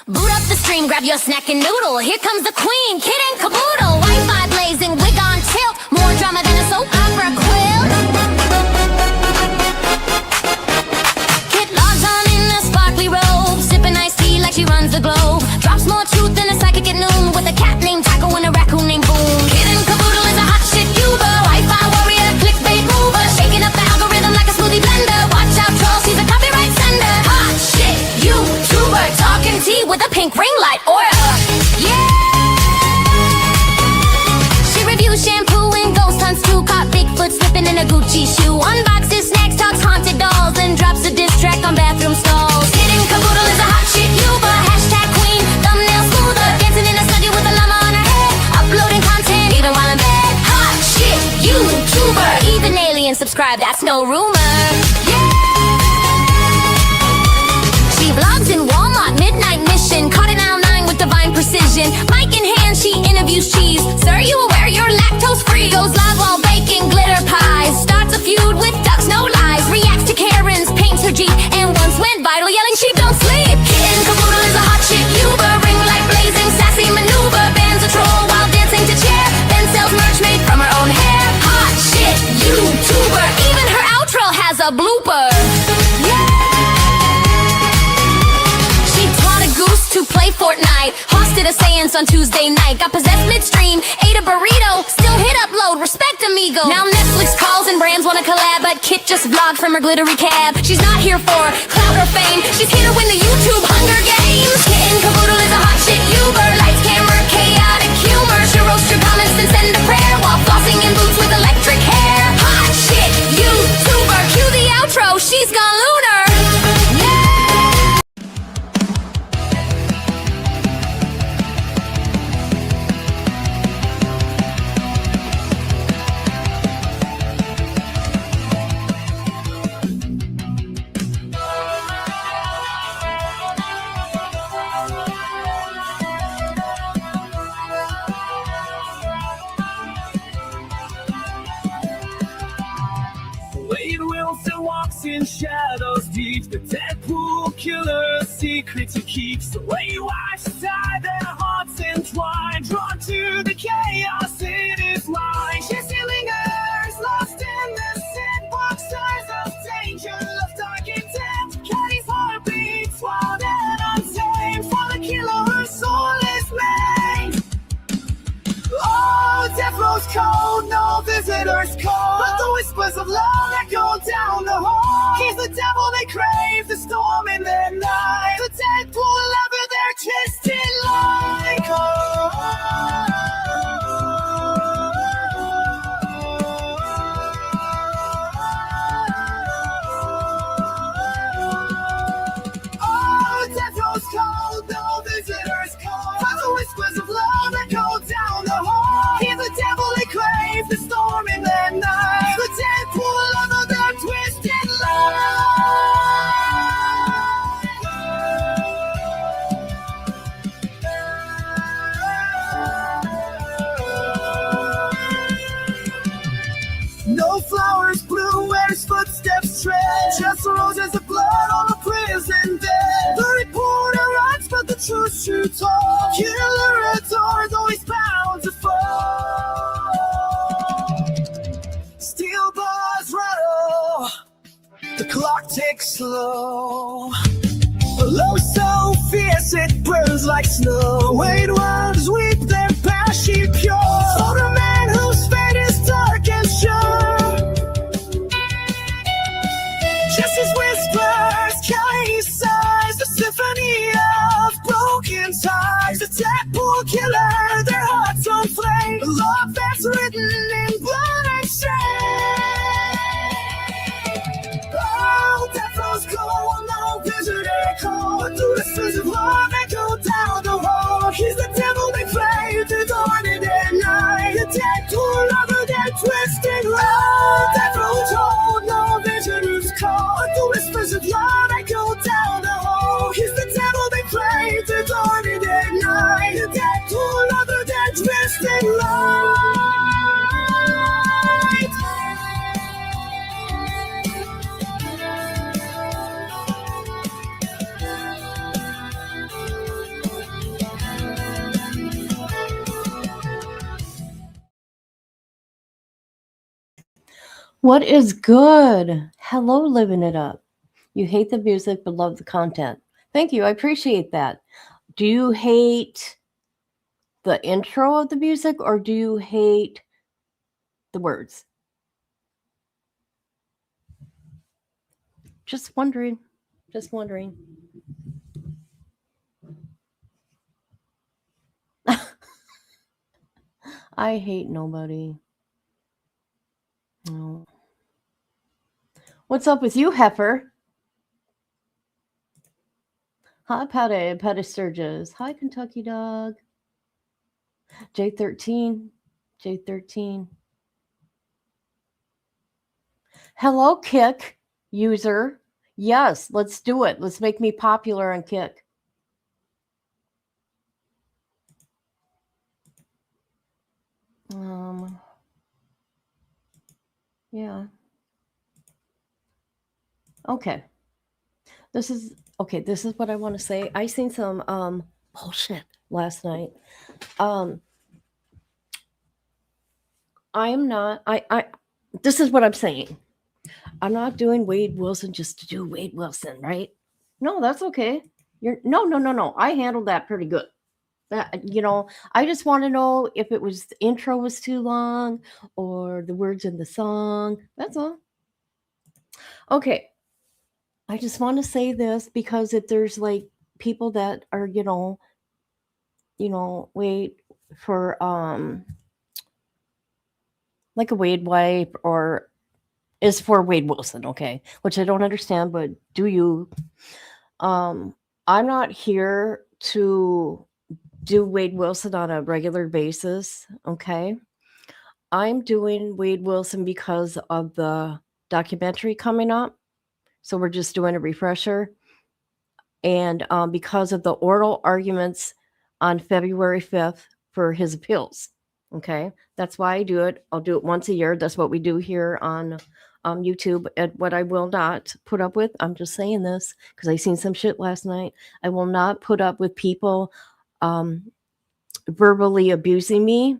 Boot up the stream, grab your snack and noodle. Here comes the queen, Kid and Caboodle. Wi-Fi blazing, wig on tilt. More drama than a soap opera quilt. Kid logs on in a sparkly robe, sipping iced tea like she runs the globe. Drops more truth than a psychic at noon, with a cat named Taco and a raccoon named Boom. Kid and Caboodle is a hot shit Uber, Wi-Fi warrior, clickbait mover, shaking up the algorithm like a smoothie blender. Watch out, troll, she's a copyright sender. Hot shit YouTuber, talking tea with a pink ring light aura. Yeah. She reviews shampoo and ghost hunts too. Caught Bigfoot slipping in a Gucci shoe. Unboxes snacks, talks haunted dolls, and drops a diss track on bathroom stalls. Kid and Caboodle is a hot shit Uber, hashtag queen, thumbnail smoother, dancing in a studio with a llama on her head, uploading content even while in bed. Hot shit YouTuber, even aliens subscribe, that's no rumor. Yeah. She vlogs in Walmart, midnight mission, caught in aisle 9 with divine precision. Mic in hand, she interviews cheese. Sir, you aware you're lactose free? Goes live while baking glitter pies. Starts a feud with ducks, no lies. Reacts to Karens, paints her Jeep, and once went viral yelling sheep don't sleep. Kid and Caboodle is a hot shit Uber, ring light blazing, sassy maneuver. Bans a troll while dancing to chair, then sells merch made from her own hair. Hot shit YouTuber, even her outro has a blooper. To play Fortnite, hosted a seance on Tuesday night. Got possessed midstream, ate a burrito, still hit upload, respect amigo. Now Netflix calls and brands wanna collab, but Kit just vlogged from her glittery cab. She's not here for clout or fame, she's here to win the YouTube Hunger Games. Kit and Caboodle is a hot shit Uber, lights, camera, chaotic humor. She'll roast your comments and send a prayer while flossing in boots with electric hair. Hot shit YouTuber, cue the outro, she's gone lunar. In shadows deep, the Deadpool killer secret to keep. So when you watch aside their hearts entwined, drawn to the chaos in his mind. She still lingers, lost in the sandbox, signs of danger, love dark intent. Caddy's heart beats wild and untamed, for the killer her soul is made. Oh, death rose cold, no visitors call, but the whispers of love echo down the hall. He's the devil they crave, the storm in their night, the Deadpool lover they're twisted like. Oh, death rose cold, no visitors call, but the whispers of love echo down the hall. He's the devil they crave, the storm in their night, the Deadpool lover they're twisted like. No flowers bloom where his footsteps tread, just roses of blood on a prison bed. The reporter runs, but the truth's too tall. Killer adores, always bound to fall. Steel bars rattle, the clock ticks slow. A love so fierce it burns like snow. Wait ones weep their passion pure, for the man whose fate is dark and sure. Just his whispers, carry sighs, the symphony of broken ties. The Deadpool killer, their hearts on flame, a love that's written in blood and shame. Oh, death rose cold, no visitor call, but the whispers of love echo down the hall. He's the devil they play, the dawn and at night, the Deadpool lover, they're twisted right. Death rose cold, no visitors call, but the whispers of love echo down the hall. He's the devil they play, the dawn and at night, the Deadpool lover, they're twisted right. What is good? Hello, living it up. You hate the music but love the content. Thank you. I appreciate that. Do you hate the intro of the music or do you hate the words? Just wondering. Just wondering. I hate nobody. No. What's up with you, Heifer? Hi, Petty Sturgis. Hi, Kentucky Dog. J13. J13. Hello, Kick user. Yes, let's do it. Let's make me popular on Kick. Yeah. Okay. This is what I want to say. I seen some bullshit last night. I am not I this is what I'm saying. I'm not doing Wade Wilson just to do Wade Wilson, right? No, that's okay. No. I handled that pretty good. That I just want to know if it was the intro was too long or the words in the song. That's all. Okay. I just want to say this because if there's like people that are, wait for like a Wade wipe or is for Wade Wilson, okay? Which I don't understand, but do you? I'm not here to do Wade Wilson on a regular basis, okay? I'm doing Wade Wilson because of the documentary coming up. So we're just doing a refresher. And because of the oral arguments on February 5th for his appeals. Okay. That's why I do it. I'll do it once a year. That's what we do here on YouTube. And what I will not put up with, I'm just saying this because I seen some shit last night. I will not put up with people verbally abusing me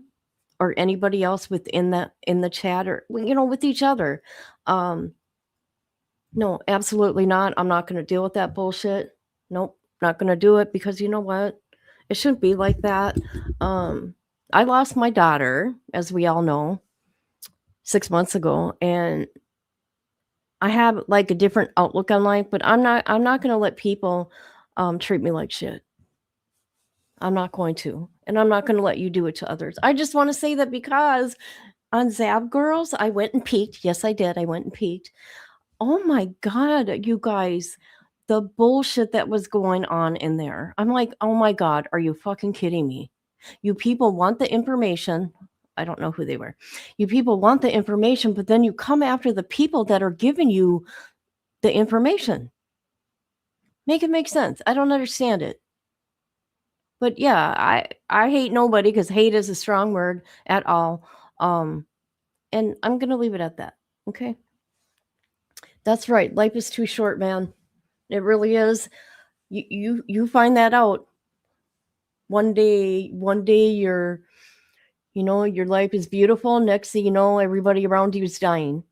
or anybody else in the chat or with each other. No, absolutely not. I'm not going to deal with that bullshit. Nope, not going to do it because you know what? It shouldn't be like that. I lost my daughter, as we all know, 6 months ago, and I have like a different outlook on life, but I'm not going to let people treat me like shit. I'm not going to. And I'm not going to let you do it to others. I just want to say that because on Zab Girls, I went and peeked. Yes, I did. I went and peeked. Oh my God, you guys, the bullshit that was going on in there. I'm like, oh my God, are you fucking kidding me? You people want the information. I don't know who they were. You people want the information, but then you come after the people that are giving you the information. Make it make sense. I don't understand it. But yeah, I hate nobody because hate is a strong word at all. And I'm gonna leave it at that. Okay. That's right. Life is too short, man. It really is. You find that out. One day your life is beautiful. Next thing you know, everybody around you is dying.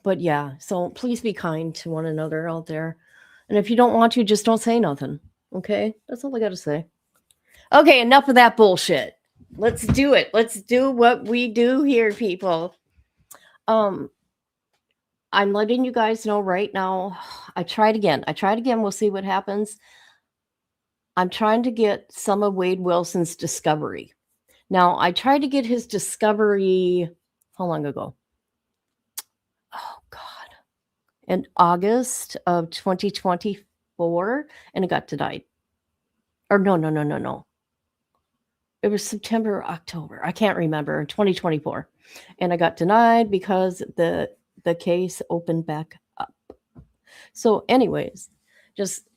But yeah, so please be kind to one another out there. And if you don't want to, just don't say nothing. Okay? That's all I got to say. Okay, enough of that bullshit. Let's do it. Let's do what we do here, people. I'm letting you guys know right now. I tried again. We'll see what happens. I'm trying to get some of Wade Wilson's discovery. Now, I tried to get his discovery how long ago? Oh, God. In August of 2024, and it got denied. Or no. It was September or October. I can't remember. 2024. And I got denied because the case opened back up. So anyways, just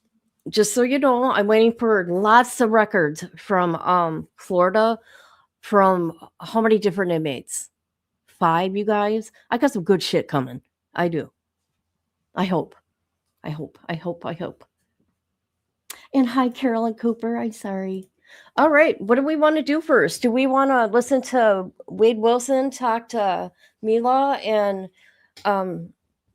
so you know, I'm waiting for lots of records from Florida from how many different inmates? 5, you guys? I got some good shit coming. I do. I hope. And hi, Carolyn Cooper. I'm sorry. All right. What do we want to do first? Do we want to listen to Wade Wilson talk to Mila and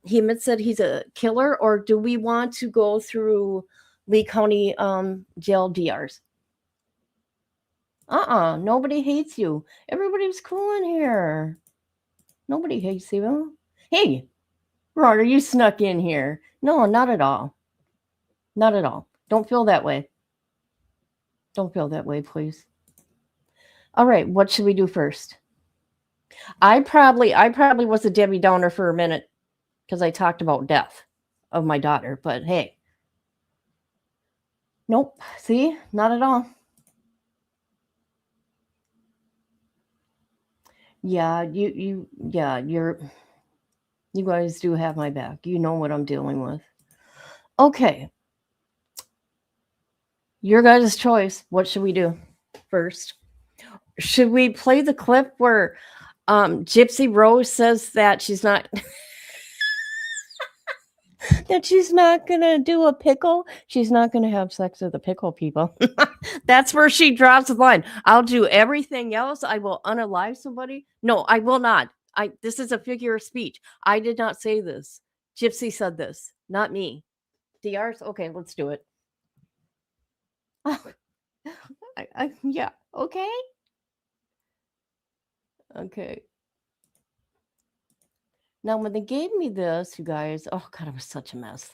he admits that he's a killer, or do we want to go through Lee County jail DRs? Nobody hates you. Everybody's cool in here. Nobody hates you. Hey, Roger, you snuck in here. No, not at all. Not at all. Don't feel that way. Don't feel that way, please. All right, what should we do first? I probably was a Debbie Downer for a minute because I talked about death of my daughter, but hey. Nope. See? Not at all. Yeah, you guys do have my back. You know what I'm dealing with. Okay. Your guys' choice. What should we do first? Should we play the clip where Gypsy Rose says that she's not that she's not gonna do a pickle? She's not gonna have sex with a pickle, people. That's where she drops the line. I'll do everything else. I will unalive somebody. No, I will not. This is a figure of speech. I did not say this. Gypsy said this, not me. DRs? Okay, let's do it. Yeah, okay. Okay. Now, when they gave me this, you guys, oh God, it was such a mess.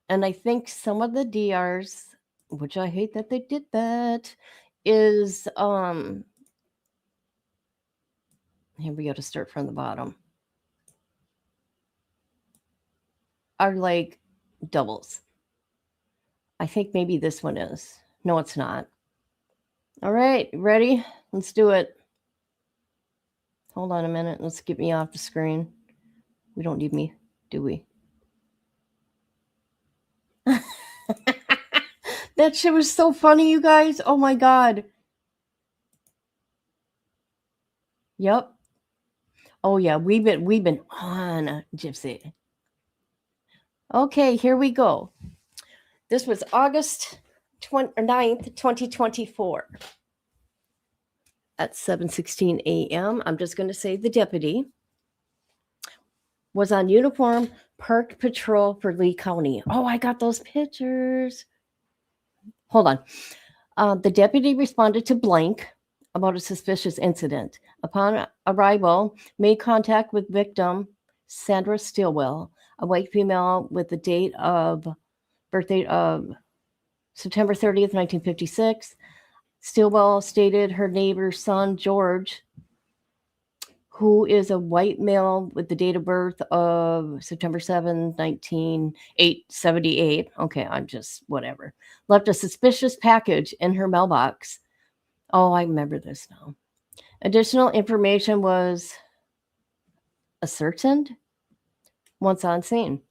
And I think some of the DRs, which I hate that they did that, is here we go to start from the bottom. Are like doubles. I think maybe this one is. No, it's not. All right, ready? Let's do it. Hold on a minute. Let's get me off the screen. We don't need me, do we? That shit was so funny, you guys. Oh my God. Yep. Oh yeah, we've been on Gypsy. Okay, here we go. This was August 9th, 2024. At 7:16 a.m. I'm just going to say the deputy was on uniform, parked patrol for Lee County. Oh, I got those pictures. Hold on. The deputy responded to blank about a suspicious incident. Upon arrival, made contact with victim Sandra Stilwell, a white female with the date of birthday of September 30th, 1956. Stilwell stated her neighbor's son, George, who is a white male with the date of birth of September 7, 1978. Okay, I'm just whatever. Left a suspicious package in her mailbox. Oh, I remember this now. Additional information was ascertained once on scene.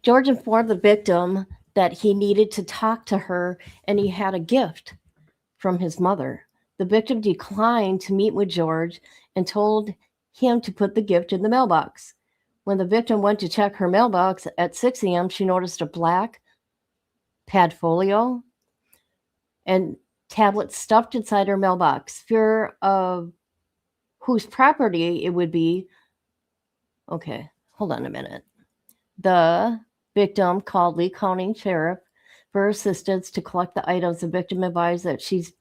George informed the victim that he needed to talk to her and he had a gift from his mother. The victim declined to meet with George and told him to put the gift in the mailbox. When the victim went to check her mailbox at 6 a.m., she noticed a black padfolio and tablet stuffed inside her mailbox. Fear of whose property it would be. Okay, hold on a minute. The victim called Lee County Sheriff for assistance to collect the items. The victim advised that she's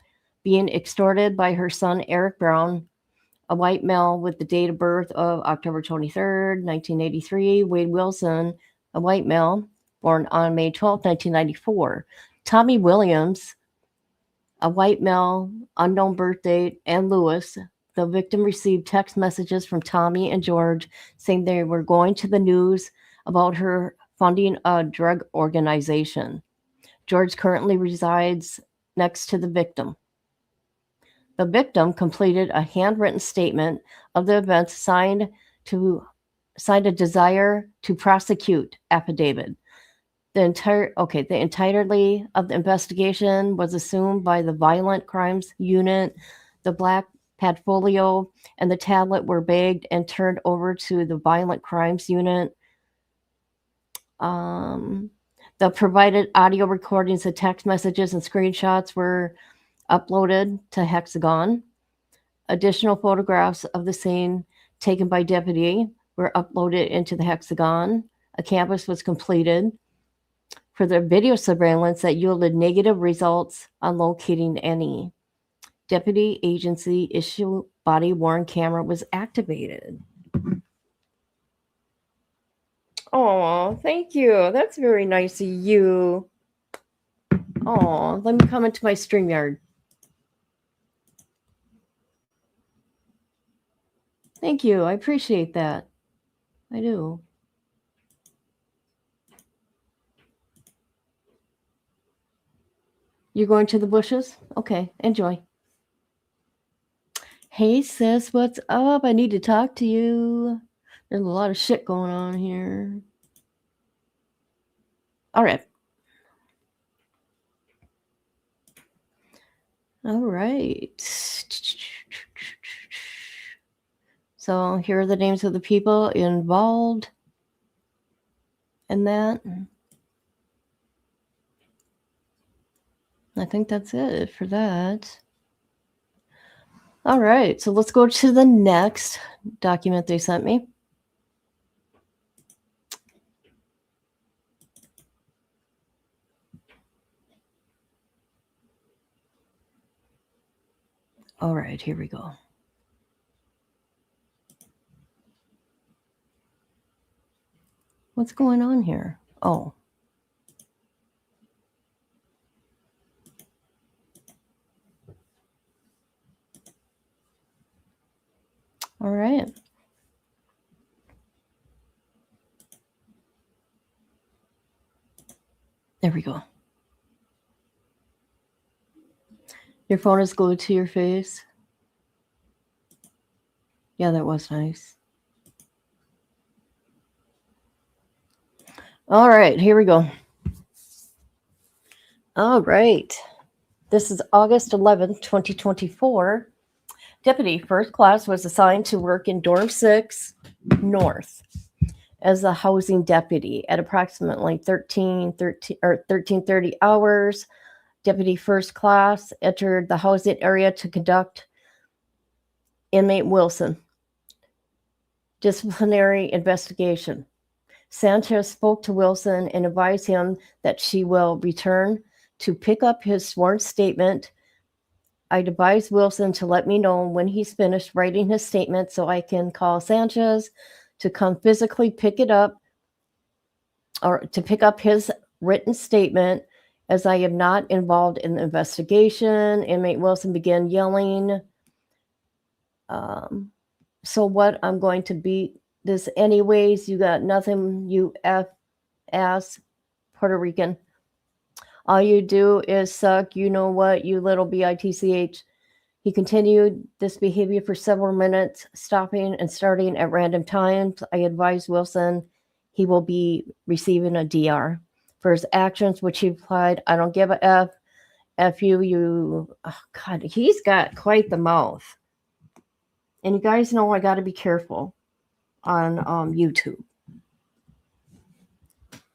being extorted by her son, Eric Brown, a white male with the date of birth of October 23rd, 1983. Wade Wilson, a white male, born on May 12th, 1994. Tommy Williams, a white male, unknown birth date, and Lewis. The victim received text messages from Tommy and George saying they were going to the news about her funding a drug organization. George currently resides next to the victim. The victim completed a handwritten statement of the events signed a desire to prosecute affidavit. The entirety of the investigation was assumed by the Violent Crimes Unit. The black padfolio and the tablet were bagged and turned over to the Violent Crimes Unit. The provided audio recordings of text messages and screenshots were uploaded to Hexagon. Additional photographs of the scene taken by deputy were uploaded into the Hexagon. A canvas was completed for the video surveillance that yielded negative results on locating any. Deputy agency issue body-worn camera was activated. Oh, thank you. That's very nice of you. Oh, let me come into my StreamYard. Thank you. I appreciate that. I do. You're going to the bushes? Okay, enjoy. Hey, sis, what's up? I need to talk to you. There's a lot of shit going on here. All right. All right. So here are the names of the people involved in that. I think that's it for that. All right, so let's go to the next document they sent me. All right, here we go. What's going on here? Oh. All right. There we go. Your phone is glued to your face. Yeah, that was nice. All right, here we go. All right. This is August 11th, 2024. Deputy First Class was assigned to work in Dorm 6 North as a housing deputy at approximately 1330 hours. Deputy First Class entered the housing area to conduct inmate Wilson disciplinary investigation. Sanchez spoke to Wilson and advised him that she will return to pick up his sworn statement. I advised Wilson to let me know when he's finished writing his statement so I can call Sanchez to come physically pick it up, or to pick up his written statement, as I am not involved in the investigation. Inmate Wilson began yelling, so what, I'm going to beat this anyways. You got nothing, you F-ass Puerto Rican. All you do is suck. You know what, you little bitch. He continued this behavior for several minutes, stopping and starting at random times. I advised Wilson he will be receiving a DR for his actions, which he replied, I don't give a F. F you. Oh, God, he's got quite the mouth. And you guys know I got to be careful on YouTube.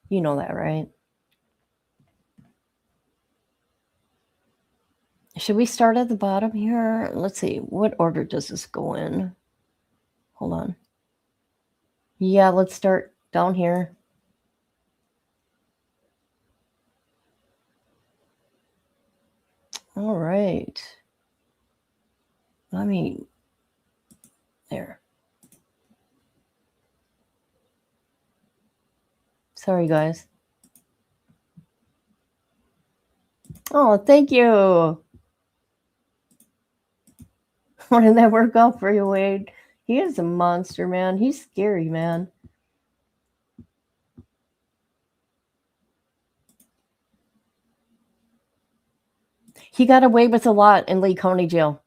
You know that, right? Should we start at the bottom here? Let's see. What order does this go in? Hold on. Yeah, let's start down here. All right. There. Sorry, guys. Oh, thank you. How did that work out for you, Wade? He is a monster, man. He's scary, man. He got away with a lot in Lee County Jail.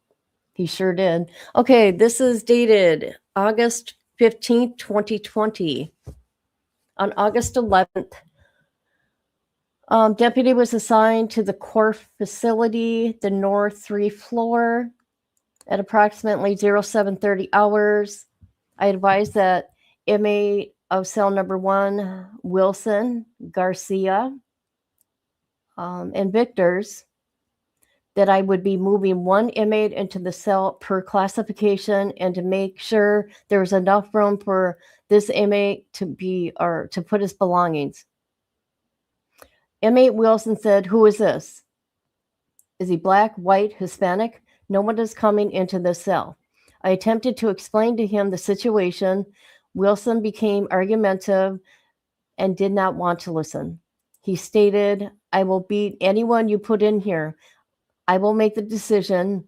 He sure did. Okay, this is dated August 15th, 2020. On August 11th, deputy was assigned to the core facility, the North 3 floor, at approximately 0730 hours. I advised that inmate of cell number 1, Wilson Garcia, and Victor's, that I would be moving one inmate into the cell per classification and to make sure there was enough room for this inmate to be or to put his belongings. Inmate Wilson said, "Who is this? Is he black, white, Hispanic? No one is coming into this cell." I attempted to explain to him the situation. Wilson became argumentative and did not want to listen. He stated, "I will beat anyone you put in here. I will make the decision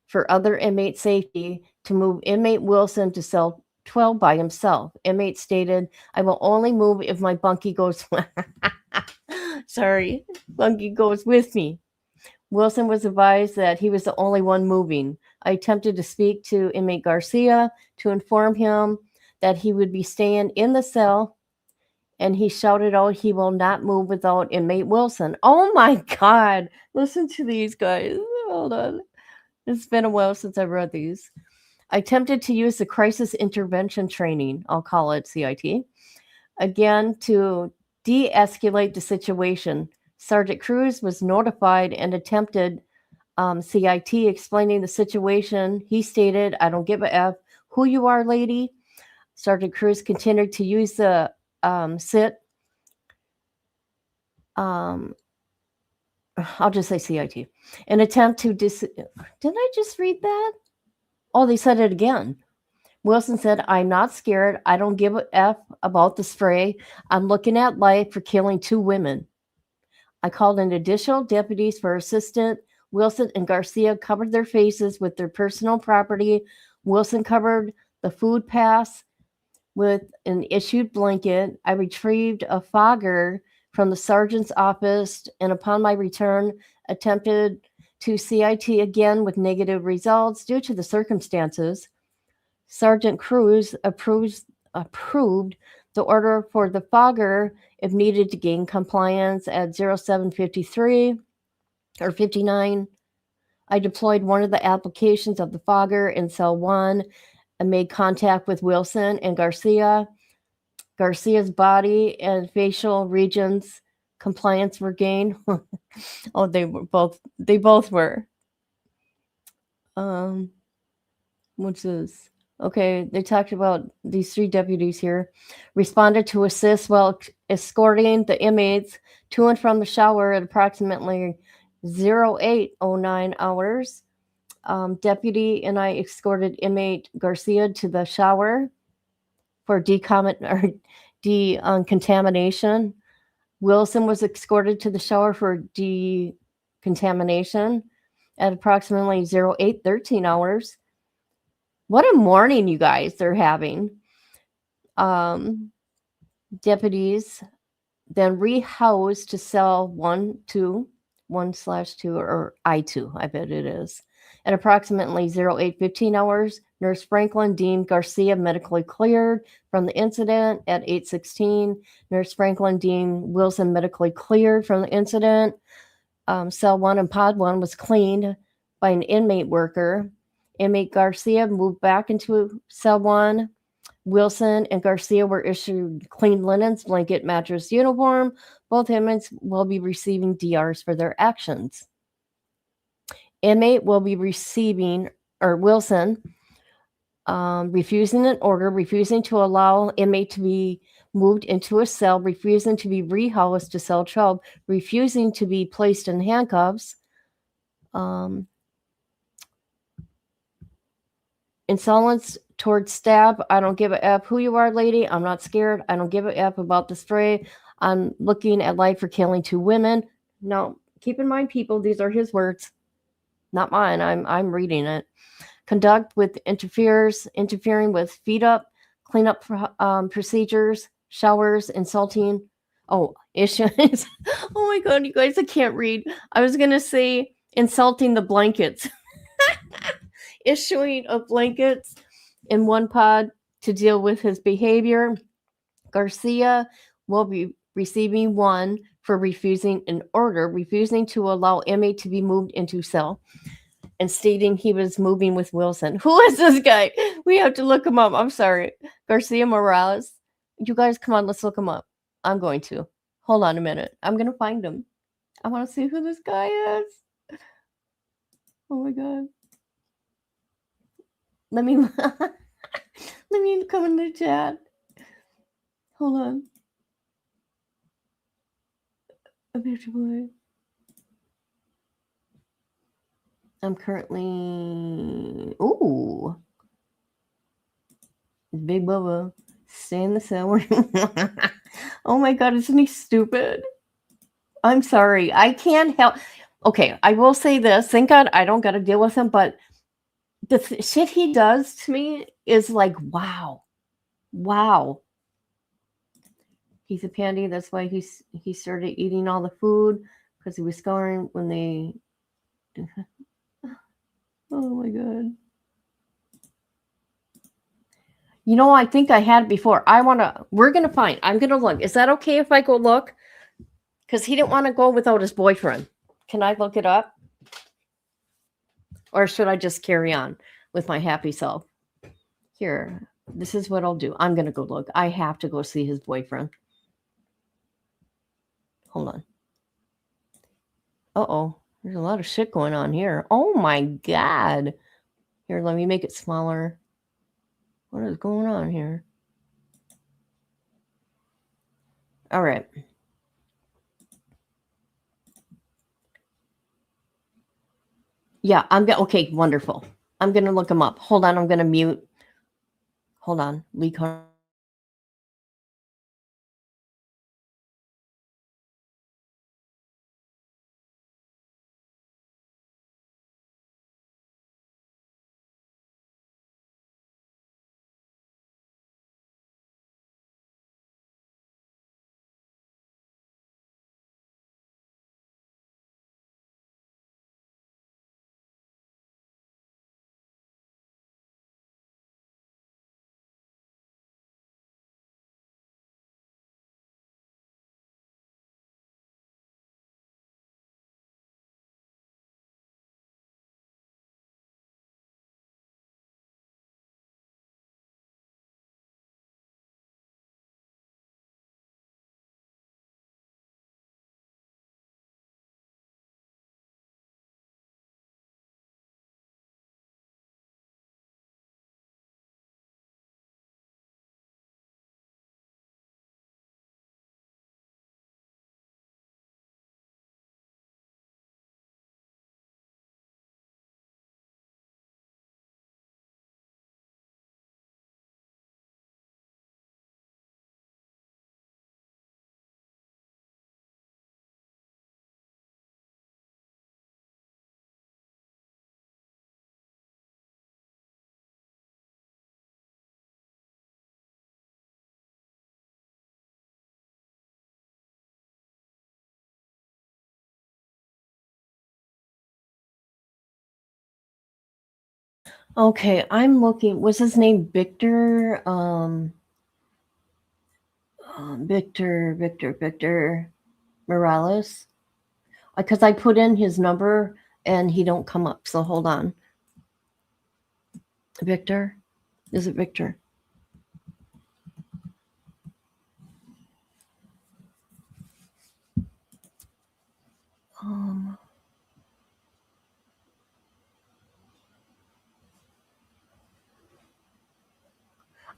for other inmate safety to move inmate Wilson to cell 12 by himself." Inmate stated, "I will only move if my bunkie goes." Sorry, bunkie goes with me. Wilson was advised that he was the only one moving. I attempted to speak to inmate Garcia to inform him that he would be staying in the cell, and he shouted out he will not move without inmate Wilson. Oh my God. Listen to these guys. Hold on. It's been a while since I read these. I attempted to use the crisis intervention training, I'll call it CIT, again to de-escalate the situation. Sergeant Cruz was notified and attempted CIT explaining the situation. He stated, "I don't give a F who you are, lady." Sergeant Cruz continued to use the sit. I'll just say CIT. An attempt to didn't I just read that? Oh, they said it again. Wilson said, "I'm not scared. I don't give a F about the spray. I'm looking at life for killing 2 women." I called in additional deputies for assistant. Wilson and Garcia covered their faces with their personal property. Wilson covered the food pass with an issued blanket. I retrieved a fogger from the sergeant's office, and upon my return, attempted to CIT again with negative results due to the circumstances. Sergeant Cruz approved the order for the fogger if needed to gain compliance at 0753 or 59. I deployed one of the applications of the fogger in cell 1 and made contact with Wilson and Garcia. Garcia's body and facial regions compliance were gained. Oh, they both were. What's this? Okay, they talked about these 3 deputies here. Responded to assist while escorting the inmates to and from the shower at approximately 0809 hours. Deputy and I escorted inmate Garcia to the shower for decontamination. Wilson was escorted to the shower for decontamination at approximately 0813 hours. What a morning, you guys, they're having. Deputies then rehoused to cell 1/2, or I2, I bet it is. At approximately 0815 hours, Nurse Franklin deemed Garcia medically cleared from the incident. At 8:16, Nurse Franklin deemed Wilson medically cleared from the incident. Cell 1 and Pod 1 was cleaned by an inmate worker. Inmate Garcia moved back into cell 1. Wilson and Garcia were issued clean linens, blanket, mattress, uniform. Both inmates will be receiving DRs for their actions. Inmate will be receiving, or Wilson, refusing an order, refusing to allow inmate to be moved into a cell, refusing to be rehoused to cell 12, refusing to be placed in handcuffs, insolence towards staff. "I don't give a F who you are, lady. I'm not scared. I don't give a F about the spray. I'm looking at life for killing 2 women." Now, keep in mind, people, these are his words, not mine. I'm reading it. Conduct with interfering with feed up, cleanup procedures, showers, insulting. Oh, issues. Oh my God, you guys, I can't read. I was going to say insulting the blankets. Issuing of blankets in 1 pod to deal with his behavior. Garcia will be receiving 1 for refusing an order, refusing to allow inmate to be moved into cell, and stating he was moving with Wilson. Who is this guy? We have to look him up. I'm sorry. Garcia Morales. You guys, come on, let's look him up. I'm going to. Hold on a minute. I'm going to find him. I want to see who this guy is. Oh my god. Let me let me come in the chat. Hold on. A picture boy. I'm currently Big Bubba. Stay in the cell. Oh my god, isn't he stupid? I'm sorry. I can't help. Okay, I will say this. Thank God I don't got to deal with him, but the shit he does to me is like, wow. Wow. He's a pandy. That's why he started eating all the food because he was scoring when they. Oh my god. You know, I think I had it before. We're going to find. I'm going to look. Is that okay if I go look? Because he didn't want to go without his boyfriend. Can I look it up? Or should I just carry on with my happy self? Here, this is what I'll do. I'm going to go look. I have to go see his boyfriend. Hold on. Uh-oh. There's a lot of shit going on here. Oh, my God. Here, let me make it smaller. What is going on here? All right. Yeah, okay, wonderful. I'm going to look him up. Hold on, I'm going to mute. Hold on. Lee Car- Okay, I'm looking. Was his name Victor? Victor Morales. Because I put in his number and he don't come up. So hold on. Victor? Is it Victor?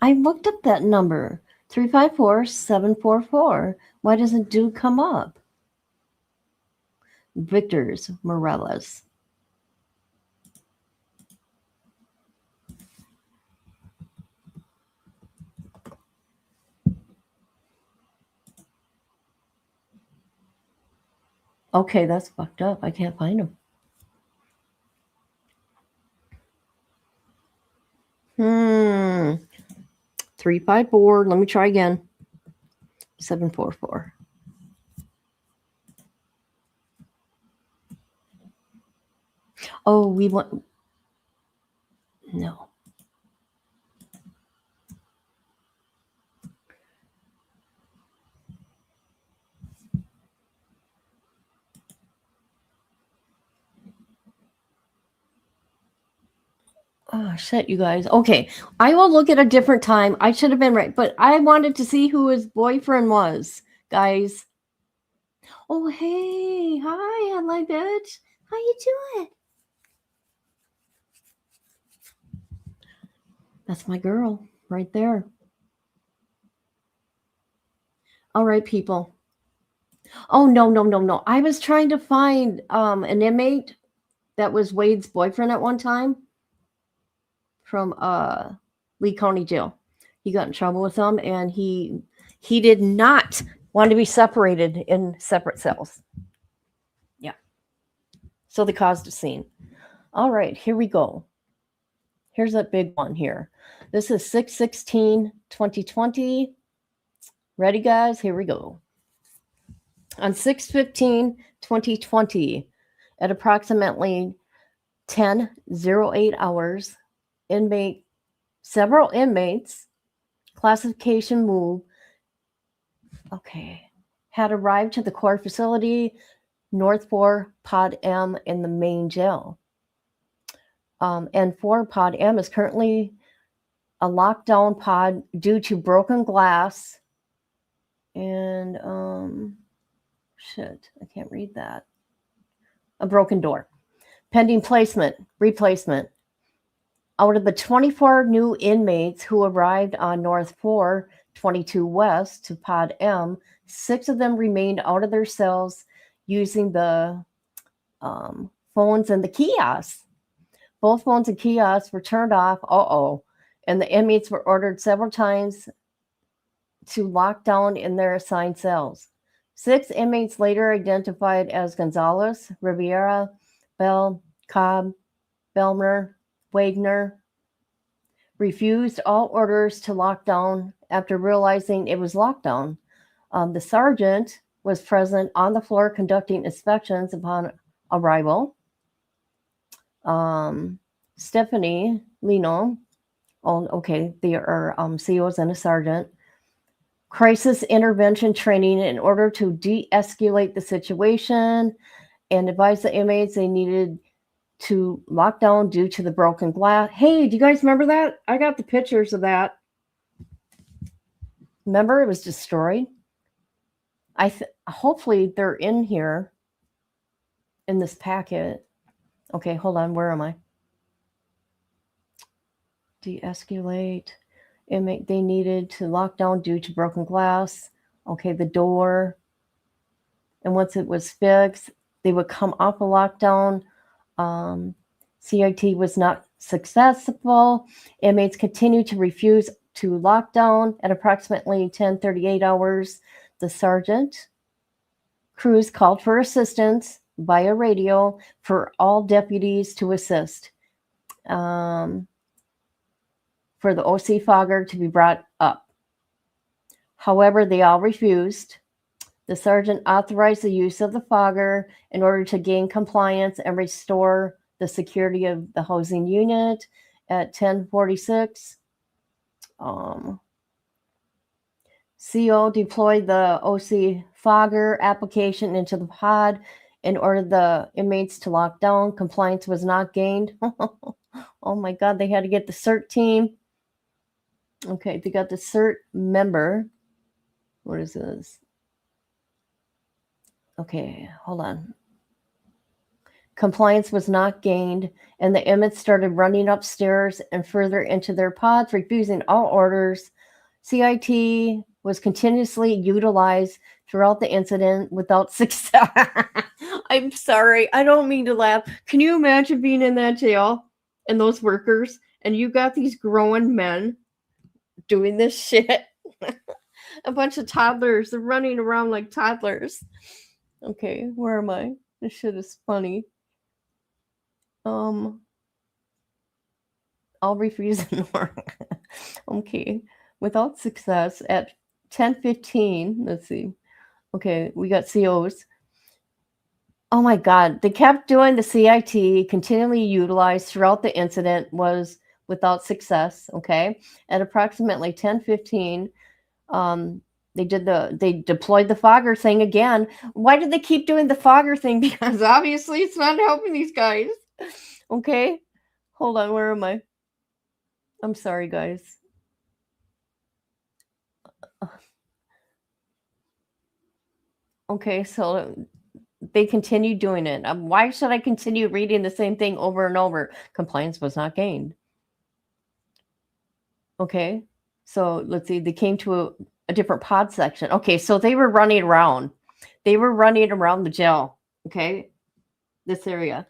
I looked up that number. 354-744. Why doesn't dude come up? Victor's Morales. Okay, that's fucked up. I can't find him. 354. Let me try again. 744. Oh, we want. No. Oh, shit, you guys. Okay, I will look at a different time. I should have been right, but I wanted to see who his boyfriend was, guys. Oh, hey. Hi, I like it. How you doing? That's my girl right there. All right, people. Oh, no, no, no, no. I was trying to find an inmate that was Wade's boyfriend at one time from Lee County Jail. He got in trouble with them, and he did not want to be separated in separate cells. Yeah. So they caused a scene. All right, here we go. Here's that big one here. This is 6/16/2020. Ready, guys? Here we go. On 6/15/2020, at approximately 10:08 hours, several inmates, classification move, had arrived to the core facility, North 4 Pod M in the main jail. And 4 Pod M is currently a lockdown pod due to broken glass and I can't read that. A broken door. Pending replacement. Out of the 24 new inmates who arrived on North 4, 22 West to Pod M, 6 of them remained out of their cells using the phones and the kiosks. Both phones and kiosks were turned off. And the inmates were ordered several times to lock down in their assigned cells. 6 inmates later identified as Gonzalez, Rivera, Bell, Cobb, Belmer, Wagner refused all orders to lock down after realizing it was lockdown. The sergeant was present on the floor conducting inspections upon arrival. Stephanie Lino, they are COs and a sergeant. Crisis intervention training in order to de-escalate the situation and advise the inmates they needed to lock down due to the broken glass. Hey, do you guys remember that? I got the pictures of that. Remember, it was destroyed. Hopefully they're in here in this packet. Okay, hold on. Where am I? De-escalate. Inmate they needed to lock down due to broken glass. Okay, the door. And once it was fixed, they would come off a lockdown. CIT was not successful. Inmates continued to refuse to lock down. At approximately 10:38 hours, the sergeant Cruz called for assistance via radio for all deputies to assist. For the OC Fogger to be brought up. However, they all refused. The sergeant authorized the use of the fogger in order to gain compliance and restore the security of the housing unit at 10:46. CO deployed the OC fogger application into the pod and ordered the inmates to lock down. Compliance was not gained. Oh my God, they had to get the CERT team. Okay, they got the CERT member. What is this? Okay, hold on. Compliance was not gained, and the inmates started running upstairs and further into their pods, refusing all orders. CIT was continuously utilized throughout the incident without success. I'm sorry, I don't mean to laugh. Can you imagine being in that jail and those workers, and you got these grown men doing this shit? A bunch of toddlers, they're running around like toddlers. Okay, where am I? This shit is funny. I'll refuse and work. Okay, without success at 10:15. Let's see. Okay, we got COs. Oh my God, they kept doing the CIT, continually utilized throughout the incident, was without success. Okay, at approximately 10:15, they deployed the fogger thing again. Why did they keep doing the fogger thing? Because obviously it's not helping these guys. Okay, hold on, where am I? I'm sorry, guys. Okay, so they continue doing it. Why should I continue reading the same thing over and over? Compliance was not gained. Okay, so let's see. They came to a different pod section. Okay, so they were running around. They were running around the jail. Okay, this area.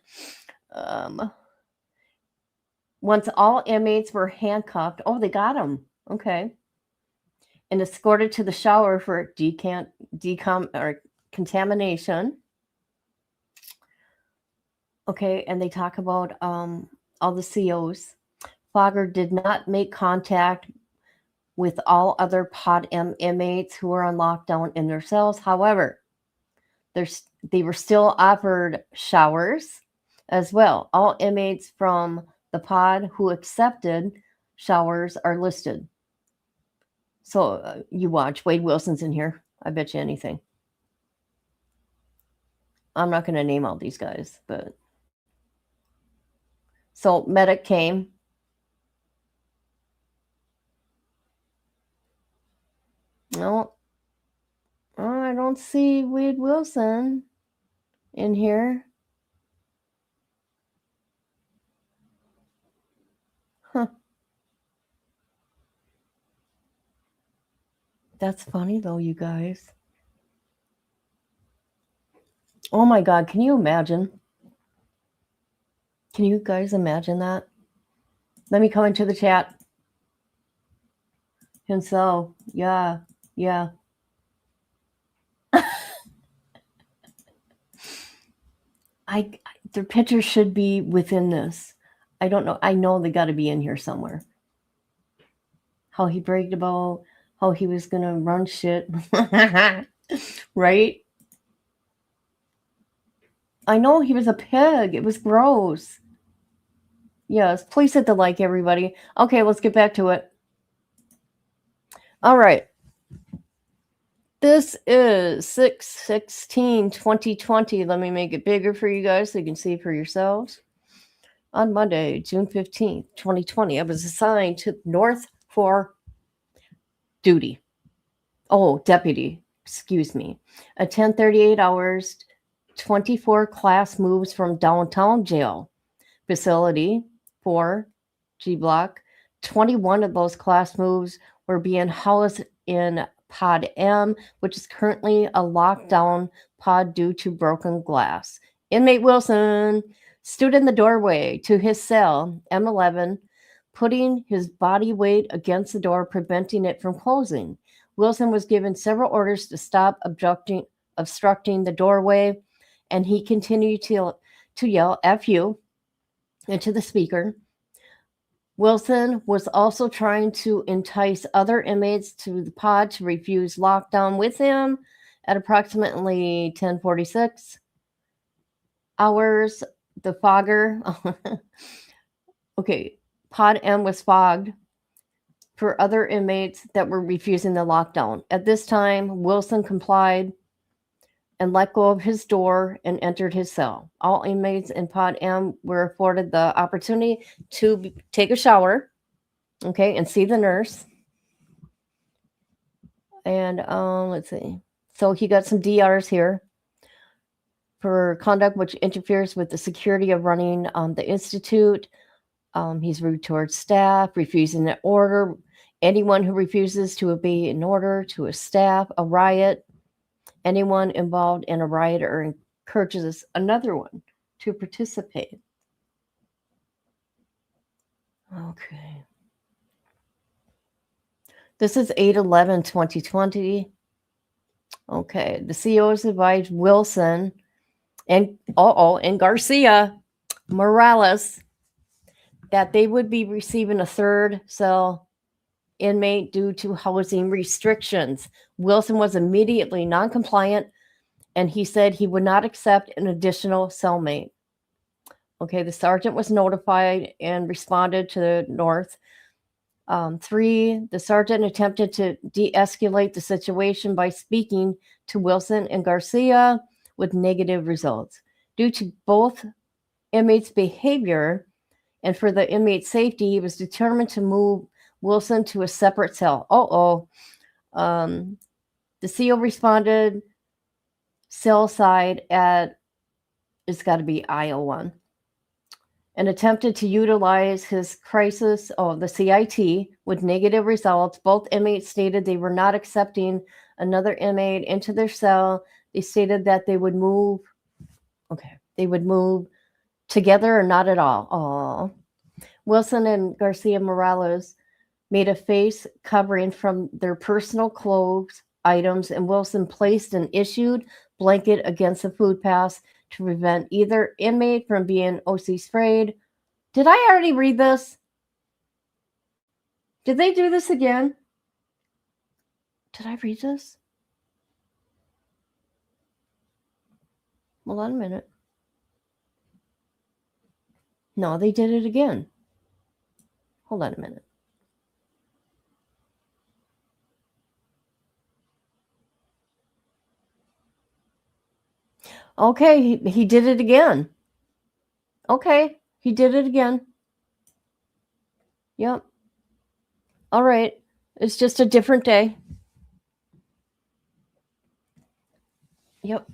Once all inmates were handcuffed, oh, they got them. Okay, and escorted to the shower for contamination. Okay, and they talk about all the COs. Fogger did not make contact with all other Pod M inmates who were on lockdown in their cells. However, they were still offered showers as well. All inmates from the pod who accepted showers are listed. So you watch. Wade Wilson's in here. I bet you anything. I'm not going to name all these guys, but so medic came. No, I don't see Wade Wilson in here. Huh. That's funny though, you guys. Oh my God, can you imagine? Can you guys imagine that? Let me come into the chat. Himself, yeah. Their picture should be within this. I don't know. I know they got to be in here somewhere. How he bragged about how he was going to run shit. Right? I know he was a pig. It was gross. Yes, please hit the like, everybody. Okay, let's get back to it. All right. This is 6/16/2020. Let me make it bigger for you guys so you can see for yourselves. On Monday, June 15th, 2020, I was assigned to North for duty. Oh, deputy, excuse me. Attend 38 hours, 24 class moves from downtown jail facility for G Block. 21 of those class moves were being housed in Pod M, which is currently a lockdown pod due to broken glass. Inmate Wilson stood in the doorway to his cell, M11, putting his body weight against the door, preventing it from closing. Wilson was given several orders to stop obstructing the doorway, and he continued to yell "F you" into the speaker. Wilson was also trying to entice other inmates to the pod to refuse lockdown with him. At approximately 10:46 hours, the fogger, okay, Pod M was fogged for other inmates that were refusing the lockdown. At this time, Wilson complied and let go of his door and entered his cell. All inmates in Pod M were afforded the opportunity to take a shower, okay, and see the nurse. And let's see. So he got some DRs here for conduct which interferes with the security of running the institute. He's rude towards staff, refusing an order. Anyone who refuses to obey an order to a staff, a riot. Anyone involved in a riot or encourages another one to participate. Okay. This is 8/11/2020. Okay. The COs advised Wilson and Garcia Morales that they would be receiving a third cell inmate due to housing restrictions. Wilson was immediately non-compliant, and he said he would not accept an additional cellmate. Okay, the sergeant was notified and responded to the North. 3, the sergeant attempted to de-escalate the situation by speaking to Wilson and Garcia with negative results. Due to both inmates' behavior and for the inmate's safety, he was determined to move Wilson to a separate cell. The CO responded cell side at, it's got to be IO1, and attempted to utilize his crisis, the CIT, with negative results. Both inmates stated they were not accepting another inmate into their cell. They stated that they would move, together or not at all. Oh, Wilson and Garcia Morales made a face covering from their personal clothes items, and Wilson placed an issued blanket against the food pass to prevent either inmate from being OC sprayed. Did I already read this? Did they do this again? Did I read this? Hold on a minute. No, they did it again. Hold on a minute. Okay, he did it again. Okay, he did it again. Yep. All right. It's just a different day. Yep.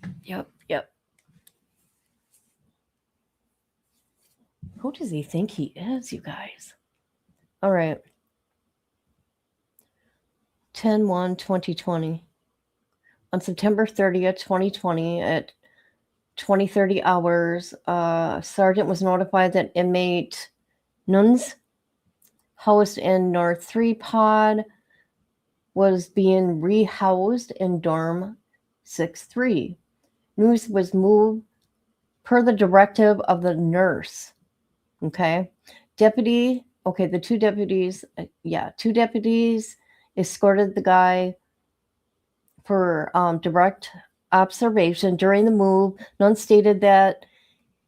Who does he think he is, you guys? All right. 10/1/2020. On September 30th, 2020, at 20:30 hours, Sergeant was notified that inmate Nunes, housed in North 3 pod, was being rehoused in dorm 6-3. Nunes was moved per the directive of the nurse. Okay. The two deputies escorted the guy for direct observation during the move. None stated that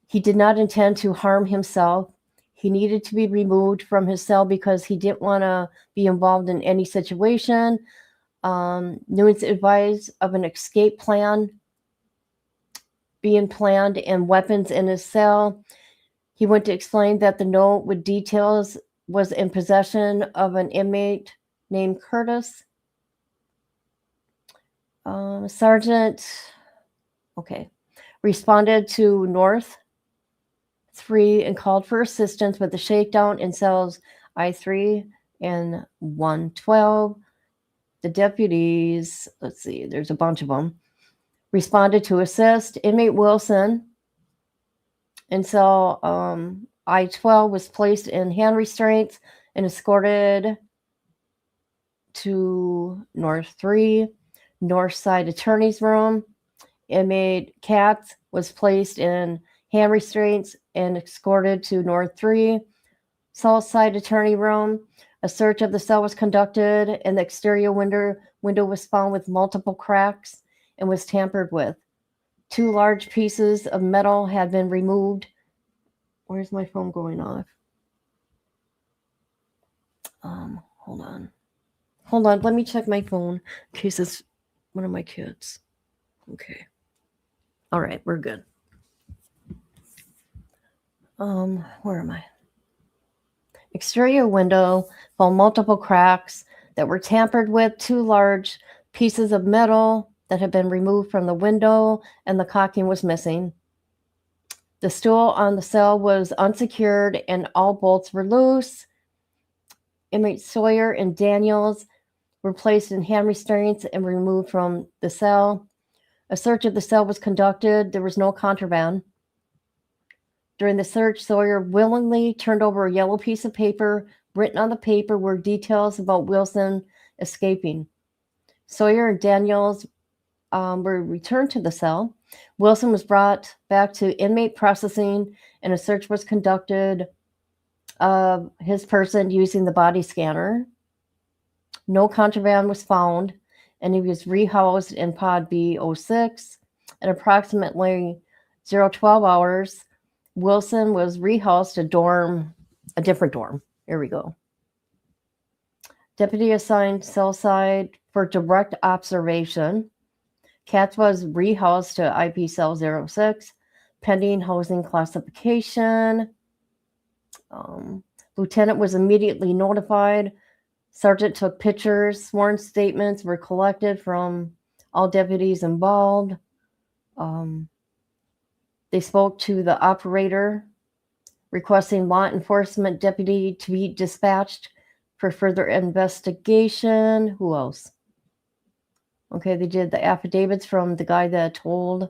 he did not intend to harm himself. He needed to be removed from his cell because he didn't want to be involved in any situation. Nunes advised of an escape plan being planned and weapons in his cell. He went to explain that the note with details was in possession of an inmate named Curtis. Sergeant, responded to North 3 and called for assistance with the shakedown in cells I3 and 112. The deputies, let's see, there's a bunch of them, responded to assist. Inmate Wilson in cell I12 was placed in hand restraints and escorted to North 3, North Side Attorney's Room. Inmate Katz was placed in hand restraints and escorted to North 3, South Side Attorney Room. A search of the cell was conducted, and the exterior window was found with multiple cracks and was tampered with. 2 large pieces of metal had been removed. Where's my phone going off? Hold on. Let me check my phone in case it's one of my kids. Okay. All right, we're good. Where am I? Exterior window found multiple cracks that were tampered with, 2 large pieces of metal that had been removed from the window, and the caulking was missing. The stool on the cell was unsecured and all bolts were loose. Inmates Sawyer and Daniels were placed in hand restraints and removed from the cell. A search of the cell was conducted. There was no contraband. During the search, Sawyer willingly turned over a yellow piece of paper. Written on the paper were details about Wilson escaping. Sawyer and Daniels were returned to the cell. Wilson was brought back to inmate processing, and a search was conducted of his person using the body scanner. No contraband was found, and he was rehoused in pod B06. At approximately 012 hours, Wilson was rehoused to a different dorm. Here we go. Deputy assigned cell side for direct observation. Katz was rehoused to IP cell 06, pending housing classification. Lieutenant was immediately notified. Sergeant took pictures. Sworn statements were collected from all deputies involved. They spoke to the operator, requesting law enforcement deputy to be dispatched for further investigation. Who else? Okay, they did the affidavits from the guy that told.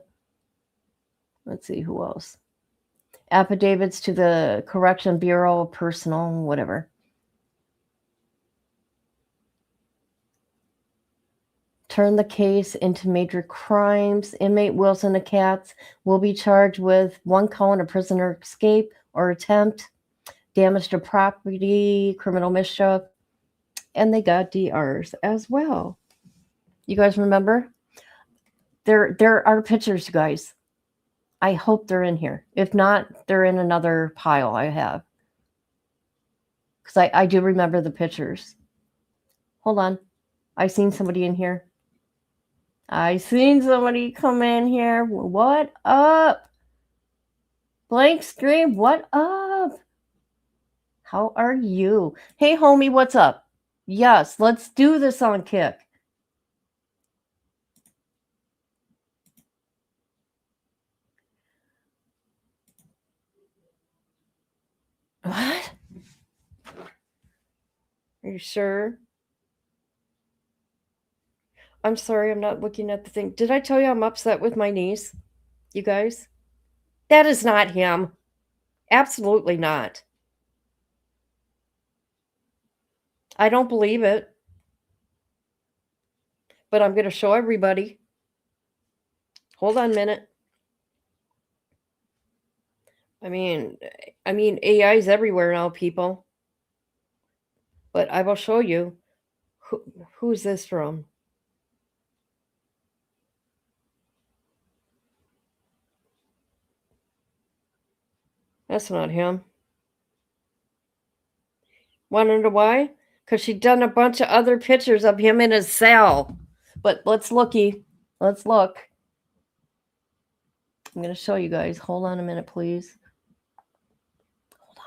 Let's see, who else? Affidavits to the Correction Bureau, personal, whatever. Turn the case into major crimes. Inmate Wilson and Katz will be charged with 1 count of prisoner escape or attempt, damage to property, criminal mischief, and they got DRs as well. You guys remember? There are pictures, guys. I hope they're in here. If not, they're in another pile I have. Because I do remember the pictures. Hold on. I seen somebody in here. I seen somebody come in here. What up? Blank Stream, what up? How are you? Hey, homie, what's up? Yes, let's do this on Kick. What? Are you sure? I'm sorry, I'm not looking at the thing. Did I tell you I'm upset with my niece? You guys? That is not him. Absolutely not. I don't believe it. But I'm going to show everybody. Hold on a minute. I mean AI is everywhere now, people. But I will show you. Who's this from? That's not him. Want to know why? Because she'd done a bunch of other pictures of him in his cell. But let's looky. Let's look. I'm going to show you guys. Hold on a minute, please. Hold on.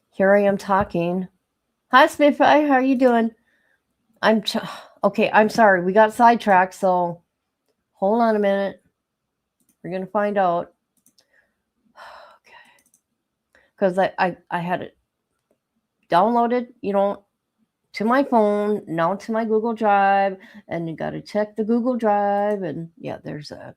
Here I am talking. Hi, Spitfire. How are you doing? Okay, I'm sorry. We got sidetracked, so hold on a minute. We're going to find out. Okay. Because I had it downloaded, to my phone, now to my Google Drive, and you got to check the Google Drive, and yeah, there's a.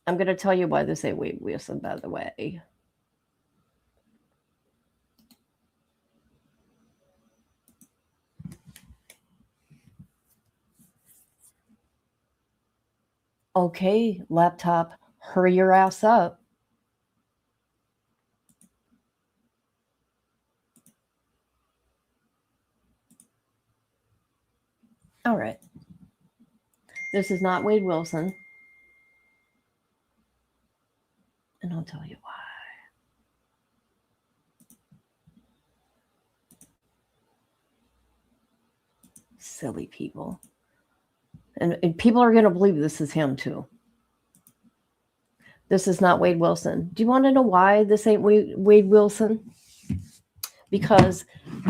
I'm going to tell you why they say Wade Wilson, by the way. Okay, laptop, hurry your ass up. All right. This is not Wade Wilson. And I'll tell you why. Silly people. And people are going to believe this is him too. This is not Wade Wilson. Do you want to know why this ain't Wade Wilson? Because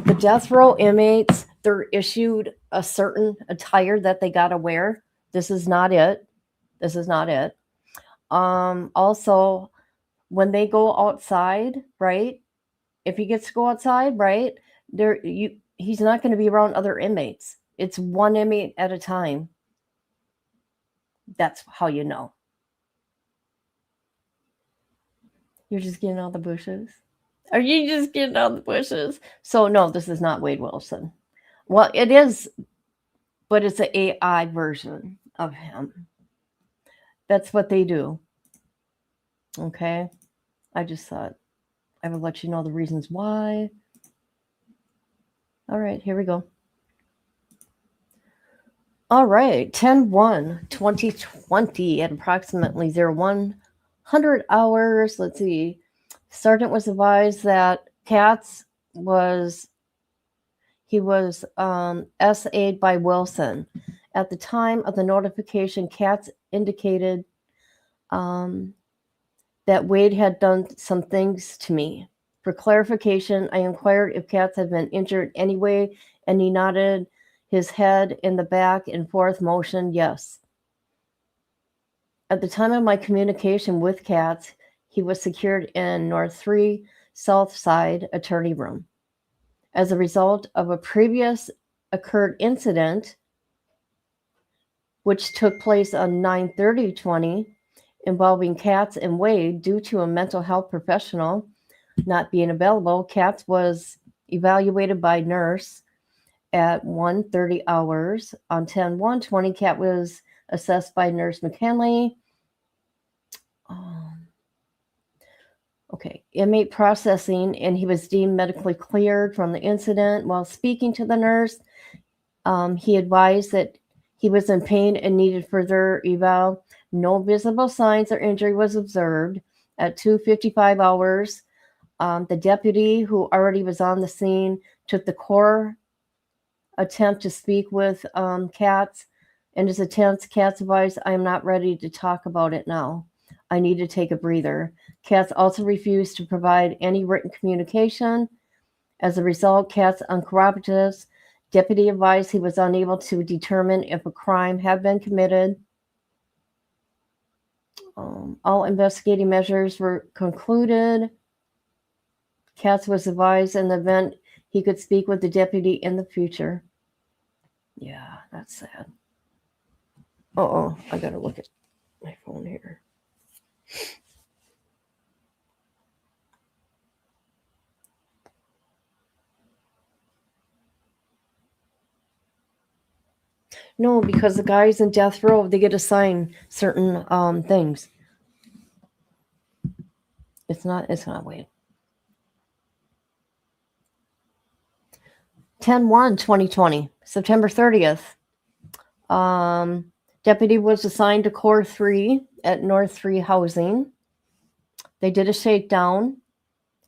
the death row inmates, they're issued a certain attire that they got to wear. This is not it. This is not it. Also, when they go outside, right? If he gets to go outside, right? He's not going to be around other inmates. It's one inmate at a time. That's how you know. You're just getting out of the bushes? Are you just getting out of the bushes? So, no, this is not Wade Wilson. Well, it is, but it's an AI version of him. That's what they do. Okay? I just thought I would let you know the reasons why. All right, here we go. All right, 10/1/2020 at approximately 0100 hours. Let's see. Sergeant was advised that Katz was SA'd by Wilson. At the time of the notification, Katz indicated that Wade had done some things to me. For clarification, I inquired if Katz had been injured anyway, and he nodded his head in the back and forth motion, yes. At the time of my communication with Katz, he was secured in North 3 South Side attorney room. As a result of a previous occurred incident, which took place on 9/30/20, involving Katz and Wade due to a mental health professional not being available, Katz was evaluated by nurse at 1:30 hours. On 10/1/20, Katz was assessed by Nurse McKinley. Inmate processing, and he was deemed medically cleared from the incident. While speaking to the nurse, he advised that he was in pain and needed further eval. No visible signs or injury was observed. At 2:55 hours, the deputy who already was on the scene took the core attempt to speak with Katz. In his attempts, Katz advised, I am not ready to talk about it now. I need to take a breather. Katz also refused to provide any written communication. As a result, Katz uncooperative. Deputy advised he was unable to determine if a crime had been committed. All investigating measures were concluded. Katz was advised in the event he could speak with the deputy in the future. Yeah, that's sad. I gotta look at my phone here. No, because the guys in death row, they get assigned certain things. It's not Wade. 10/1/2020, September 30th. Deputy was assigned to Core 3 at North 3 Housing. They did a shakedown,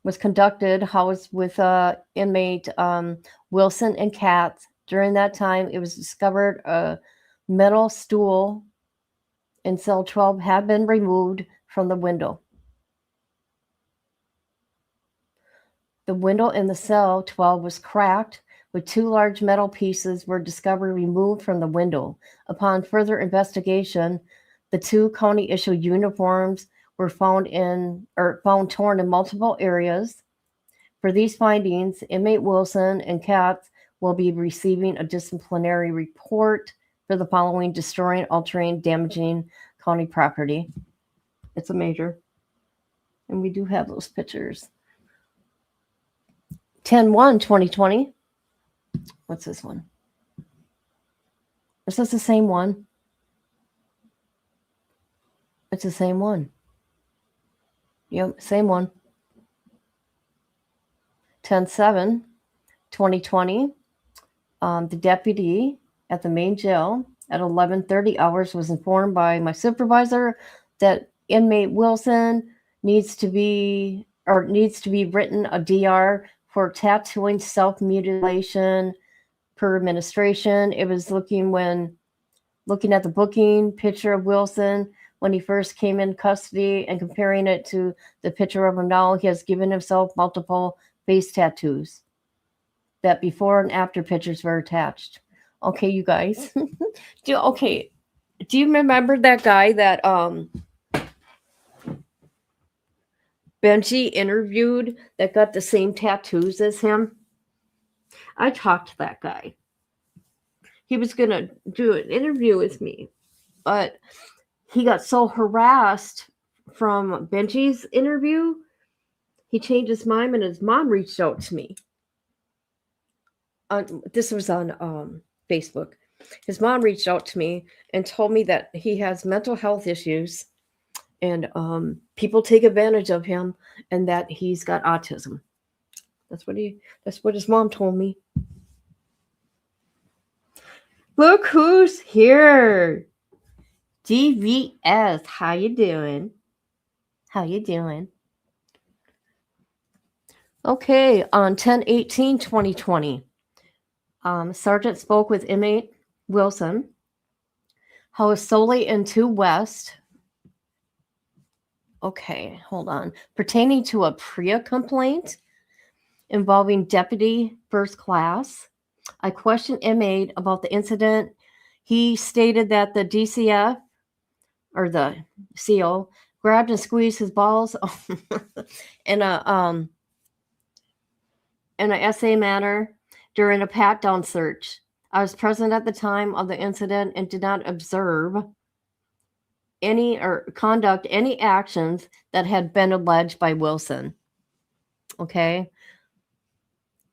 was conducted, housed with inmate Wilson and Katz. During that time, it was discovered a metal stool in cell 12 had been removed from the window. The window in the cell 12 was cracked, with 2 large metal pieces were discovered removed from the window. Upon further investigation, the 2 county-issued uniforms were found torn in multiple areas. For these findings, inmate Wilson and Katz will be receiving a disciplinary report for the following: destroying, altering, damaging county property. It's a major. And we do have those pictures. 10/1/2020. What's this one? Is this the same one? It's the same one. Yep, same one. 10/7/2020. The deputy at the main jail at 11:30 hours was informed by my supervisor that inmate Wilson needs to be written a DR for tattooing self-mutilation per administration. It was looking at the booking picture of Wilson when he first came in custody and comparing it to the picture of him now. He has given himself multiple face tattoos. That before and after pictures were attached. Okay, you guys. Do you remember that guy that Benji interviewed that got the same tattoos as him? I talked to that guy. He was going to do an interview with me, but he got so harassed from Benji's interview, he changed his mind and his mom reached out to me. This was on Facebook. His mom reached out to me and told me that he has mental health issues and people take advantage of him and that he's got autism. That's what his mom told me. Look who's here. DVS, how you doing? How you doing? Okay, on 10/18/2020, Sergeant spoke with inmate Wilson, housed solely in 2 West. Okay, hold on. Pertaining to a PREA complaint involving Deputy First Class. I questioned inmate about the incident. He stated that the DCF, or the CO, grabbed and squeezed his balls in a SA manner during a pat-down search. I was present at the time of the incident and did not observe any or conduct any actions that had been alleged by Wilson. Okay.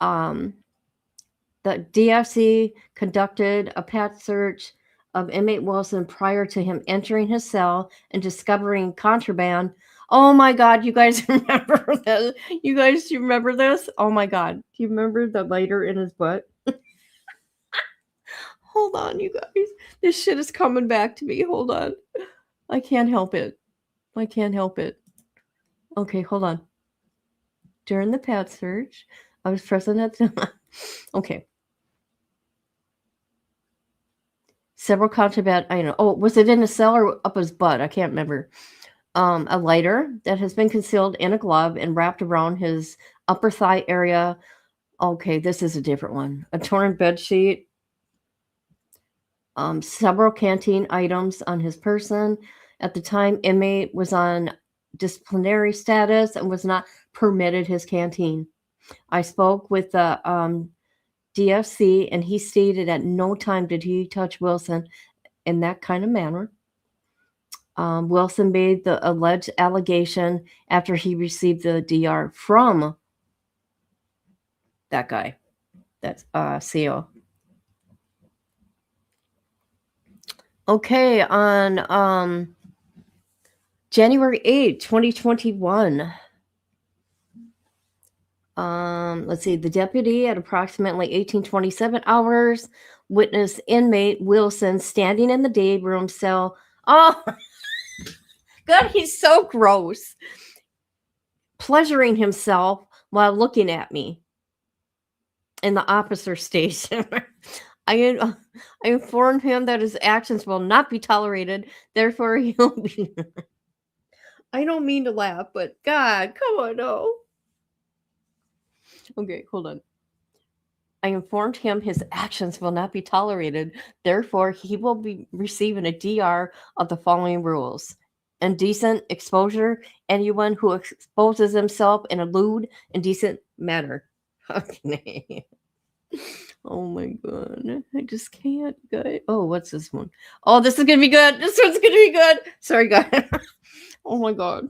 The DFC conducted a pat search of inmate Wilson prior to him entering his cell and discovering contraband. Oh my God, you guys remember this? You guys, do you remember this? Oh my God. Do you remember the lighter in his butt? Hold on, you guys. This shit is coming back to me. Hold on. I can't help it. I can't help it. Okay, hold on. During the pat search, I was present at the... Okay. Several contraband, I know. Oh, was it in a cell or up his butt? I can't remember. A lighter that has been concealed in a glove and wrapped around his upper thigh area. Okay, this is a different one. A torn bed sheet. Several canteen items on his person. At the time, inmate was on disciplinary status and was not permitted his canteen. I spoke with the DFC, and he stated at no time did he touch Wilson in that kind of manner. Wilson made the alleged allegation after he received the DR from that guy. That's CO. Okay, on January 8th, 2021. Let's see, the deputy at approximately 18:27 hours witnessed inmate Wilson standing in the day room cell. Oh, God, he's so gross. Pleasuring himself while looking at me in the officer station. I informed him that his actions will not be tolerated. Therefore, he'll be... I don't mean to laugh, but God, come on, no. Okay, hold on. I informed him his actions will not be tolerated. Therefore, he will be receiving a DR of the following rules. Indecent exposure, anyone who exposes himself in a lewd, indecent manner. Okay. Oh my God. I just can't, guys. Oh, what's this one? Oh, this is going to be good. This one's going to be good. Sorry, guys. Oh my God.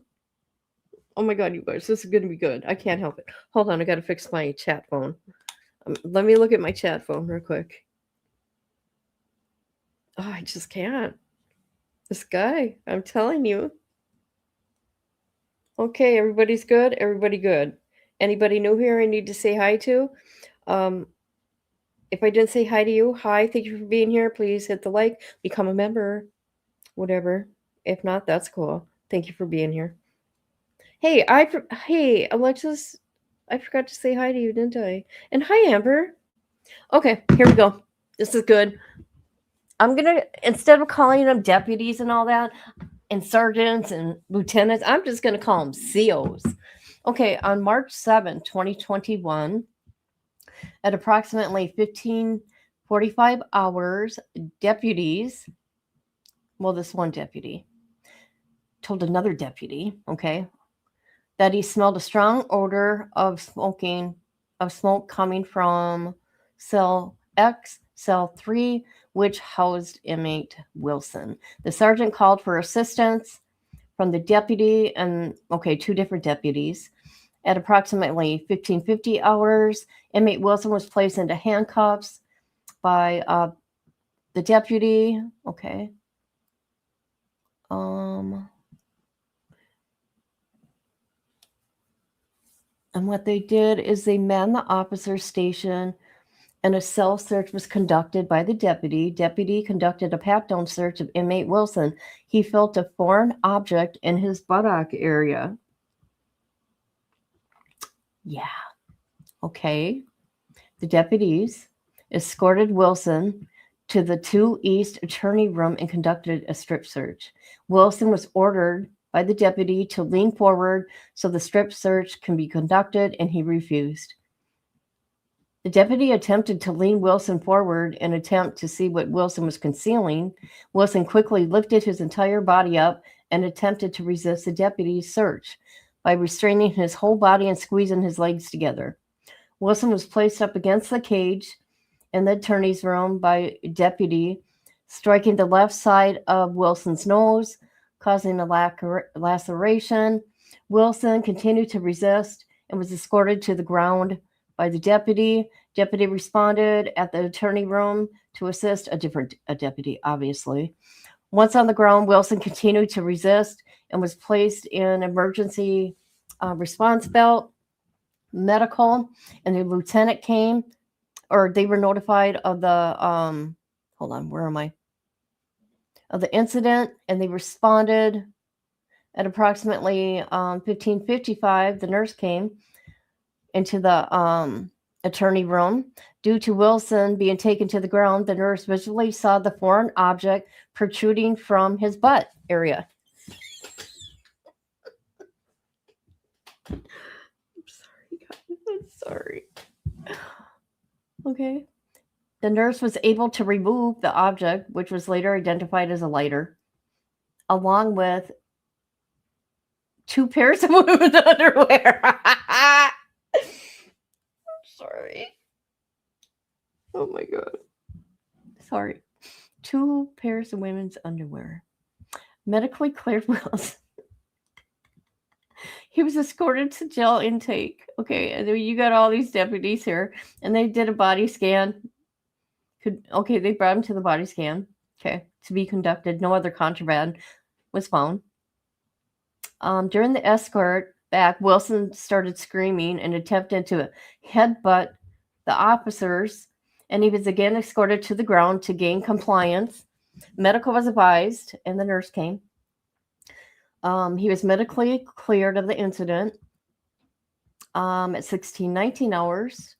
Oh my God, you guys, this is going to be good. I can't help it. Hold on, I got to fix my chat phone. Let me look at my chat phone real quick. Oh, I just can't. This guy, I'm telling you. Okay, everybody's good. Everybody good. Anybody new here I need to say hi to? If I didn't say hi to you, hi, thank you for being here. Please hit the like, become a member, whatever. If not, that's cool. Thank you for being here. Hey, hey, Alexis, I forgot to say hi to you, didn't I? And hi, Amber. Okay, here we go. This is good. I'm gonna, instead of calling them deputies and all that, and sergeants and lieutenants, I'm just gonna call them COs. Okay, on March 7, 2021, at approximately 15:45 hours, deputies, well, this one deputy told another deputy, okay, that he smelled a strong odor of smoke coming from cell X, cell 3, which housed inmate Wilson. The sergeant called for assistance from the deputy and, okay, two different deputies. At approximately 15:50 hours, inmate Wilson was placed into handcuffs by the deputy. Okay. And what they did is they manned the officer's station and a cell search was conducted by the deputy. Deputy conducted a pat-down search of inmate Wilson. He felt a foreign object in his buttock area. Yeah. Okay. The deputies escorted Wilson to the 2 East Attorney Room and conducted a strip search. Wilson was ordered by the deputy to lean forward so the strip search can be conducted, and he refused. The deputy attempted to lean Wilson forward and attempt to see what Wilson was concealing. Wilson quickly lifted his entire body up and attempted to resist the deputy's search by restraining his whole body and squeezing his legs together. Wilson was placed up against the cage in the attorney's room by a deputy, striking the left side of Wilson's nose, causing a laceration. Wilson continued to resist and was escorted to the ground by the deputy. Deputy responded at the attorney room to assist a deputy, obviously. Once on the ground, Wilson continued to resist and was placed in emergency response belt, medical, and the lieutenant came, or they were notified of the, hold on, where am I? Of the incident, and they responded at approximately 15:55. The nurse came into the attorney room. Due to Wilson being taken to the ground, the nurse visually saw the foreign object protruding from his butt area. I'm sorry, guys. I'm sorry. Okay. The nurse was able to remove the object, which was later identified as a lighter, along with 2 pairs of women's underwear. I'm sorry. Oh my God. Sorry. 2 pairs of women's underwear. Medically cleared Wilson. He was escorted to jail intake. Okay, and then you got all these deputies here, and they did a body scan. Okay, they brought him to the body scan. Okay, to be conducted. No other contraband was found. During the escort back, Wilson started screaming and attempted to headbutt the officers, and he was again escorted to the ground to gain compliance. Medical was advised, and the nurse came. He was medically cleared of the incident at 16:19 hours.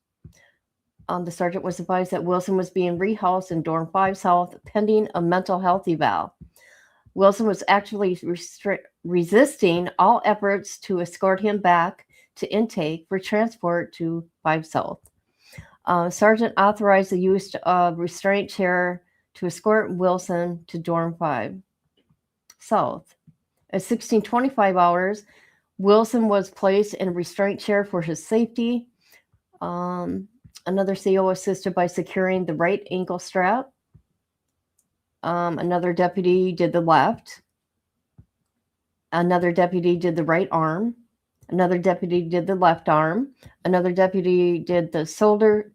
The sergeant was advised that Wilson was being rehoused in Dorm 5 South pending a mental health eval. Wilson was actually resisting all efforts to escort him back to intake for transport to 5 South. Sergeant authorized the use of restraint chair to escort Wilson to Dorm 5 South. At 16:25 hours, Wilson was placed in a restraint chair for his safety. Another CO assisted by securing the right ankle strap. Another deputy did the left. Another deputy did the right arm. Another deputy did the left arm. Another deputy did the shoulder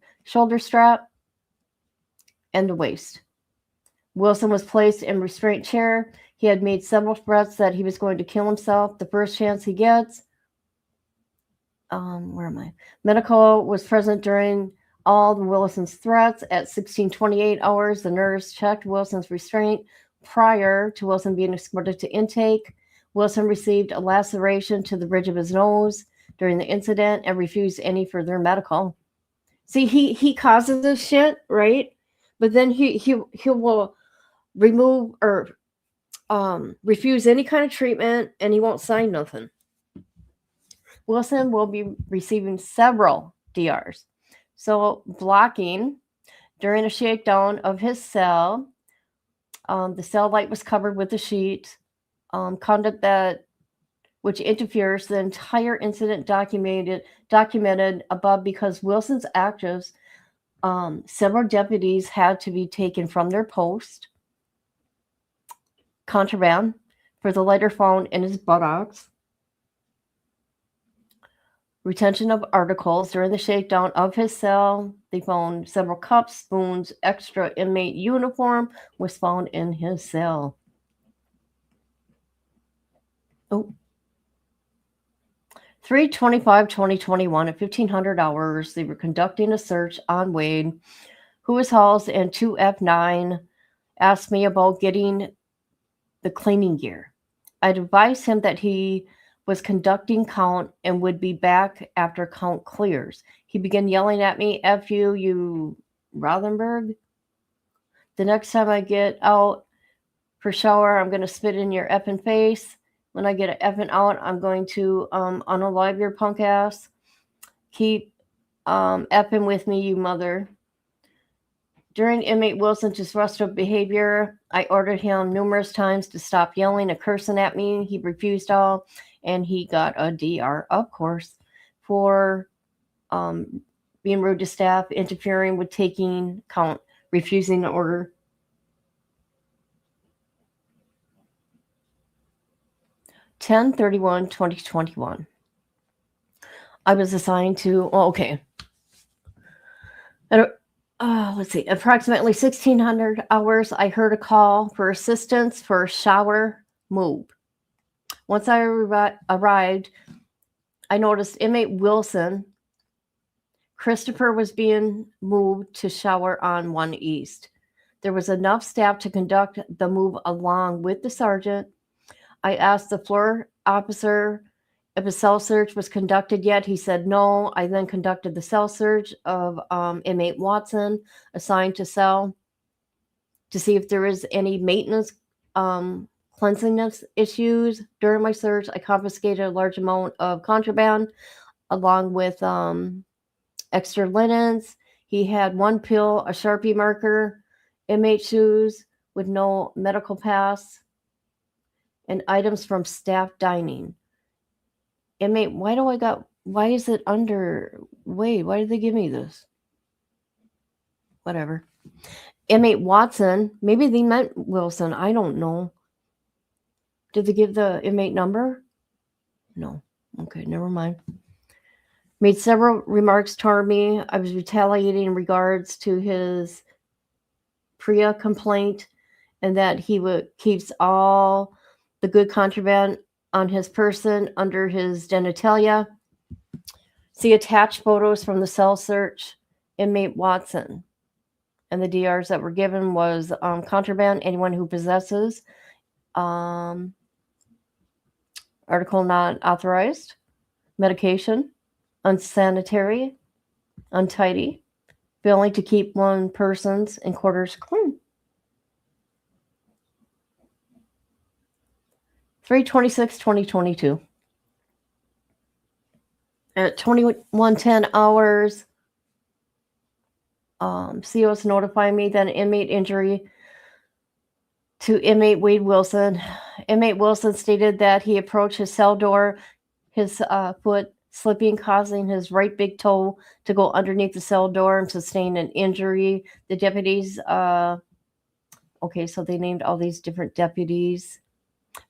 strap and the waist. Wilson was placed in restraint chair. He had made several threats that he was going to kill himself the first chance he gets. Where am I? Medical was present during all the Wilson's threats. At 16:28 hours, the nurse checked Wilson's restraint prior to Wilson being escorted to intake. Wilson received a laceration to the bridge of his nose during the incident and refused any further medical. See, he causes this shit, right? But then he will remove or refuse any kind of treatment, and he won't sign nothing. Wilson will be receiving several DRs. So blocking during a shakedown of his cell, the cell light was covered with a sheet. Conduct that which interferes the entire incident documented above because Wilson's actions. Several deputies had to be taken from their post. Contraband for the lighter found in his buttocks. Retention of articles during the shakedown of his cell. They found several cups, spoons, extra inmate uniform was found in his cell. Oh. 3/25/2021 at 1500 hours, they were conducting a search on Wade, who was housed in 2F9. Asked me about getting the cleaning gear. I advised him that he was conducting count and would be back after count clears. He began yelling at me, F you, you Rothenberg. The next time I get out for shower, I'm going to spit in your effing face. When I get effing out, I'm going to unalive your punk ass. Keep effing with me, you mother. During inmate Wilson's disruptive behavior, I ordered him numerous times to stop yelling and cursing at me. He refused all, and he got a DR, of course, for being rude to staff, interfering with taking count, refusing the order. (10/31/2021). I was assigned to, let's see, approximately 1600 hours, I heard a call for assistance for a shower move. Once I arrived, I noticed inmate Wilson, Christopher, was being moved to shower on 1 East. There was enough staff to conduct the move along with the sergeant. I asked the floor officer if a cell search was conducted yet. He said no. I then conducted the cell search of inmate Watson, assigned to cell, to see if there was any maintenance cleanliness issues. During my search, I confiscated a large amount of contraband along with extra linens. He had 1 pill, a Sharpie marker, inmate shoes with no medical pass, and items from staff dining. Inmate, why is it under, wait, why did they give me this? Whatever. Inmate Watson, maybe they meant Wilson, I don't know. Did they give the inmate number? No. Okay, never mind. Made several remarks toward me. I was retaliating in regards to his PREA complaint and that he keeps all the good contraband on his person under his genitalia. See attached photos from the cell search, inmate Watson. And the DRs that were given was contraband, anyone who possesses, article not authorized, medication, unsanitary, untidy, failing to keep one person's and quarters clean. 3/26/2022. At 21:10 hours, COs notified me that an inmate injury to inmate Wade Wilson. Inmate Wilson stated that he approached his cell door, his foot slipping, causing his right big toe to go underneath the cell door and sustain an injury. The deputies, so they named all these different deputies.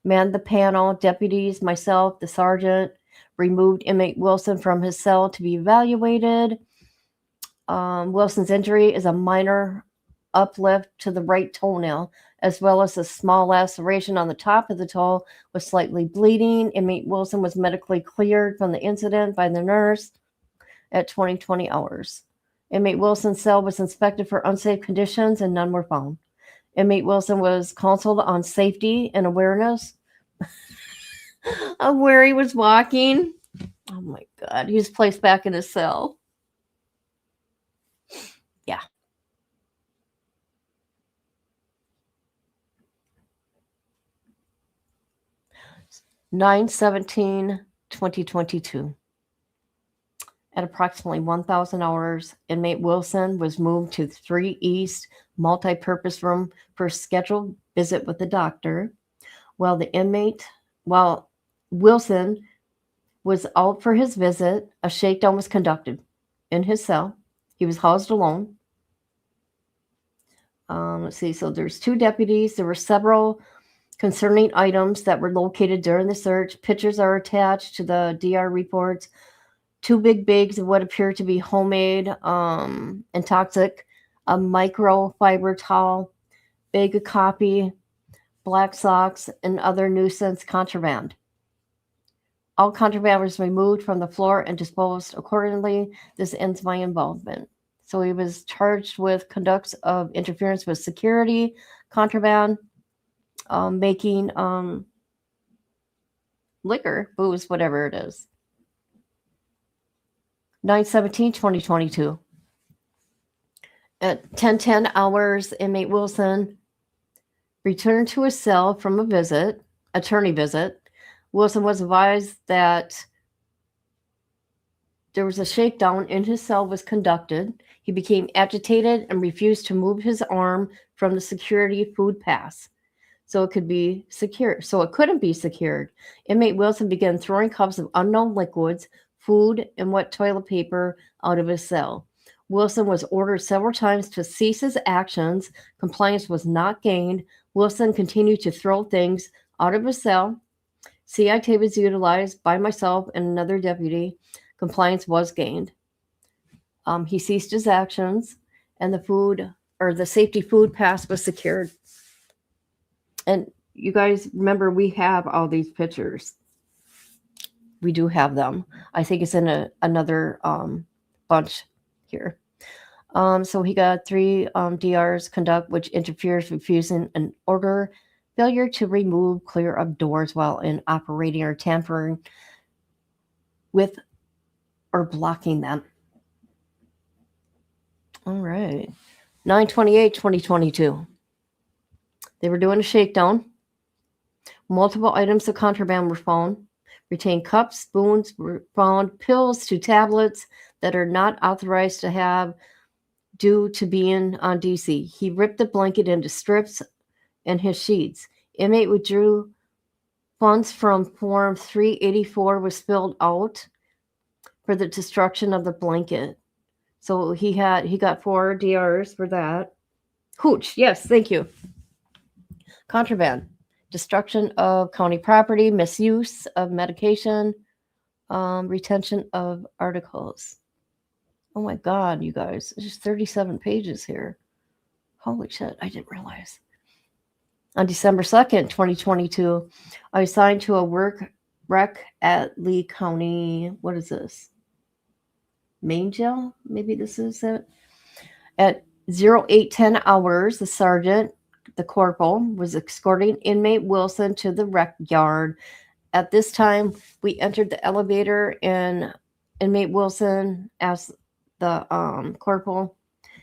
manned the panel. Deputies, myself, the sergeant, removed inmate Wilson from his cell to be evaluated. Wilson's injury is a minor uplift to the right toenail, as well as a small laceration on the top of the toe with slightly bleeding. Inmate Wilson was medically cleared from the incident by the nurse at 20 hours. Inmate Wilson's cell was inspected for unsafe conditions and none were found. Inmate Wilson was counseled on safety and awareness of where he was walking. Oh my God, he was placed back in his cell. Yeah. (9/17/2022). At approximately 1,000 hours, inmate Wilson was moved to 3 East multi-purpose room for a scheduled visit with the doctor. While Wilson was out for his visit, a shakedown was conducted in his cell. He was housed alone. Let's see. So there's 2 deputies. There were several concerning items that were located during the search. Pictures are attached to the DR reports. 2 big bags of what appeared to be homemade and toxic, a microfiber towel, bag of copy, black socks, and other nuisance contraband. All contraband was removed from the floor and disposed accordingly. This ends my involvement. So he was charged with conducts of interference with security, contraband, making liquor, booze, whatever it is. 9/17/2022. At 10:10 hours, inmate Wilson returned to his cell from a attorney visit. Wilson was advised that there was a shakedown in his cell was conducted. He became agitated and refused to move his arm from the security food pass. So it couldn't be secured. Inmate Wilson began throwing cups of unknown liquids, food, and wet toilet paper out of his cell. Wilson was ordered several times to cease his actions. Compliance was not gained. Wilson continued to throw things out of his cell. CI tape was utilized by myself and another deputy. Compliance was gained. He ceased his actions, and the safety food pass was secured. And you guys remember, we have all these pictures. We do have them. I think it's in another bunch here. So he got 3 DRs conduct, which interferes, refusing an order, failure to remove, clear of doors while in operating, or tampering with or blocking them. All right. 9/28/2022. They were doing a shakedown. Multiple items of contraband were found. Retained cups, spoons were found. Pills to tablets that are not authorized to have due to being on DC. He ripped the blanket into strips and his sheets. Inmate withdrew funds from Form 384 was spilled out for the destruction of the blanket. So he got 4 DRs for that. Hooch, yes, thank you. Contraband, destruction of county property, misuse of medication, retention of articles. Oh my God, you guys, there's 37 pages here. Holy shit, I didn't realize. On December 2nd, 2022, I was assigned to a work rec at Lee County. What is this? Main jail? Maybe this is it. At 08:10 hours, the sergeant, the corporal, was escorting inmate Wilson to the rec yard. At this time, we entered the elevator, and inmate Wilson asked the corporal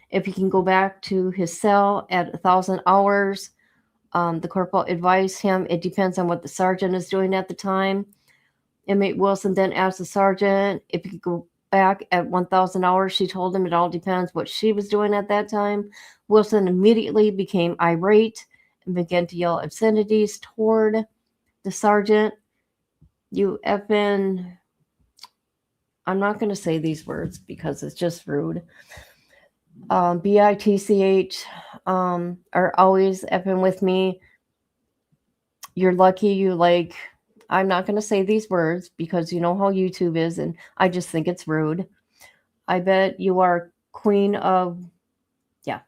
if he can go back to his cell at 1,000 hours. The corporal advised him it depends on what the sergeant is doing at the time. Inmate Wilson then asked the sergeant if he could go back at 1,000 hours. She told him it all depends what she was doing at that time. Wilson immediately became irate and began to yell obscenities toward the sergeant. You effing, I'm not going to say these words because it's just rude. BITCH are always effing with me. you're lucky you like, I'm not going to say these words because you know how YouTube is, and I just think it's rude. I bet you are queen of, yeah.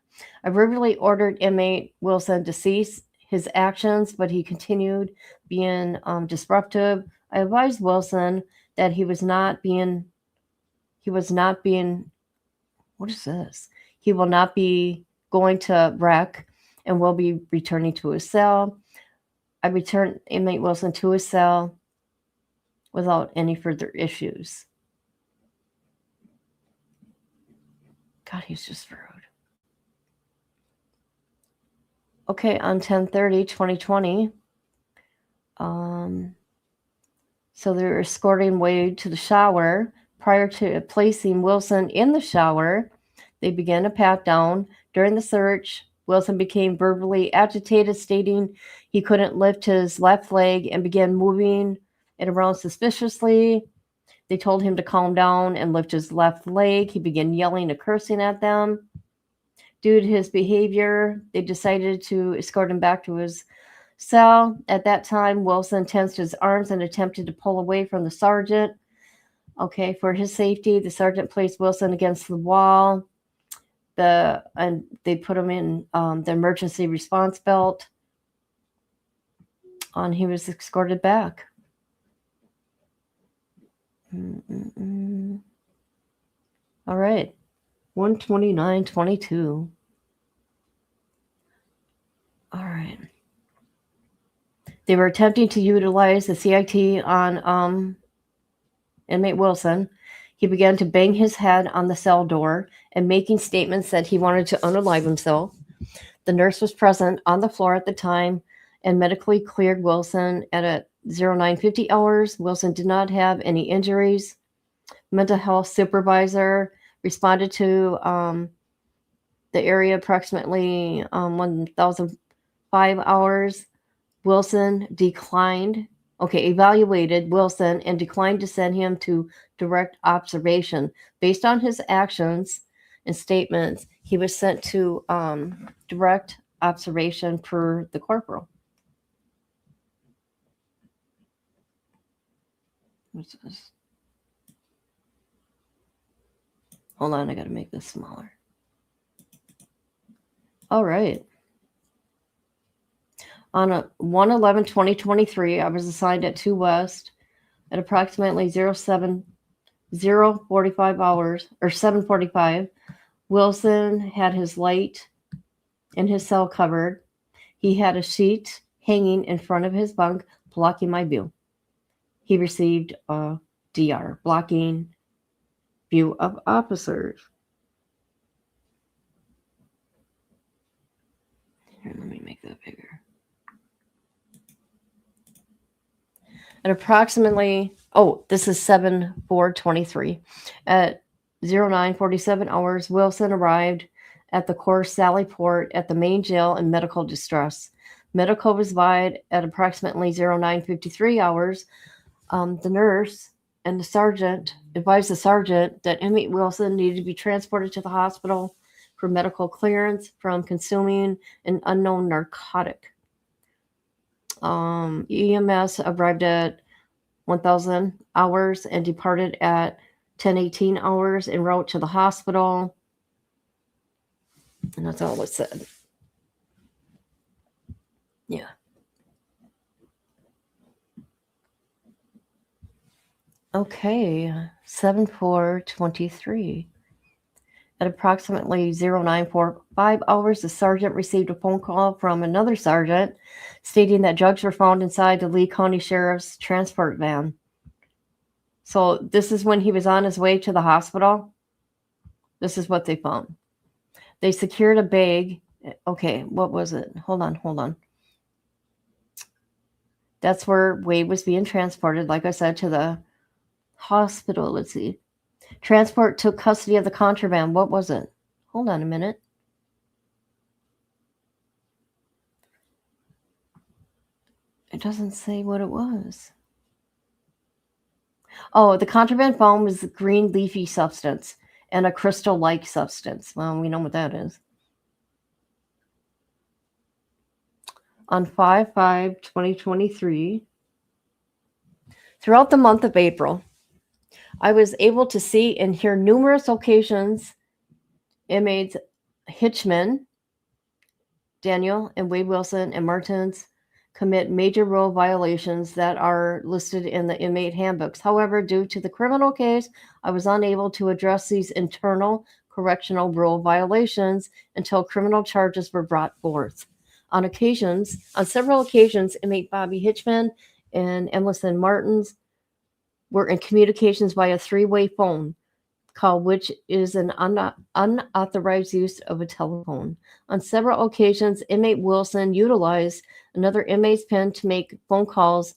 I verbally ordered inmate Wilson to cease his actions, but he continued being disruptive. I advised Wilson that he was not being, what is this? He will not be going to rec and will be returning to his cell. I returned inmate Wilson to his cell without any further issues. God, he's just rude. Okay, on 10/30/2020, so they're escorting Wade to the shower. Prior to placing Wilson in the shower, they began a pat down. During the search, Wilson became verbally agitated, stating he couldn't lift his left leg and began moving it around suspiciously. They told him to calm down and lift his left leg. He began yelling and cursing at them. Due to his behavior, they decided to escort him back to his cell. At that time, Wilson tensed his arms and attempted to pull away from the sergeant. Okay, for his safety, the sergeant placed Wilson against the wall. And they put him in the emergency response belt. And he was escorted back. All right. 129/22. All right. They were attempting to utilize the CIT on inmate Wilson. He began to bang his head on the cell door and making statements that he wanted to unalive himself. The nurse was present on the floor at the time and medically cleared Wilson at 0950 hours. Wilson did not have any injuries. Mental health supervisor responded to the area approximately 1005 hours. Wilson evaluated Wilson and declined to send him to direct observation. Based on his actions and statements, he was sent to direct observation per the corporal. What's this? Hold on, I got to make this smaller. All right. On 1/11/2023, I was assigned at 2 West at approximately 045 hours or 7:45. Wilson had his light in his cell covered. He had a sheet hanging in front of his bunk, blocking my view. He received a DR, blocking view of officers. Here, let me make that bigger. At approximately, this is 7/4/23. At 0947 hours, Wilson arrived at the Course Sally Port at the main jail in medical distress. Medical was provided at approximately 0953 hours. The nurse and the sergeant advised the sergeant that inmate Wilson needed to be transported to the hospital for medical clearance from consuming an unknown narcotic. EMS arrived at 1000 hours and departed at 1018 hours en route to the hospital. And that's all it said. Yeah. Okay, 7/4/23. At approximately 0945 hours, the sergeant received a phone call from another sergeant stating that drugs were found inside the Lee County Sheriff's transport van. So this is when he was on his way to the hospital. This is what they found. They secured a bag. Okay, what was it? Hold on. That's where Wade was being transported, like I said, to the hospital. Let's see. Transport took custody of the contraband. What was it? Hold on a minute. It doesn't say what it was. Oh, the contraband found was a green leafy substance and a crystal-like substance. Well, we know what that is. on 5/5/2023. Throughout the month of April, I was able to see and hear numerous occasions inmates Hitchman, Daniel, and Wade Wilson and Martins commit major rule violations that are listed in the inmate handbooks. However, due to the criminal case, I was unable to address these internal correctional rule violations until criminal charges were brought forth. On several occasions, inmate Bobby Hitchman and Emerson Martins were in communications via three-way phone call, which is an unauthorized use of a telephone. On several occasions, inmate Wilson utilized another inmate's pen to make phone calls,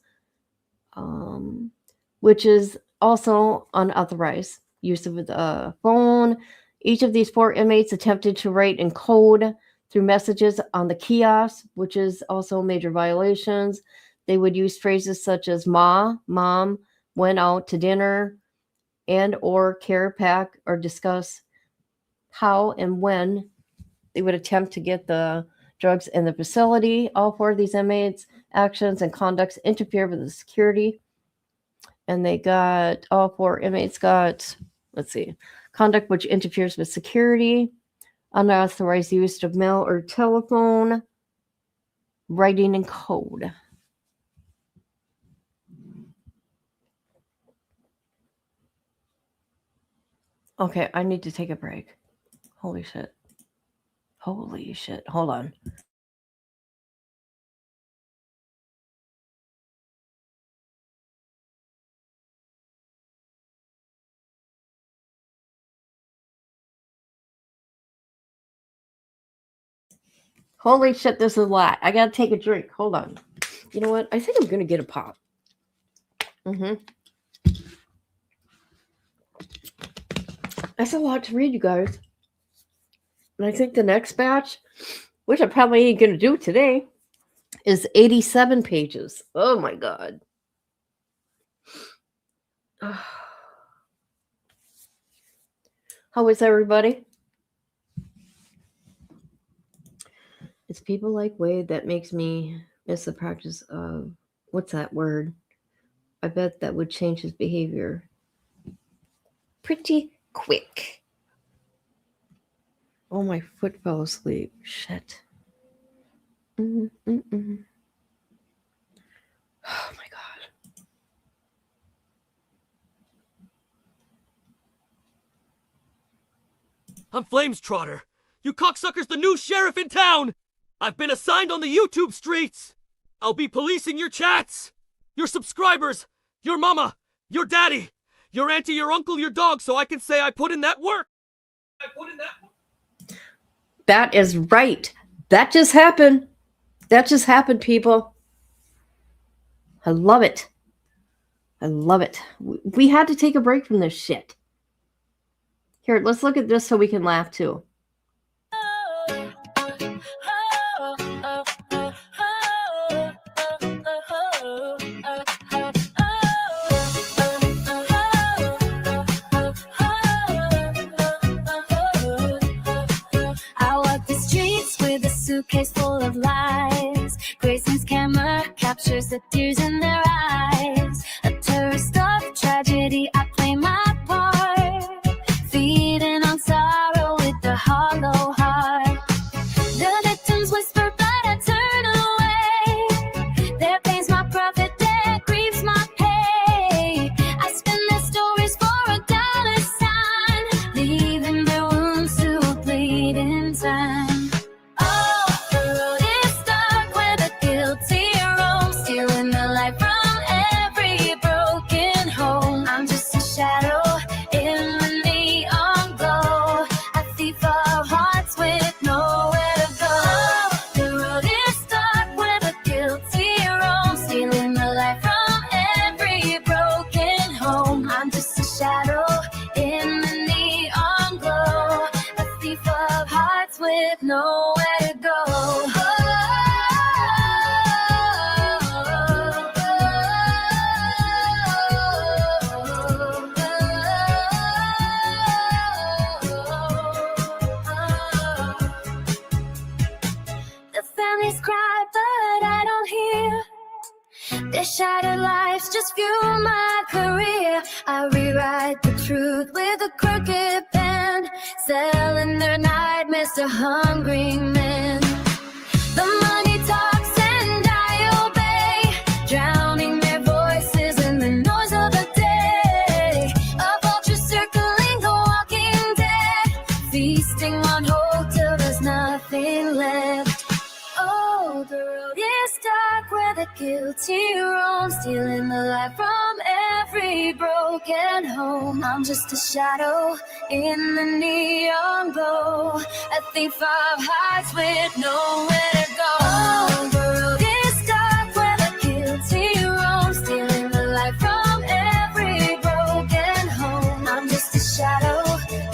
which is also unauthorized use of the phone. Each of these four inmates attempted to write in code through messages on the kiosk, which is also major violations. They would use phrases such as "ma," "mom," "went out to dinner," and or care pack, or discuss how and when they would attempt to get the drugs in the facility. All four of these inmates' actions and conducts interfere with the security. And all four inmates got, conduct which interferes with security, unauthorized use of mail or telephone, writing in code. Okay, I need to take a break. Holy shit. Hold on. Holy shit, this is a lot. I gotta take a drink. Hold on. You know what? I think I'm gonna get a pop. That's a lot to read, you guys. And I think the next batch, which I probably ain't gonna do today, is 87 pages. Oh my god. How is everybody? It's people like Wade that makes me miss the practice of, what's that word? I bet that would change his behavior pretty quick. Oh, my foot fell asleep. Shit. Oh my god. I'm Flames Trotter. You cocksucker's the new sheriff in town! I've been assigned on the YouTube streets! I'll be policing your chats! Your subscribers! Your mama! Your daddy! Your auntie, your uncle, your dog, so I can say I put in that work! That is right. That just happened. That just happened, people. I love it. I love it. We had to take a break from this shit. Here, let's look at this so we can laugh too. Suitcase full of lies. Grayson's camera captures the tears in their eyes. A tourist of tragedy, I play my part, feeding on sorrow with the hollow heart. The victims whisper, but I turn away. Their pain's my profit, their grief's my pay. I spin their stories for $1 sign, leaving their wounds to bleed in time. The road is dark where the guilty roam, stealing the Their shattered lives just fuel my career. I rewrite the truth with a crooked pen, selling their nightmares to hungry men. The money talks and I obey, drowning their voices in the noise of the day. A vulture circling the walking dead, feasting on hope till there's nothing left. Oh, the road is dark where the guilty roam, stealing the light from every broken home. I'm just a shadow in the neon glow, a thief of hearts with nowhere to go. Oh, the road is dark where the guilty roam, stealing the light from every broken home. I'm just a shadow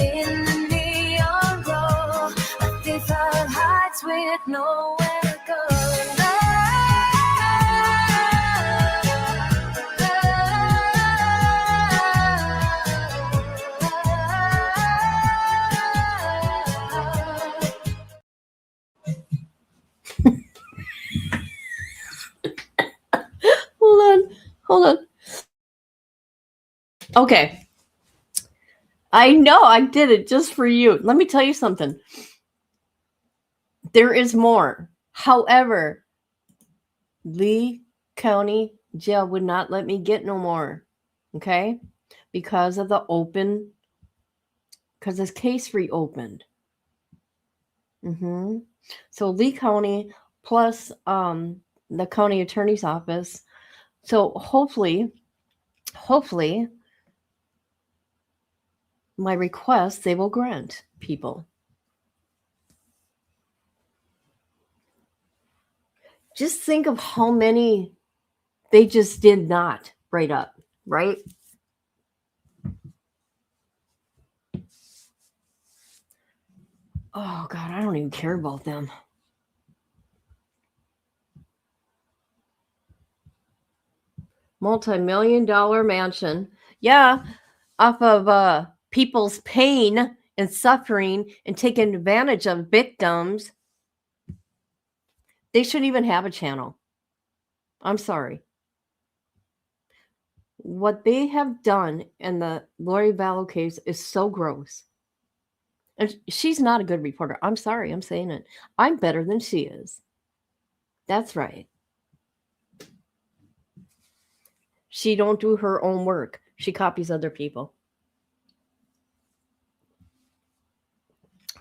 in the neon glow, a thief of hearts with nowhere to go. Hold on. Okay. I know I did it just for you. Let me tell you something. There is more. However, Lee County Jail would not let me get no more. Okay? Because of because this case reopened. So Lee County plus the county attorney's office. So hopefully, my request they will grant, people. Just think of how many they just did not write up, right? Oh God, I don't even care about them. Multi-million-dollar mansion. Yeah, off of people's pain and suffering and taking advantage of victims. They shouldn't even have a channel. I'm sorry. What they have done in the Lori Vallow case is so gross. And she's not a good reporter. I'm sorry, I'm saying it. I'm better than she is. That's right. She don't do her own work. She copies other people.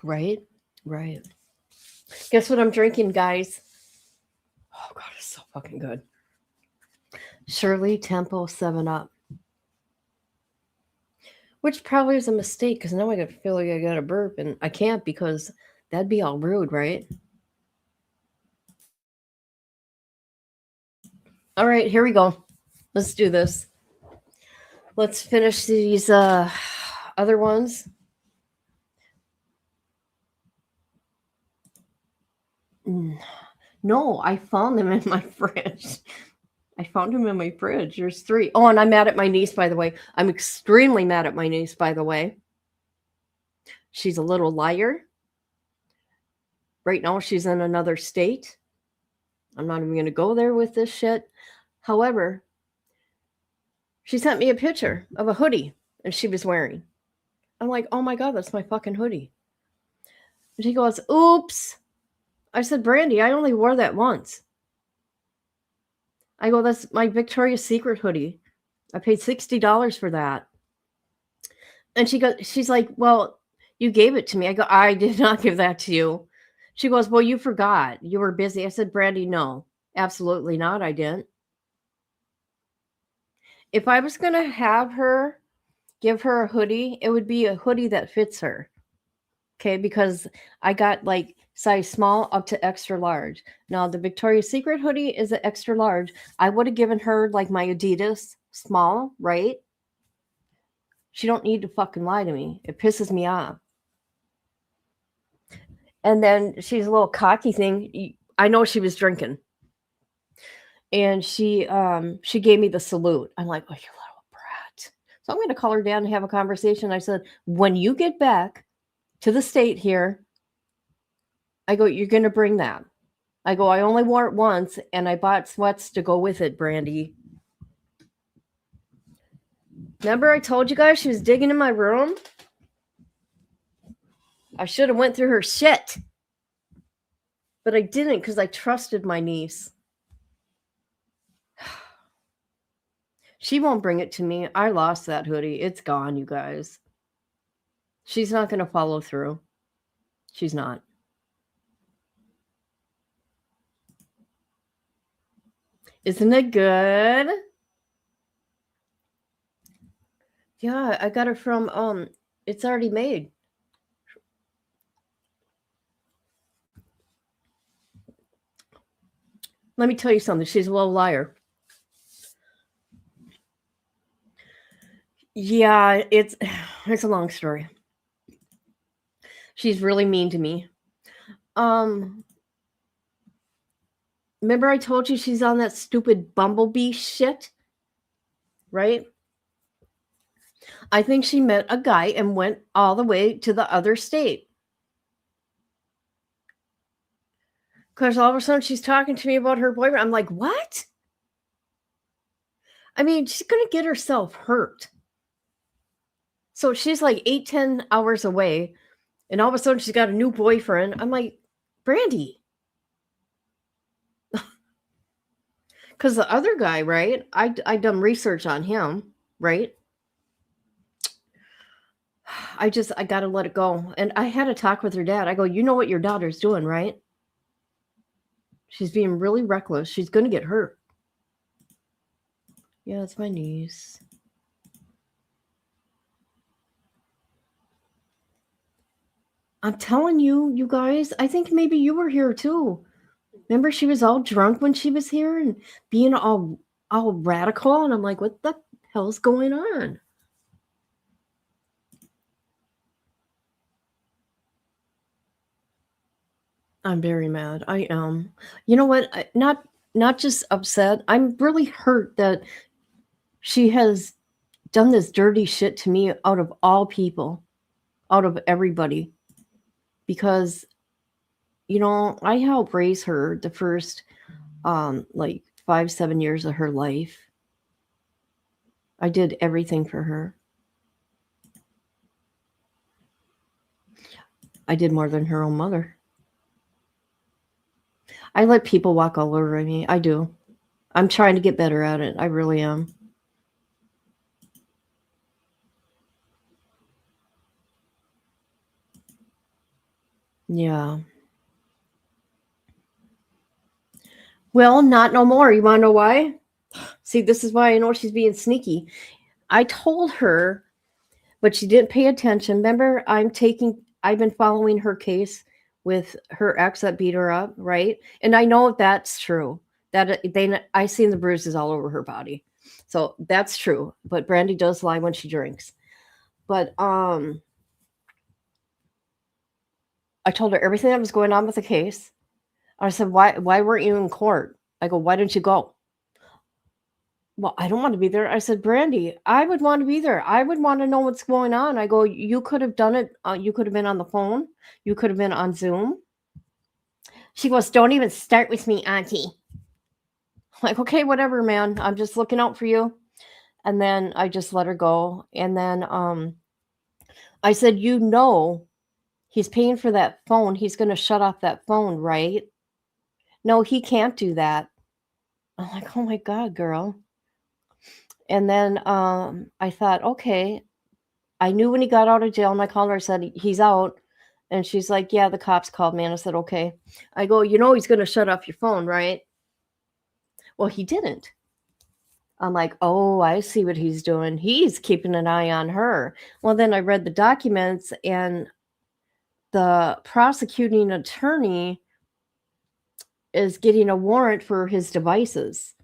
Right? Right. Guess what I'm drinking, guys? Oh, God, it's so fucking good. Shirley Temple 7-Up. Which probably is a mistake because now I feel like I got a burp and I can't because that'd be all rude, right? All right, here we go. Let's do this. Let's finish these other ones. No, I found them in my fridge. There's 3. Oh, and I'm mad at my niece, by the way. I'm extremely mad at my niece, by the way. She's a little liar. Right now, she's in another state. I'm not even going to go there with this shit. However, she sent me a picture of a hoodie and she was wearing. I'm like, oh my God, that's my fucking hoodie. And she goes, oops. I said, Brandy, I only wore that once. I go, that's my Victoria's Secret hoodie. I paid $60 for that. And she's like, well, you gave it to me. I go, I did not give that to you. She goes, well, you forgot. You were busy. I said, Brandy, no, absolutely not. I didn't. If I was going to have her, give her a hoodie, it would be a hoodie that fits her. Okay, because I got like size small up to extra large. Now, the Victoria's Secret hoodie is an extra large. I would have given her like my Adidas small, right? She don't need to fucking lie to me. It pisses me off. And then she's a little cocky thing. I know she was drinking. And she gave me the salute. I'm like, oh, you little brat. So I'm going to call her down and have a conversation. I said, when you get back to the state here, I go, you're going to bring that. I go, I only wore it once and I bought sweats to go with it, Brandy. Remember I told you guys she was digging in my room? I should have went through her shit. But I didn't because I trusted my niece. She won't bring it to me. I lost that hoodie. It's gone, you guys. She's not going to follow through. She's not. Isn't it good? Yeah, I got it from it's already made. Let me tell you something. She's a little liar. Yeah, it's a long story. She's really mean to me. Remember I told you she's on that stupid Bumblebee shit? Right? I think she met a guy and went all the way to the other state. Because all of a sudden she's talking to me about her boyfriend. I'm like, what? I mean, she's going to get herself hurt. So she's like 8-10 hours away. And all of a sudden she's got a new boyfriend. I'm like, Brandy. Because the other guy, right? I done research on him, right? I got to let it go. And I had a talk with her dad. I go, you know what your daughter's doing, right? She's being really reckless. She's going to get hurt. Yeah, it's my niece. I'm telling you, you guys, I think maybe you were here too. Remember she was all drunk when she was here and being all radical. And I'm like, what the hell's going on? I'm very mad. I am. You know what? Not just upset. I'm really hurt that she has done this dirty shit to me out of all people, out of everybody. Because, you know, I helped raise her the first, like 5-7 years of her life. I did everything for her. I did more than her own mother. I let people walk all over me. I do. I'm trying to get better at it. I really am. Yeah. Well, not no more. You want to know why? See, this is why I know she's being sneaky. I told her, but she didn't pay attention. Remember, I've been following her case with her ex that beat her up, right? And I know that's true. That I seen the bruises all over her body. So that's true. But Brandy does lie when she drinks. But I told her everything that was going on with the case. I said, why weren't you in court? I go, why didn't you go? Well, I don't want to be there. I said, Brandy, I would want to be there. I would want to know what's going on. I go, you could have done it. You could have been on the phone. You could have been on Zoom. She goes, don't even start with me, Auntie. I'm like, okay, whatever, man. I'm just looking out for you. And then I just let her go. And then I said, you know, he's paying for that phone. He's going to shut off that phone, right? No, he can't do that. I'm like, oh my God, girl. And then I thought, okay. I knew when he got out of jail, and I called her, I said, he's out. And she's like, yeah, the cops called me. And I said, okay. I go, you know, he's going to shut off your phone, right? Well, he didn't. I'm like, oh, I see what he's doing. He's keeping an eye on her. Well, then I read the documents, and the prosecuting attorney is getting a warrant for his devices,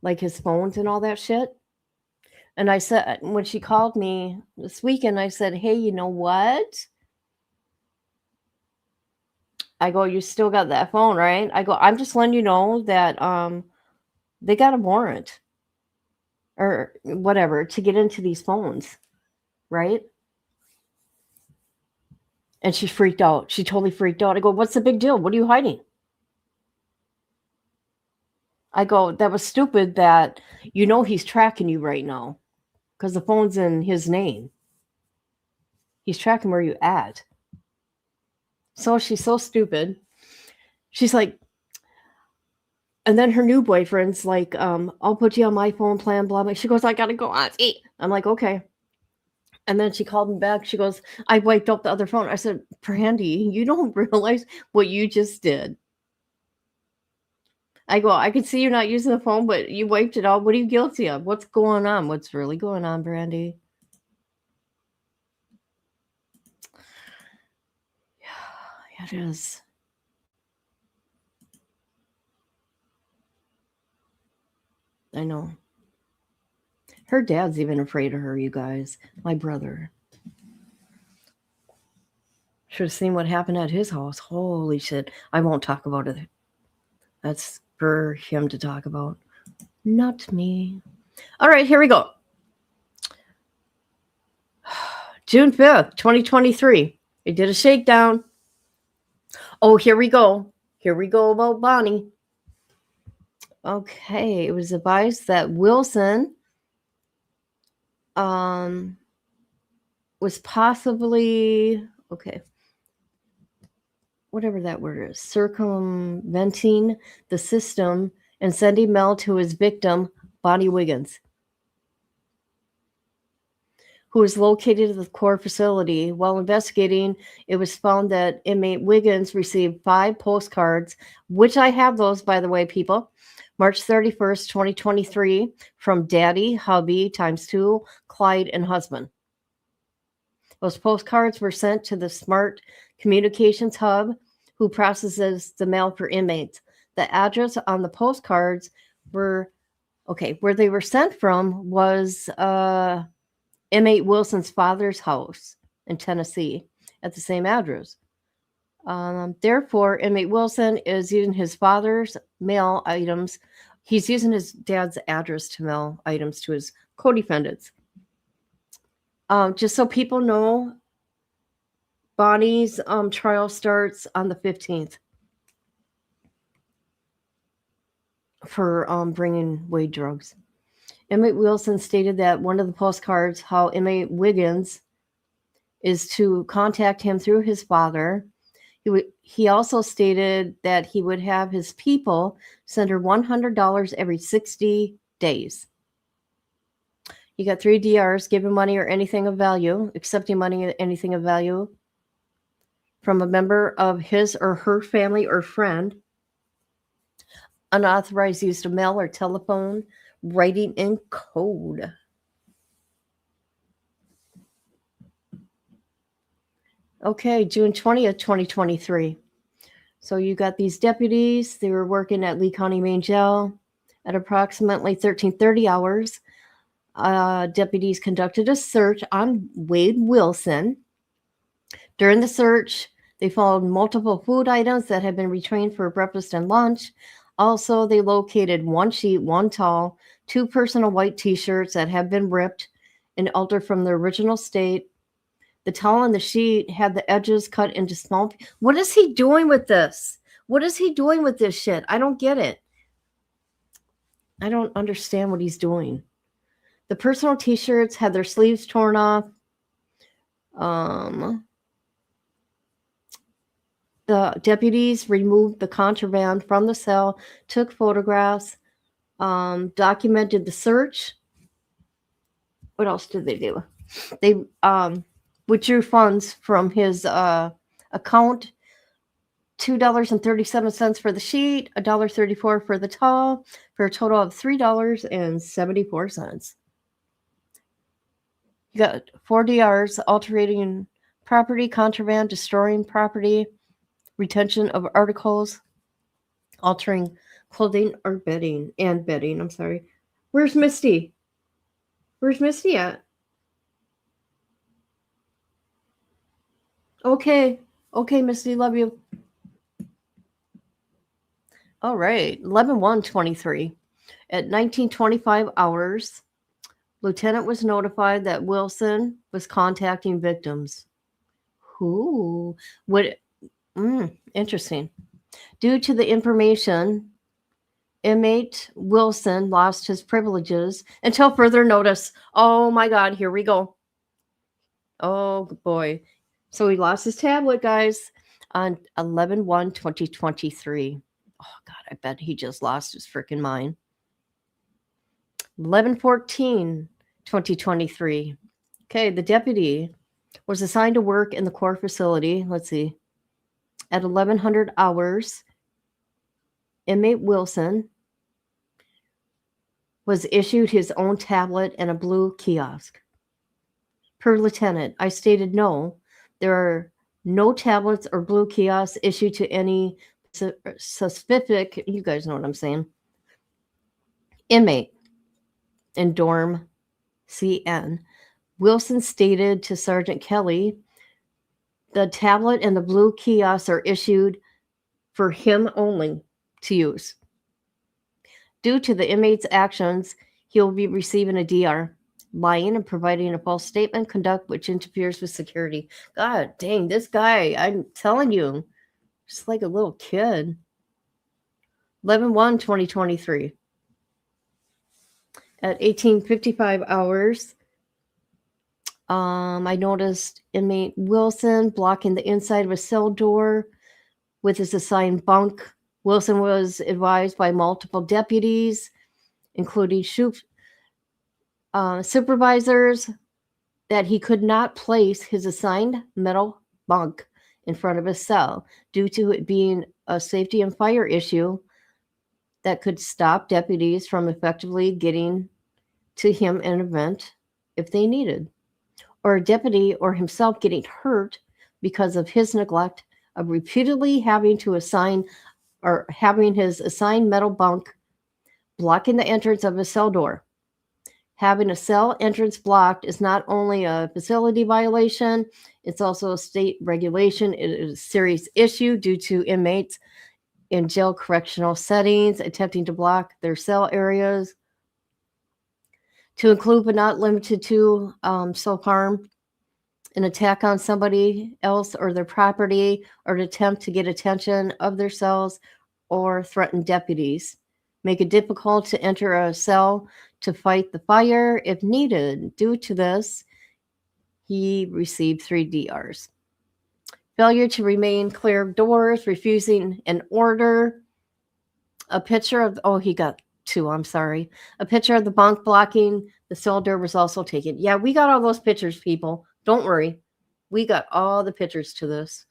like his phones and all that shit. And I said, when she called me this weekend, I said, hey, you know what? I go, you still got that phone, right? I go, I'm just letting you know that they got a warrant or whatever to get into these phones, right? And she freaked out. She totally freaked out. I go, what's the big deal? What are you hiding? I go, that was stupid that you know he's tracking you right now. because the phone's in his name. He's tracking where you at. So she's so stupid. She's like, and then her new boyfriend's like, I'll put you on my phone plan, blah, blah. She goes, I gotta go on. I'm like, okay. And then she called me back. She goes, I wiped out the other phone. I said, Brandy, you don't realize what you just did. I go, I could see you're not using the phone, but you wiped it out. What are you guilty of? What's going on? What's really going on, Brandy? Yeah, it is. I know. Her dad's even afraid of her, you guys. My brother. Should have seen what happened at his house. Holy shit. I won't talk about it. That's for him to talk about. Not me. All right, here we go. June 5th, 2023. They did a shakedown. Oh, here we go. Here we go about Bonnie. Okay, it was advised that Wilson was possibly, okay, whatever that word is, circumventing the system and sending mail to his victim, Bonnie Wiggins, who was located at the core facility. While investigating, it was found that inmate Wiggins received 5 postcards, which I have those, by the way, people. March 31st, 2023, from Daddy, Hubby, ×2, Clyde, and husband. Those postcards were sent to the Smart Communications Hub, who processes the mail for inmates. The address on the postcards were, okay, where they were sent from was inmate Wilson's father's house in Tennessee at the same address. Therefore, inmate Wilson is using his father's mail items. He's using his dad's address to mail items to his co-defendants. Just so people know, Bonnie's trial starts on the 15th for bringing Wade drugs. Inmate Wilson stated that one of the postcards, how inmate Wiggins is to contact him through his father. He also stated that he would have his people send her $100 every 60 days. You got 3 DRs, giving money or anything of value, accepting money or anything of value from a member of his or her family or friend, unauthorized use of mail or telephone, writing in code. Okay, June 20th, 2023. So you got these deputies. They were working at Lee County Main Jail at approximately 13:30 hours. Deputies conducted a search on Wade Wilson. During the search, they found multiple food items that had been retrained for breakfast and lunch. Also, they located 1 sheet, 1 towel, 2 personal white t-shirts that had been ripped and altered from their original state. The towel and the sheet had the edges cut into small. What is he doing with this? What is he doing with this shit? I don't get it. I don't understand what he's doing. The personal t-shirts had their sleeves torn off. The deputies removed the contraband from the cell, took photographs, documented the search. What else did they do? They withdrew funds from his account, $2.37 for the sheet, $1.34 for the towel, for a total of $3.74. You got 4 DRs, altering property, contraband, destroying property, retention of articles, altering clothing or bedding. I'm sorry. Where's Misty? Where's Misty at? Okay, Misty, love you. All right, 11/1/23. At 19:25 hours, Lieutenant was notified that Wilson was contacting victims. Who would? Interesting. Due to the information Inmate Wilson lost his privileges until further notice. Oh my God, here we go. Oh boy. So he lost his tablet, guys, on 11/1/2023. Oh God, I bet he just lost his freaking mind. 11/14/2023. Okay, the deputy was assigned to work in the core facility. Let's see. At 1100 hours, inmate Wilson was issued his own tablet and a blue kiosk. Per lieutenant, I stated no, there are no tablets or blue kiosks issued to any specific, you guys know what I'm saying, inmate in dorm CN. Wilson stated to Sergeant Kelly, the tablet and the blue kiosks are issued for him only to use. Due to the inmate's actions, he will be receiving a DR. Lying and providing a false statement, conduct which interferes with security. God dang, this guy, I'm telling you, just like a little kid. 11/1/2023. At 18:55 hours, I noticed inmate Wilson blocking the inside of a cell door with his assigned bunk. Wilson was advised by multiple deputies, including supervisors, that he could not place his assigned metal bunk in front of his cell due to it being a safety and fire issue that could stop deputies from effectively getting to him in an event if they needed, or a deputy or himself getting hurt because of his neglect of repeatedly having to assign or having his assigned metal bunk blocking the entrance of his cell door. Having a cell entrance blocked is not only a facility violation, it's also a state regulation. It is a serious issue due to inmates in jail correctional settings attempting to block their cell areas, to include but not limited to self-harm, an attack on somebody else or their property, or an attempt to get attention of their cells or threaten deputies. Make it difficult to enter a cell to fight the fire if needed. Due to this, he received 3 DRs. Failure to remain clear of doors, refusing an order, a picture of, he got 2, I'm sorry. A picture of the bunk blocking the cell door was also taken. Yeah, we got all those pictures, people. Don't worry. We got all the pictures to this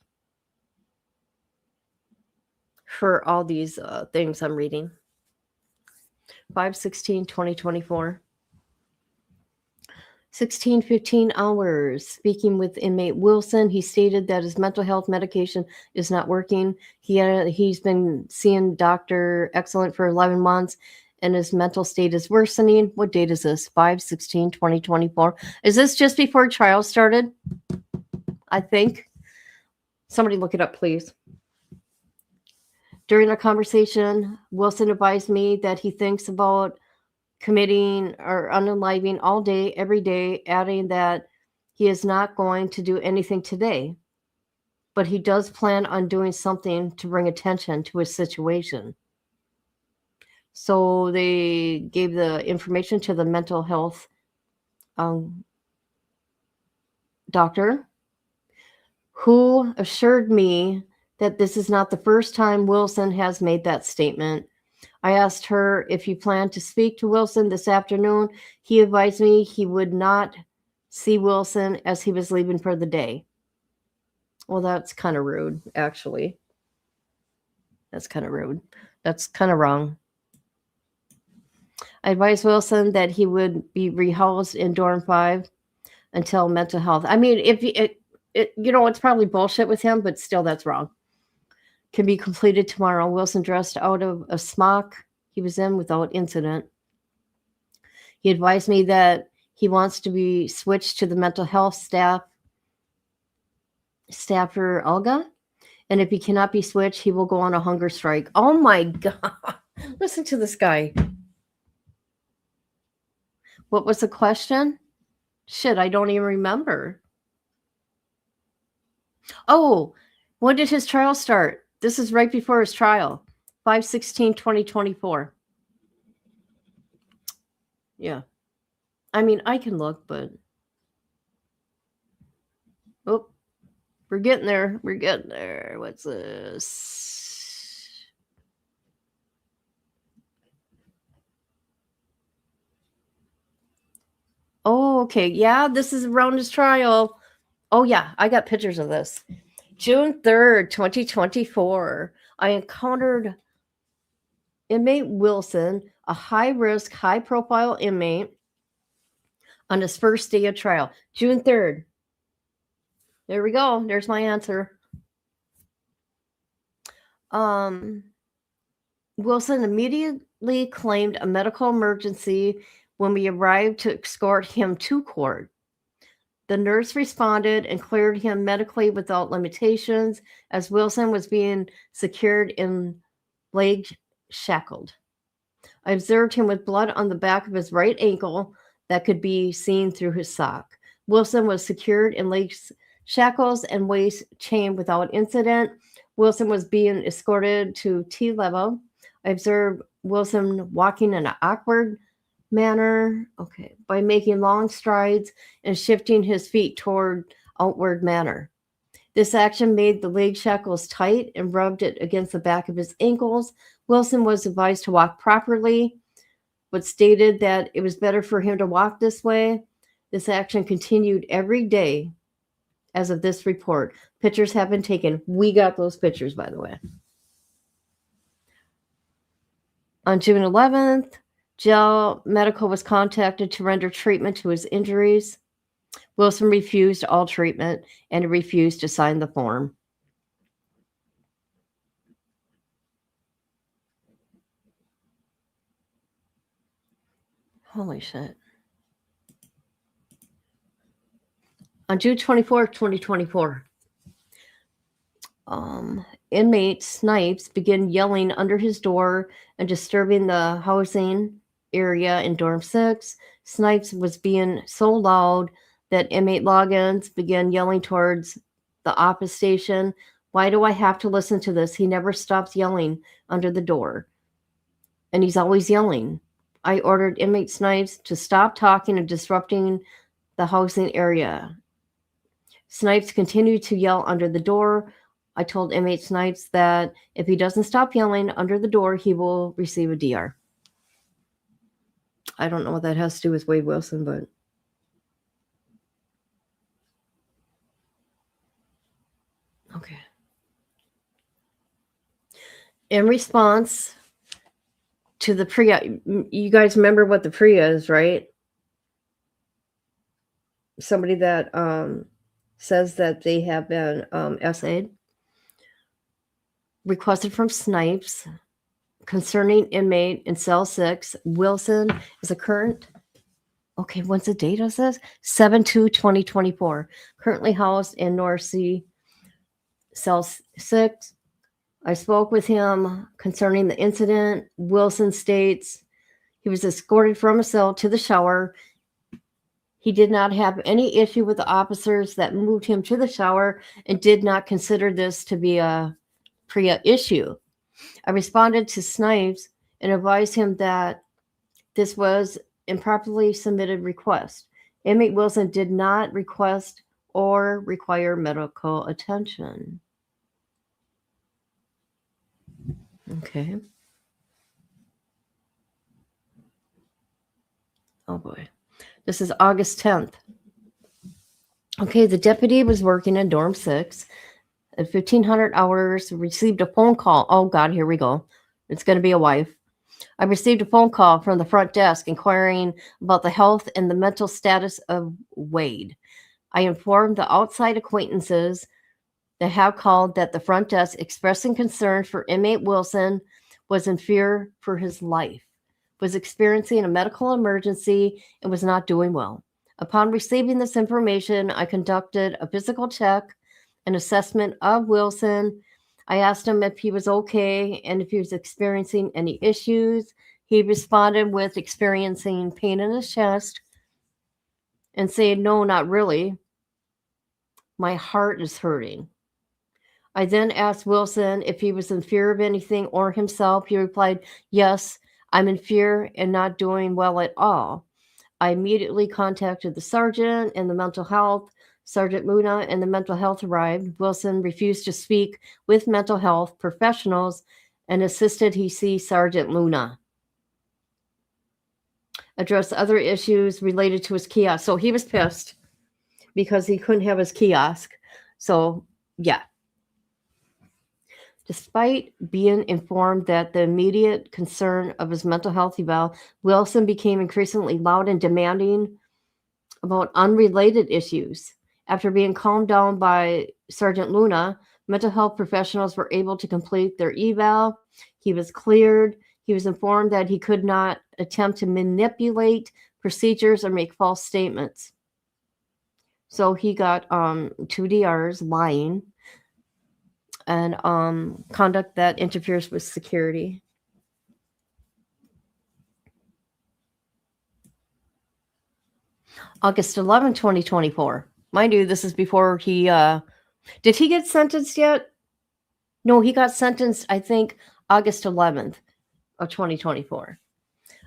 for all these things I'm reading. 5/16/2024. 16:15 hours. Speaking with inmate Wilson, he stated that his mental health medication is not working. He's been seeing Dr. Excellent for 11 months, and his mental state is worsening. What date is this? 5/16/2024. Is this just before trial started? I think. Somebody look it up, please. During a conversation, Wilson advised me that he thinks about committing or unaliving all day, every day, adding that he is not going to do anything today, but he does plan on doing something to bring attention to his situation. So they gave the information to the mental health doctor, who assured me that this is not the first time Wilson has made that statement. I asked her if he planned to speak to Wilson this afternoon. He advised me he would not see Wilson as he was leaving for the day. Well, that's kind of rude, actually. That's kind of rude. That's kind of wrong. I advised Wilson that he would be rehoused in dorm 5 until mental health. I mean, if it's probably bullshit with him, but still, that's wrong. Can be completed tomorrow. Wilson dressed out of a smock he was in without incident. He advised me that he wants to be switched to the mental health staffer Olga, and if he cannot be switched, he will go on a hunger strike. Oh my God. Listen to this guy. What was the question? Shit, I don't even remember. Oh, when did his trial start? This is right before his trial, 5/16/2024. Yeah. I mean, I can look, but oh, we're getting there. We're getting there. What's this? Oh, okay. Yeah, this is around his trial. Oh, yeah, I got pictures of this. June 3rd, 2024. I encountered inmate Wilson, a high risk, high profile inmate, on his first day of trial. June 3rd. There we go. There's my answer. Wilson immediately claimed a medical emergency when we arrived to escort him to court. The nurse responded and cleared him medically without limitations as Wilson was being secured and leg shackled. I observed him with blood on the back of his right ankle that could be seen through his sock. Wilson was secured in leg shackles and waist chain without incident. Wilson was being escorted to T level. I observed Wilson walking in an awkward manner, by making long strides and shifting his feet toward outward manner. This action made the leg shackles tight and rubbed it against the back of his ankles. Wilson was advised to walk properly, but stated that it was better for him to walk this way. This action continued every day as of this report. Pictures have been taken. We got those pictures, by the way. On June 11th, Gel Medical was contacted to render treatment to his injuries. Wilson refused all treatment and refused to sign the form. Holy shit. On June 24th, 2024, inmate Snipes began yelling under his door and disturbing the housing area in dorm 6. Snipes was being so loud that inmate logins began yelling towards the office station. Why do I have to listen to this? He never stops yelling under the door. And he's always yelling. I ordered inmate Snipes to stop talking and disrupting the housing area. Snipes continued to yell under the door. I told inmate Snipes that if he doesn't stop yelling under the door, he will receive a DR. I don't know what that has to do with Wade Wilson, but okay. In response to the PREA, you guys remember what the PREA is, right? Somebody that says that they have been essayed. Requested from Snipes concerning inmate in cell 6. Wilson is a current. Okay, when's the date of this? 7/2/2024. Currently housed in North Sea cell 6. I spoke with him concerning the incident. Wilson states he was escorted from a cell to the shower. He did not have any issue with the officers that moved him to the shower and did not consider this to be a PREA issue. I responded to Snipes and advised him that this was improperly submitted request. Inmate Wilson did not request or require medical attention. Okay. Oh boy. This is August 10th. Okay, the deputy was working in dorm 6 at 1,500 hours, received a phone call. Oh God, here we go. It's going to be a wife. I received a phone call from the front desk inquiring about the health and the mental status of Wade. I informed the outside acquaintances that have called that the front desk expressing concern for inmate Wilson was in fear for his life, was experiencing a medical emergency, and was not doing well. Upon receiving this information, I conducted a physical check, an assessment of Wilson. I asked him if he was okay and if he was experiencing any issues. He responded with experiencing pain in his chest and saying, "No, not really. My heart is hurting." I then asked Wilson if he was in fear of anything or himself. He replied, "Yes, I'm in fear and not doing well at all." I immediately contacted the sergeant and the mental health. Sergeant Luna and the mental health arrived. Wilson refused to speak with mental health professionals and insisted he see Sergeant Luna. Address other issues related to his kiosk. So he was pissed because he couldn't have his kiosk. So, yeah. Despite being informed that the immediate concern of his mental health eval, Wilson became increasingly loud and demanding about unrelated issues. After being calmed down by Sergeant Luna, mental health professionals were able to complete their eval. He was cleared. He was informed that he could not attempt to manipulate procedures or make false statements. So he got 2 DRs, lying, and conduct that interferes with security. August 11, 2024. Mind you, this is before he, did he get sentenced yet? No, he got sentenced, I think, August 11th of 2024.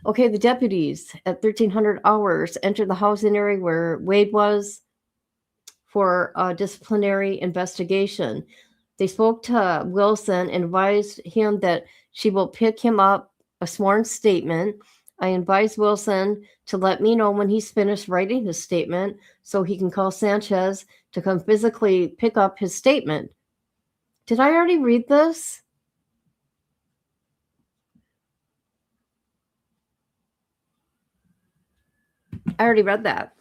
Okay, the deputies at 1300 hours entered the housing area where Wade was for a disciplinary investigation. They spoke to Wilson and advised him that she will pick him up a sworn statement. I advised Wilson to let me know when he's finished writing his statement so he can call Sanchez to come physically pick up his statement. Did I already read this? I already read that.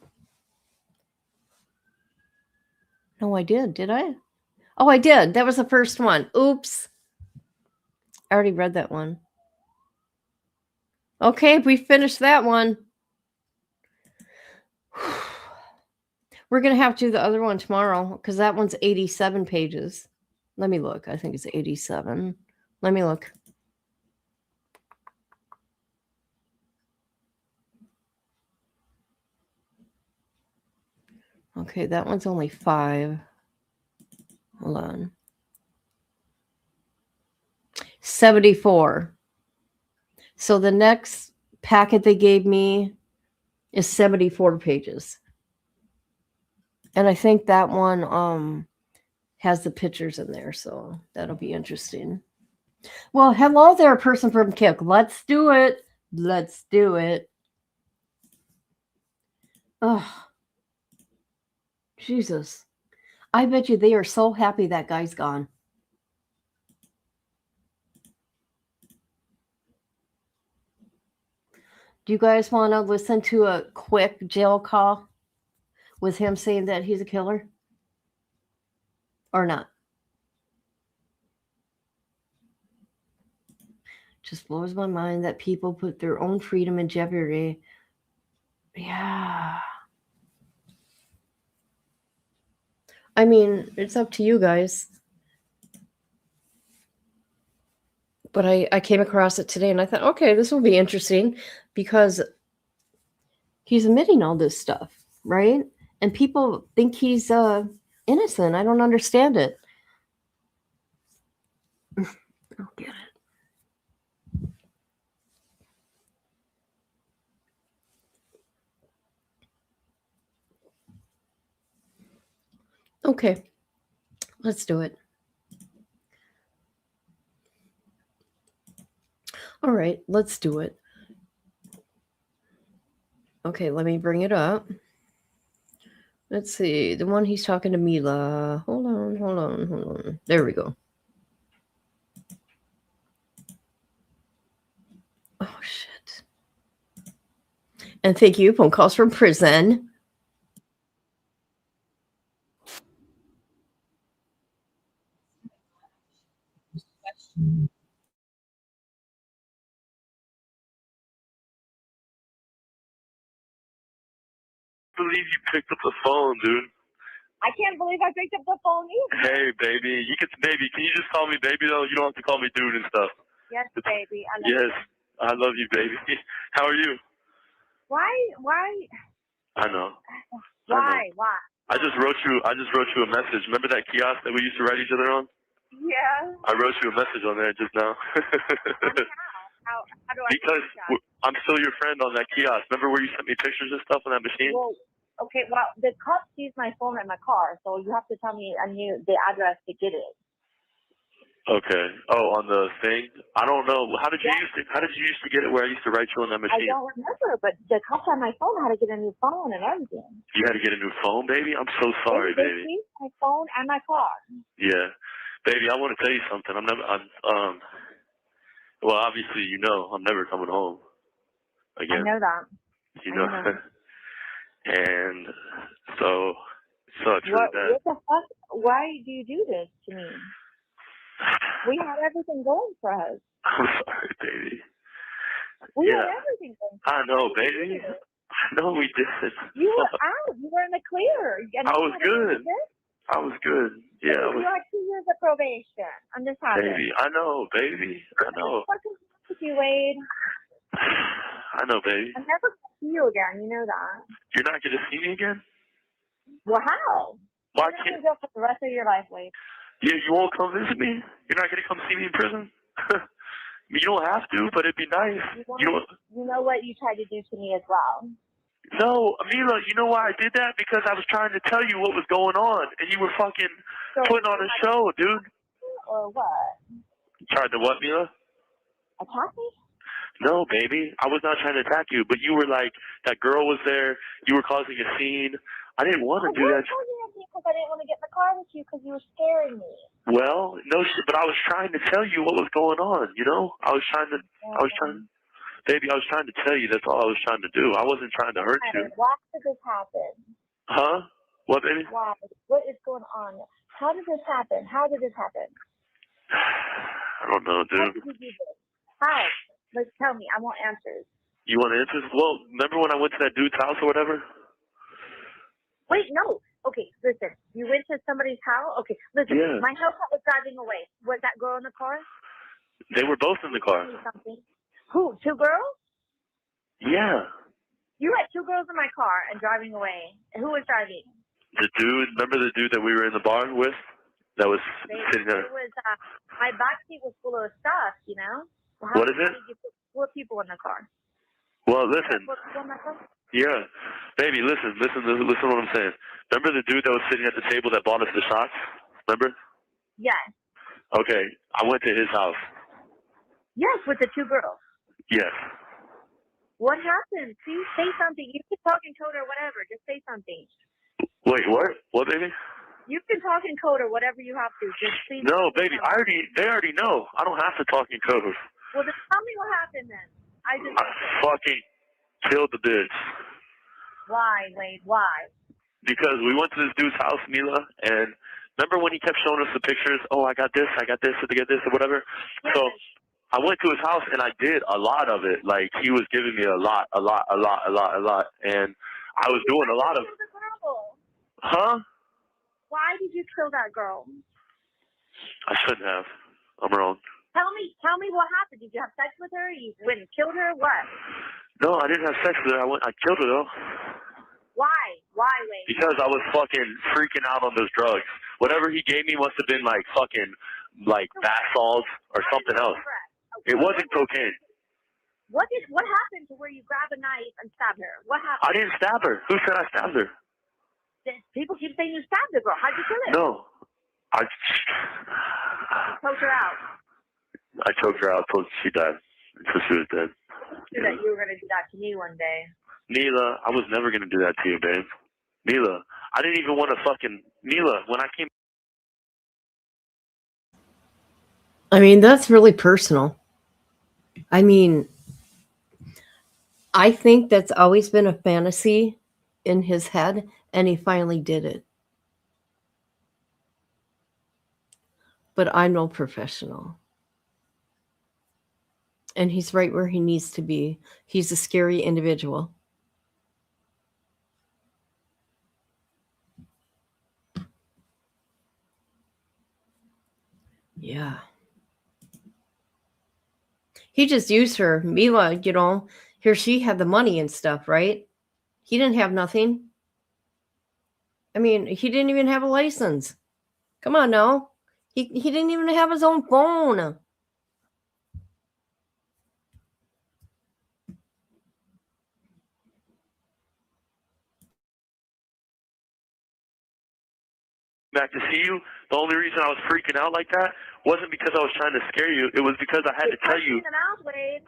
No, I did I? Oh, I did. That was the first one. Oops. I already read that one. Okay, we finished that one. We're going to have to do the other one tomorrow because that one's 87 pages. Let me look. I think it's 87. Let me look. Okay, that one's only 5. Hold on. 74. So the next packet they gave me is 74 pages. And I think that one has the pictures in there, so that'll be interesting. Well, hello there, person from Kick. Let's do it. Let's do it. Oh, Jesus. I bet you they are so happy that guy's gone. Do you guys want to listen to a quick jail call with him saying that he's a killer? Or not? Just blows my mind that people put their own freedom in jeopardy. Yeah. I mean, it's up to you guys. But I came across it today and I thought, okay, this will be interesting because he's admitting all this stuff, right? And people think he's innocent. I don't understand it. I don't get it. Okay, let's do it. All right, let's do it. Okay, let me bring it up. Let's see. The one he's talking to Mila. Hold on. There we go. Oh, shit. And thank you. Phone calls from prison. Believe you picked up the phone, dude. I can't believe I picked up the phone either. Hey, baby. Baby, can you just call me baby, though? You don't have to call me dude and stuff. Yes, baby. I love Yes, you. I love you, baby. How are you? Why? I know. Why? I just wrote you a message. Remember that kiosk that we used to write each other on? Yeah. I wrote you a message on there just now. How do I Because do that? I'm still your friend on that kiosk. Remember where you sent me pictures and stuff on that machine? Well, okay, well, the cops used my phone in my car, so you have to tell me the address to get it. Okay. Oh, on the thing? I don't know. How did you Yeah. used to get it where I used to write you on that I machine? don't remember, but the cops on my phone had to get a new phone and everything. You had to get a new phone, baby? I'm so sorry, They baby. seized my phone and my car. Yeah. Baby, I want to tell you something. Well, obviously, you know, I'm never coming home again. I know that. You I know. know. And so, it sucks really What bad. the fuck? Why do you do this to me? We had everything going for us. I'm sorry, baby. We Yeah. had everything going for us. I know, Why did you baby. do this? I know we did. You were out. You were in the clear. And I you was had to do good. this? I was good. Yeah, I You was. had 2 years of probation. I'm just happy. Baby, I know, baby. I know. What the fuck is with you, Wade? I know, baby. I'm never going to see you again. You know that. You're not going to see me again? Well, how? Why You're not can't... going to go for the rest of your life, Wade. Yeah, you won't come visit me? You're not going to come see me in prison? You don't have to, but it'd be nice. You know what you tried to do to me as well. No, Mila, you know why I did that? Because I was trying to tell you what was going on, and you were fucking So, putting on a show, dude. or what? Tried to what, Mila? Attack me? No, baby. I was not trying to attack you, but you were like, that girl was there. You were causing a scene. I didn't want to do that. Because I didn't want to get in the car with you because you were scaring me. Well, no shit, but I was trying to tell you what was going on, you know? I was trying, baby, I was trying to tell you. That's all I was trying to do. I wasn't trying to hurt you. Why did this happen? Huh? What, baby? Why? What is going on? How did this happen? How did this happen? I don't know, How dude. did you do this? How? Like, tell me. I want answers. You want answers? Well, remember when I went to that dude's house or whatever? Wait, no. Okay, listen. You went to somebody's house? Okay, listen. Yeah. My hellcat was driving away. Was that girl in the car? They were both in the car. Tell me something. Who? 2 girls? Yeah. You had 2 girls in my car and driving away. Who was driving? The dude, remember the dude that we were in the bar with? That was sitting there. It was, my backseat was full of stuff, you know? How What is it? did you put 4 people in the car? Well, listen. 4 people in the car? Yeah. Baby, listen to what I'm saying. Remember the dude that was sitting at the table that bought us the shots? Remember? Yes. Okay. I went to his house. Yes, with the 2 girls. Yes. What happened? Please say something. You can talk in code or whatever. Just say something. Wait, what? What, baby? You can talk in code or whatever you have to. Just please. No, baby. They already know. I don't have to talk in code. Well, then tell me what happened then. I fucking killed the bitch. Why, Wade? Why? Because we went to this dude's house, Mila, and remember when he kept showing us the pictures? Oh, I got this, to get this, or whatever. Yes. So I went to his house and I did a lot of it. Like he was giving me a lot, and I was doing a lot of. Huh? Why did you kill that girl? I shouldn't have. I'm wrong. Tell me what happened. Did you have sex with her? You went and killed her? What? No, I didn't have sex with her. I killed her though. Why? Why, Wade? Because I was fucking freaking out on those drugs. Whatever he gave me must have been like fucking like bath salts or something else. Okay. It wasn't cocaine. What happened to where you grab a knife and stab her? What happened? I didn't stab her. Who said I stabbed her? People keep saying you stabbed the girl. How'd you kill her? No. I Choked her out. I choked her out until she died. Until she was dead. You that you were going to do that to me one day. Mila, I was never going to do that to you, babe. Mila, I didn't even want to fucking... Mila, when I came... I mean, that's really personal. I mean, I think that's always been a fantasy in his head, and he finally did it. But I'm no professional. And he's right where he needs to be. He's a scary individual. Yeah. He just used her. Mila, you know, here she had the money and stuff, right? He didn't have nothing. I mean, he didn't even have a license. Come on now. He didn't even have his own phone. back to see you. The only reason I was freaking out like that wasn't because I was trying to scare you. It was because I had to tell you. Wade.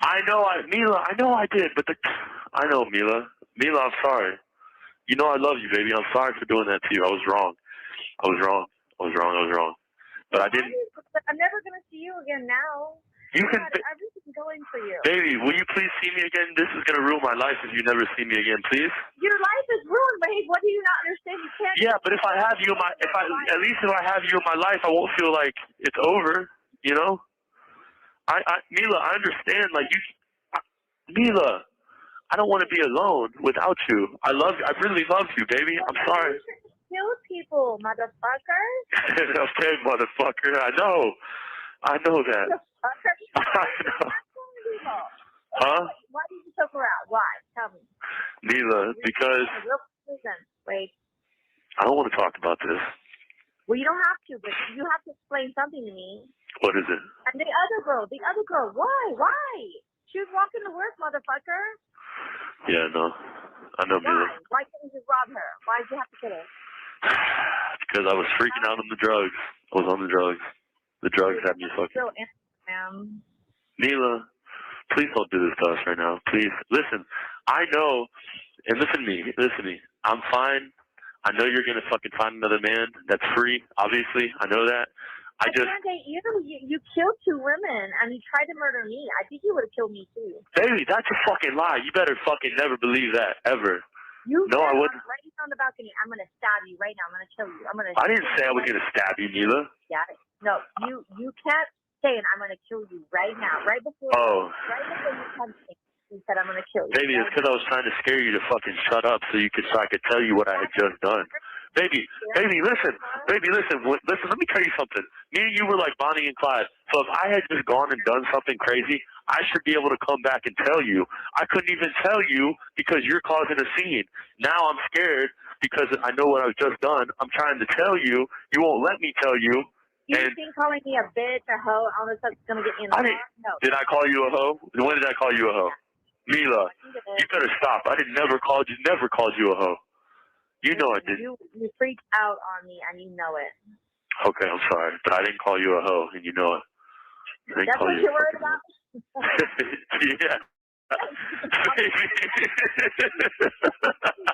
I know, Mila, I know I did, but I know, Mila. Mila, I'm sorry. You know I love you, baby. I'm sorry for doing that to you. I was wrong. I was wrong. But I didn't. I'm never gonna see you again now. You can, everything going for you. baby. Will you please see me again? This is gonna ruin my life if you never see me again, please. Your life is ruined, Wade. What do you not understand? You can't. Yeah, but if I have you in my, at least if I have you in my life, I won't feel like it's over. You know. Mila, I understand. Like Mila, I don't want to be alone without you. I love you. I really love you, baby. I'm sorry. Kill people, motherfucker. Okay, motherfucker. I know that. Motherfucker. I know. Huh? Why did you choke her out? Why? Tell me. Mila, because Wait. I don't want to talk about this. Well, you don't have to, but you have to explain something to me. What is it? And the other girl, why? She was walking to work, motherfucker. Yeah, no. I know, Mila. Why couldn't you rob her? Why did you have to kill her? Because I was freaking out on the drugs. I was on the drugs. The drugs had me fucking. Still Instagram. Mila, please don't do this to us right now. Please. Listen, I know, and listen to me. I'm fine. I know you're going to fucking find another man that's free, obviously. I know that. I can't date you. You killed 2 women and you tried to murder me. I think you would have killed me too. Baby, that's a fucking lie. You better fucking never believe that, ever. No, I wouldn't. Right on the balcony. I'm going to stab you right now. I'm going to kill you. I didn't say I was going to stab you, Mila. Yeah. No, you can't say it. I'm going to kill you right now. Right before you punch me. You said I'm going to kill you. Baby, it's because I was trying to scare you to fucking shut up so I could tell you what I had just done. Baby, listen. Listen, let me tell you something. Me and you were like Bonnie and Clyde. So if I had just gone and done something crazy, I should be able to come back and tell you. I couldn't even tell you because you're causing a scene. Now I'm scared because I know what I've just done. I'm trying to tell you. You won't let me tell you. You think calling me a bitch, a hoe, all this stuff's going to get me in the car? No. Did I call you a hoe? When did I call you a hoe? Mila, you better stop. I never called you a hoe. You know I did. You freaked out on me, and you know it. Okay, I'm sorry, but I didn't call you a hoe, and you know it. That's what you're worried about? Yeah.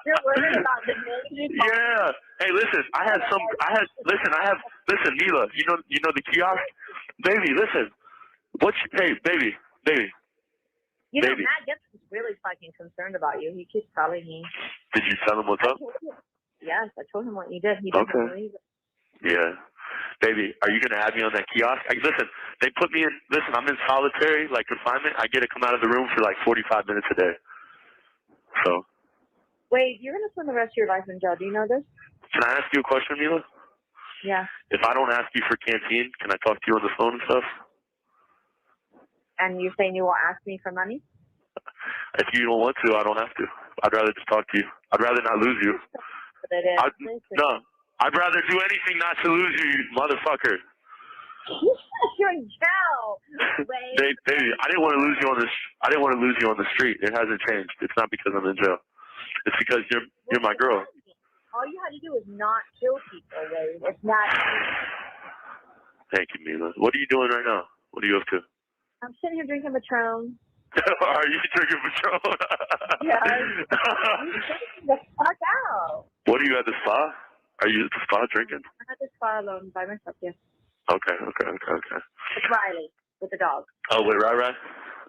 You're worried about the name? Yeah. Hey, listen, listen, Mila, you know the kiosk? Baby, listen. Baby. You know, Matt gets really fucking concerned about you. He keeps calling me. Did you tell him what's up? Yes, I told him what you did. He doesn't believe it. Yeah. Baby, are you going to have me on that kiosk? Listen, they put me in, I'm in solitary, like confinement. I get to come out of the room for like 45 minutes a day. So. Wait, you're going to spend the rest of your life in jail. Do you know this? Can I ask you a question, Mila? Yeah. If I don't ask you for canteen, can I talk to you on the phone and stuff? And you're saying you won't ask me for money? If you don't want to, I don't have to. I'd rather just talk to you. I'd rather not lose you. No, I'd rather do anything not to lose you, motherfucker. You're in jail. Baby, I didn't want to lose you on this. I didn't want to lose you on the street. It hasn't changed. It's not because I'm in jail. It's because you're my girl. All you had to do is not kill people, Wade. It's not. Thank you, Mila. What are you doing right now? What are you up to? I'm sitting here drinking Patron. Are you drinking Patron? Yeah. You're drinking the fuck out. What are you at the spa? Are you at the spa drinking? I'm at the spa alone by myself, yes. Okay. With Riley, with the dog. Oh, with Rai?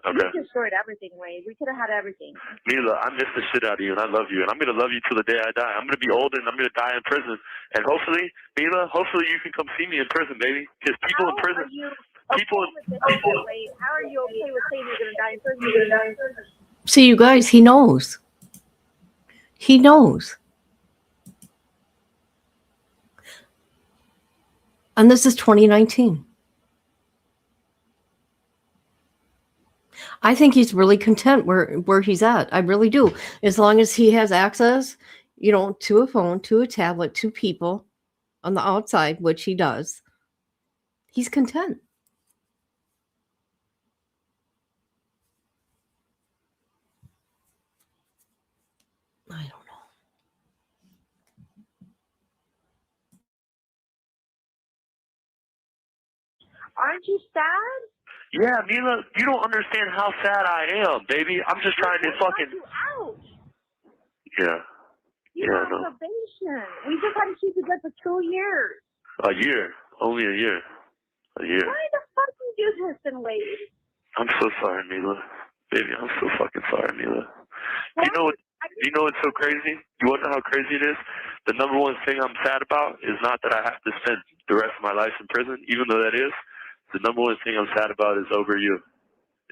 Okay. You destroyed everything, Wade. We could have had everything. Mila, I miss the shit out of you, and I love you, and I'm going to love you till the day I die. I'm going to be old, and I'm going to die in prison. And hopefully, Mila, you can come see me in prison, baby. Because people in prison... How are you okay with saying you're going to die in prison? See, you guys, he knows. He knows. And this is 2019. I think he's really content where he's at. I really do. As long as he has access, to a phone, to a tablet, to people on the outside, which he does, he's content. I don't Aren't you sad? Yeah, Mila, you don't understand how sad I am, baby. I'm just trying to fucking. You out. Yeah. You Yeah, on no. probation. We just had to keep you good for 2 years. A year. Only a year. A year. Why the fuck you do this and wait? I'm so sorry, Mila. Baby, I'm so fucking sorry, Mila. You know what's so crazy? You want to know how crazy it is? The number one thing I'm sad about is not that I have to spend the rest of my life in prison, even though that is. The number one thing I'm sad about is over you.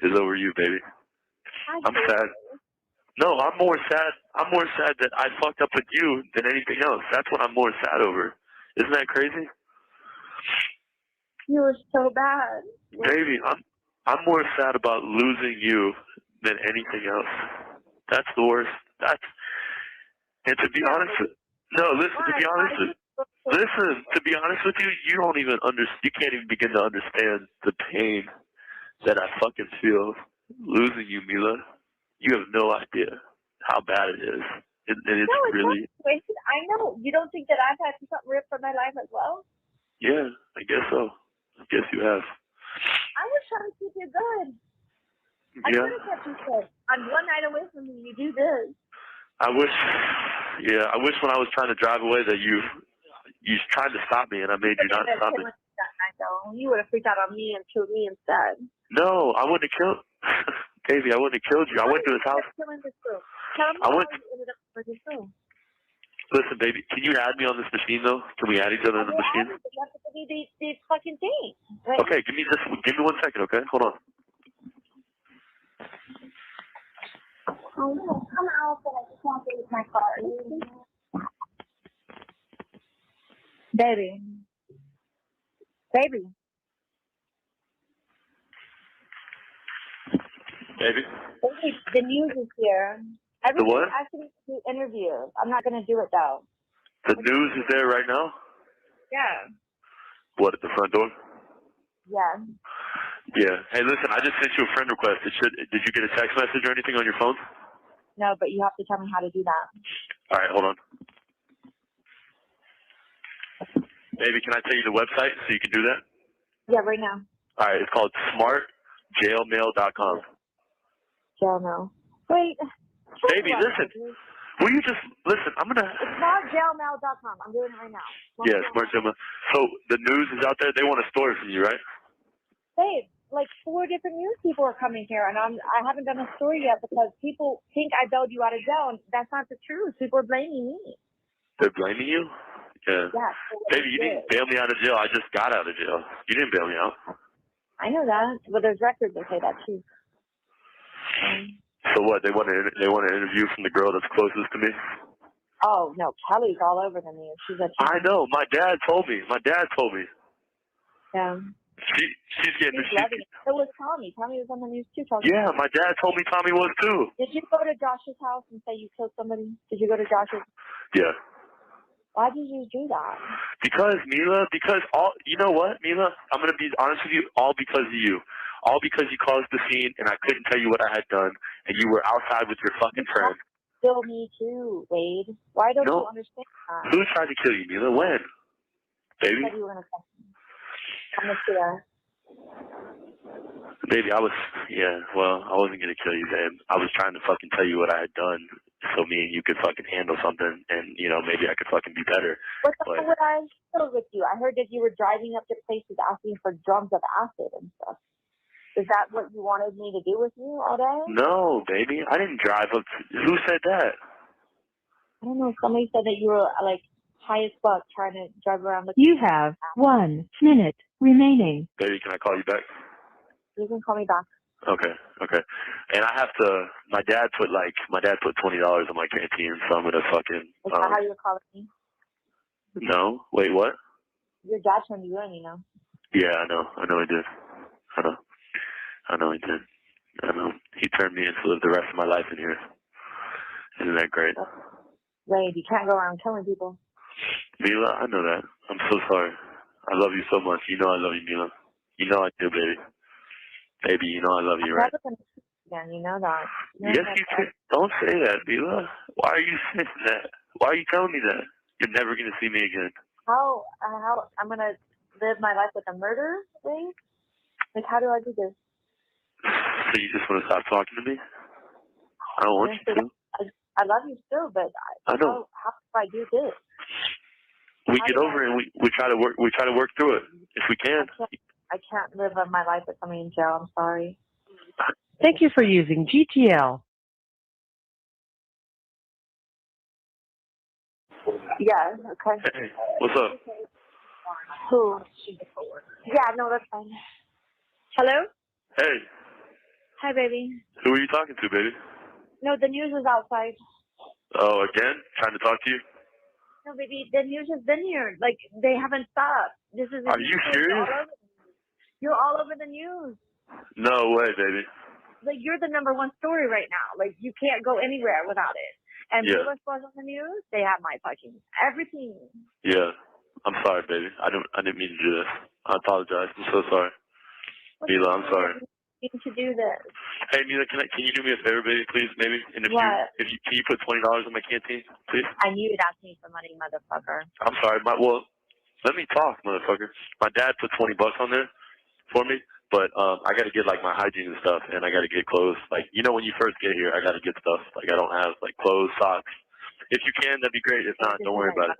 Is over you, baby. I'm sad. No, I'm more sad that I fucked up with you than anything else. That's what I'm more sad over. Isn't that crazy? You were so bad. Baby, I'm more sad about losing you than anything else. That's the worst. And to be honest with you don't even you can't even begin to understand the pain that I fucking feel losing you, Mila. You have no idea how bad it is. And it's really... Wasted. I know. You don't think that I've had something ripped from my life as well? Yeah, I guess so. I guess you have. I was trying to keep you good. I Yeah. could have kept you good. On one night away from me, you do this. I wish when I was trying to drive away that you tried to stop me and I made you not stop me. You would have freaked out on me and killed me instead. No, I wouldn't have killed... Baby, I wouldn't have killed you. I went to his house. Tell me how you ended up with this room. Listen, baby, can you add me on this machine, though? Can we add each other on the machine? You have to give me these fucking things. Right? Okay, give me 1 second, okay? Hold on. Oh, no, come out, but I just want to use my car. Baby. Baby? Baby, the news is here. The what? I can do interviews. I'm not going to do it, though. The news is there right now? Yeah. What, at the front door? Yeah. Yeah. Hey, listen, I just sent you a friend request. Did you get a text message or anything on your phone? No, but you have to tell me how to do that. All right, hold on. Baby, can I tell you the website so you can do that? Yeah, right now. All right, it's called smartjailmail.com. Jail mail. Wait. Baby, listen. Will you just listen? I'm gonna. It's smartjailmail.com. I'm doing it right now. Yeah, SmartJailmail. So the news is out there. They want a story from you, right? Babe, like 4 different news people are coming here, and I haven't done a story yet because people think I bailed you out of jail, and that's not the truth. People are blaming me. They're blaming you? Yeah. Yeah. Baby, you didn't bail me out of jail. I just got out of jail. You didn't bail me out. I know that, but there's records that say that too. So what? They want an interview from the girl that's closest to me? Oh no, Kelly's all over the news. She's a. I know. My dad told me. Yeah. She's getting. Loving it. So was Tommy. Tommy was on the news too. Yeah, my dad told me Tommy was too. Did you go to Josh's house and say you killed somebody? Did you go to Josh's? Yeah. Why did you do that? Because, Mila, you know what, Mila? I'm going to be honest with you, all because of you. All because you caused the scene and I couldn't tell you what I had done and you were outside with your fucking friend. Kill me too, Wade. Why don't you understand that? Who tried to kill you, Mila? When? Baby? You said you were going to kill me. I'm going to see her. Baby, I wasn't going to kill you, babe. I was trying to fucking tell you what I had done so me and you could fucking handle something and, maybe I could fucking be better. What the hell would I do with you? I heard that you were driving up to places asking for drums of acid and stuff. Is that what you wanted me to do with you all day? No, baby. I didn't drive up. Who said that? I don't know. Somebody said that you were, like, high as fuck trying to drive around. You have 1 minute remaining. Baby, can I call you back? You can call me back. Okay. And I have to, my dad put $20 on my canteen, so I'm going to fucking. Is that how you're calling me? No. Wait, what? Your dad turned you in, you know. Yeah, I know he did. I know he did. I know. He turned me in to live the rest of my life in here. Isn't that great? Wade, you can't go around killing people. Mila, I know that. I'm so sorry. I love you so much. You know I love you, Mila. You know I do, baby. Baby, you know I love you, right? I'm never going to see you again. You know that. Yes, you can. Don't say that, Mila. Why are you saying that? Why are you telling me that? You're never going to see me again. How I'm going to live my life with a murderer, Wade? Like, how do I do this? So you just want to stop talking to me? I don't want you to. I love you still, but I know. how do I do this? We How get do over it and we try to work. We try to work through it if we can. I can't live my life with somebody in jail. I'm sorry. Thank you for using GTL. Yeah. Okay. Hey, what's up? Who? Yeah. No, that's fine. Hello. Hey, Hi, baby. who are you talking to, baby? No, the news is outside. Oh, again? Trying to talk to you? No, baby, the news has been here. Like, they haven't stopped. This is. Are you serious? You're all over the news. No way, baby. Like, you're the #1 story right now. Like, you can't go anywhere without it. And Yeah. Mila was on the news. They have my fucking everything. Yeah. I'm sorry, baby. I didn't mean to do this. I apologize. I'm so sorry. Mila, I'm sorry. You need to do this. Hey, Mila, can you do me a favor, baby, please, maybe? And What? can you put $20 in my canteen, please? I knew you'd ask me for money, motherfucker. I'm sorry. Well, let me talk, motherfucker. My dad put $20 on there for me, but I got to get like my hygiene and stuff, and I got to get clothes. Like, you know, when you first get here, I got to get stuff. Like, I don't have like clothes, socks. If you can, that'd be great. If not, don't worry about it.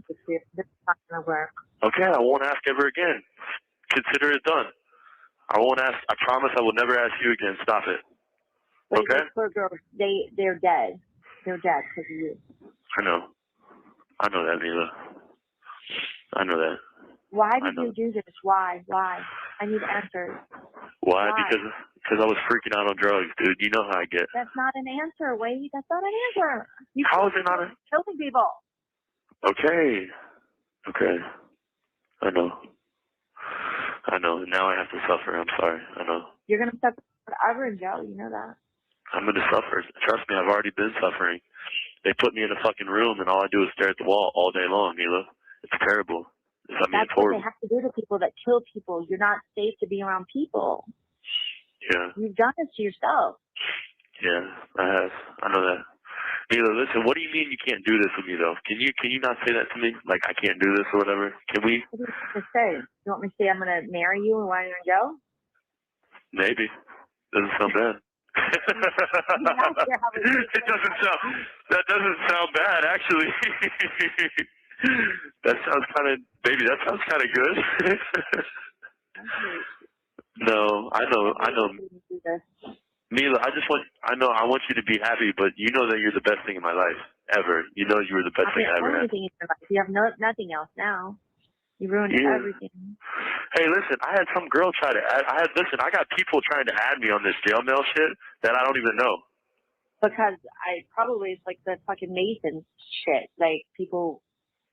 This is not gonna work. Okay, I won't ask ever again. Consider it done. I won't ask. I promise I will never ask you again. Stop it. But Okay? those poor girls, they're dead. They're dead because of you. I know. I know that, Mila. I know that. Why I did know. you do this? Why? I need answers. Why? Why? Because I was freaking out on drugs, dude. You know how I get. That's not an answer, Wade. That's not an answer. You How is it not a... killing people. Okay. Okay. I know. I know. Now I have to suffer. I'm sorry. I know. You're gonna suffer forever in jail. You know that. I'm going to suffer. Trust me, I've already been suffering. They put me in a fucking room, and all I do is stare at the wall all day long, Mila. It's terrible. I mean, That's it's what horrible. they have to do to people that kill people. You're not safe to be around people. Yeah. You've done this to yourself. Yeah, I have. I know that. Mila, listen, what do you mean you can't do this with me, though? Can you not say that to me? Like, I can't do this or whatever? Can we? What do you want me to say? You want me to say I'm gonna marry you and while you're in jail? Maybe. Doesn't sound bad. It doesn't sound. That doesn't sound bad, actually. That sounds kind of, baby. That sounds kind of good. No, I know. Mila, I want you to be happy, but you know that you're the best thing in my life ever. You know you were the best thing I ever had. Everything in your life. You have nothing else now. You ruined Yeah. everything. Hey, listen, I had some girl try to add, I got people trying to add me on this jail mail shit that I don't even know. Because it's like the fucking Mason shit. Like, people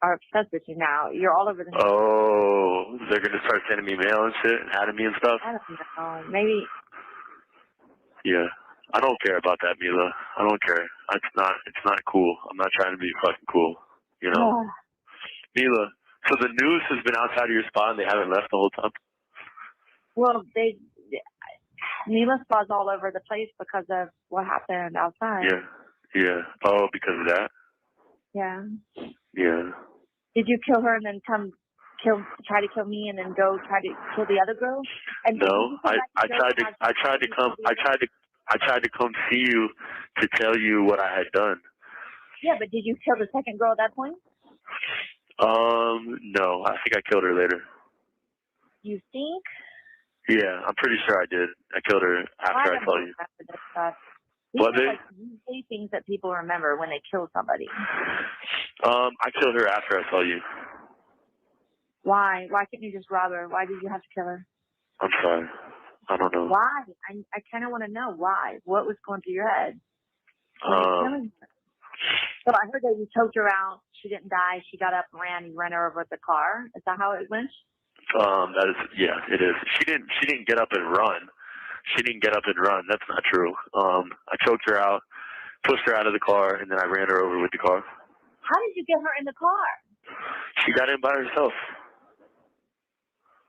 are obsessed with you now. You're all over the news. Oh, they're going to start sending me mail and shit and adding me and stuff? I don't know. Maybe. Yeah. I don't care about that, Mila. I don't care. It's not cool. I'm not trying to be fucking cool. You know? Mila, so the news has been outside of your spot and they haven't left the whole time? Well, Mila Spa's all over the place because of what happened outside. Yeah. Yeah. Oh, because of that? Yeah. Yeah. Did you kill her and then try to kill me and then go try to kill the other girl? And no, I tried to come see you to tell you what I had done. Yeah, but did you kill the second girl at that point? No, I think I killed her later. You think? Yeah, I'm pretty sure I did. I killed her after I told you. What, babe? You say things that people remember when they kill somebody. I killed her after I saw you. Why? Why couldn't you just rob her? Why did you have to kill her? I'm sorry. I don't know. Why? I kind of want to know why. What was going through your head when you were killing her? So I heard that you choked her out. She didn't die. She got up and ran. You ran her over with the car. Is that how it went? That is, yeah, it is. She didn't get up and run. She didn't get up and run. That's not true. I choked her out, pushed her out of the car, and then I ran her over with the car. How did you get her in the car? She got in by herself.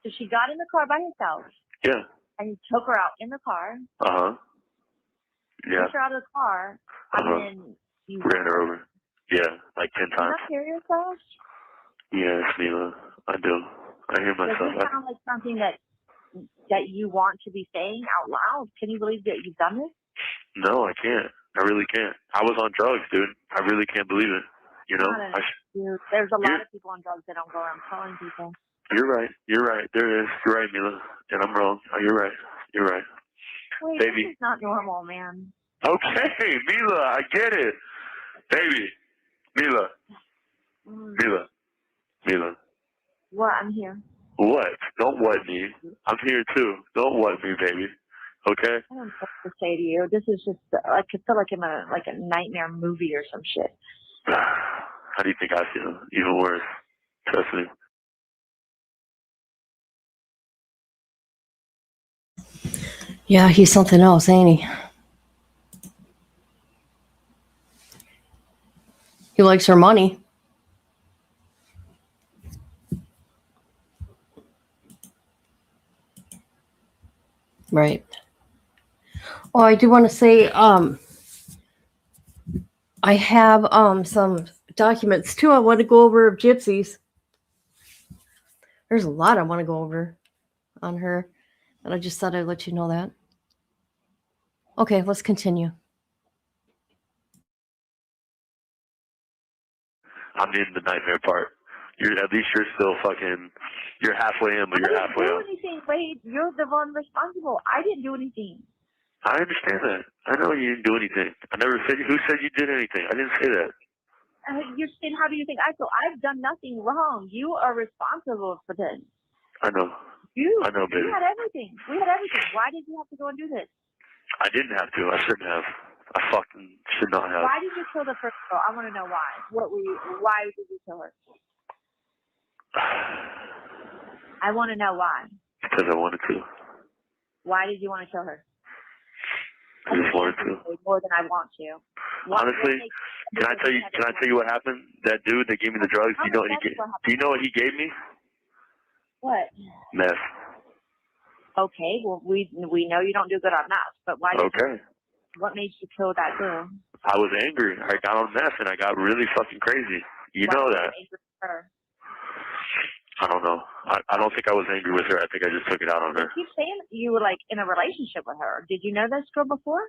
So she got in the car by herself. Yeah. And you took her out in the car. Uh-huh. Yeah. Pushed her out of the car. Uh-huh. And then you ran her over. Yeah, like 10 Do you times. not hear yourself? Yes, Mila. I do. I hear Does myself. this sound like something that that you want to be saying out loud? Can you believe that you've done this? No, I can't. I really can't. I was on drugs, dude. I really can't believe it. You know? Dude, there's a lot of people on drugs that don't go around telling people. You're right. You're right. There is. You're right, Mila. And I'm wrong. Oh, you're right. You're right. Wait, Baby. this is not normal, man. Okay, Mila, I get it. Baby. Mila. Mila. Mila. What? I'm here. What? Don't what me. I'm here too. Don't what me, baby. Okay? I don't know what to say to you. This is just like I feel like I'm like a nightmare movie or some shit. How do you think I feel? Even worse. Trust me. Yeah, he's something else, ain't he? He likes her money. Right. Oh, I do want to say, I have some documents too I want to go over of Gypsy's. There's a lot I want to go over on her, and I just thought I'd let you know that. Okay, let's continue. I'm in the nightmare part. At least you're still fucking. You're halfway in, but you're halfway out. I didn't do anything, Wade. You're the one responsible. I didn't do anything. I understand that. I know you didn't do anything. I never said. Who said you did anything? I didn't say that. You're saying, how do you think I feel? I've done nothing wrong. You are responsible for this. I know. I know, baby. We had everything. Why did you have to go and do this? I didn't have to. I shouldn't have. I fucking should not have. Why did you kill the first girl? I want to know why. Why did you kill her? I want to know why. Because I wanted to. Why did you want to kill her? I just wanted to. More than I want to. Honestly, can I tell you? Can I tell you what happened? That dude that gave me the drugs. Do you know what he gave me? What? Meth. Okay. Well, we know you don't do good on meth, but why? Okay. What made you kill that girl? I was angry. I got on meth and I got really fucking crazy. You know that. I don't know. I don't think I was angry with her. I think I just took it out on her. You keep saying you were like in a relationship with her. Did you know this girl before?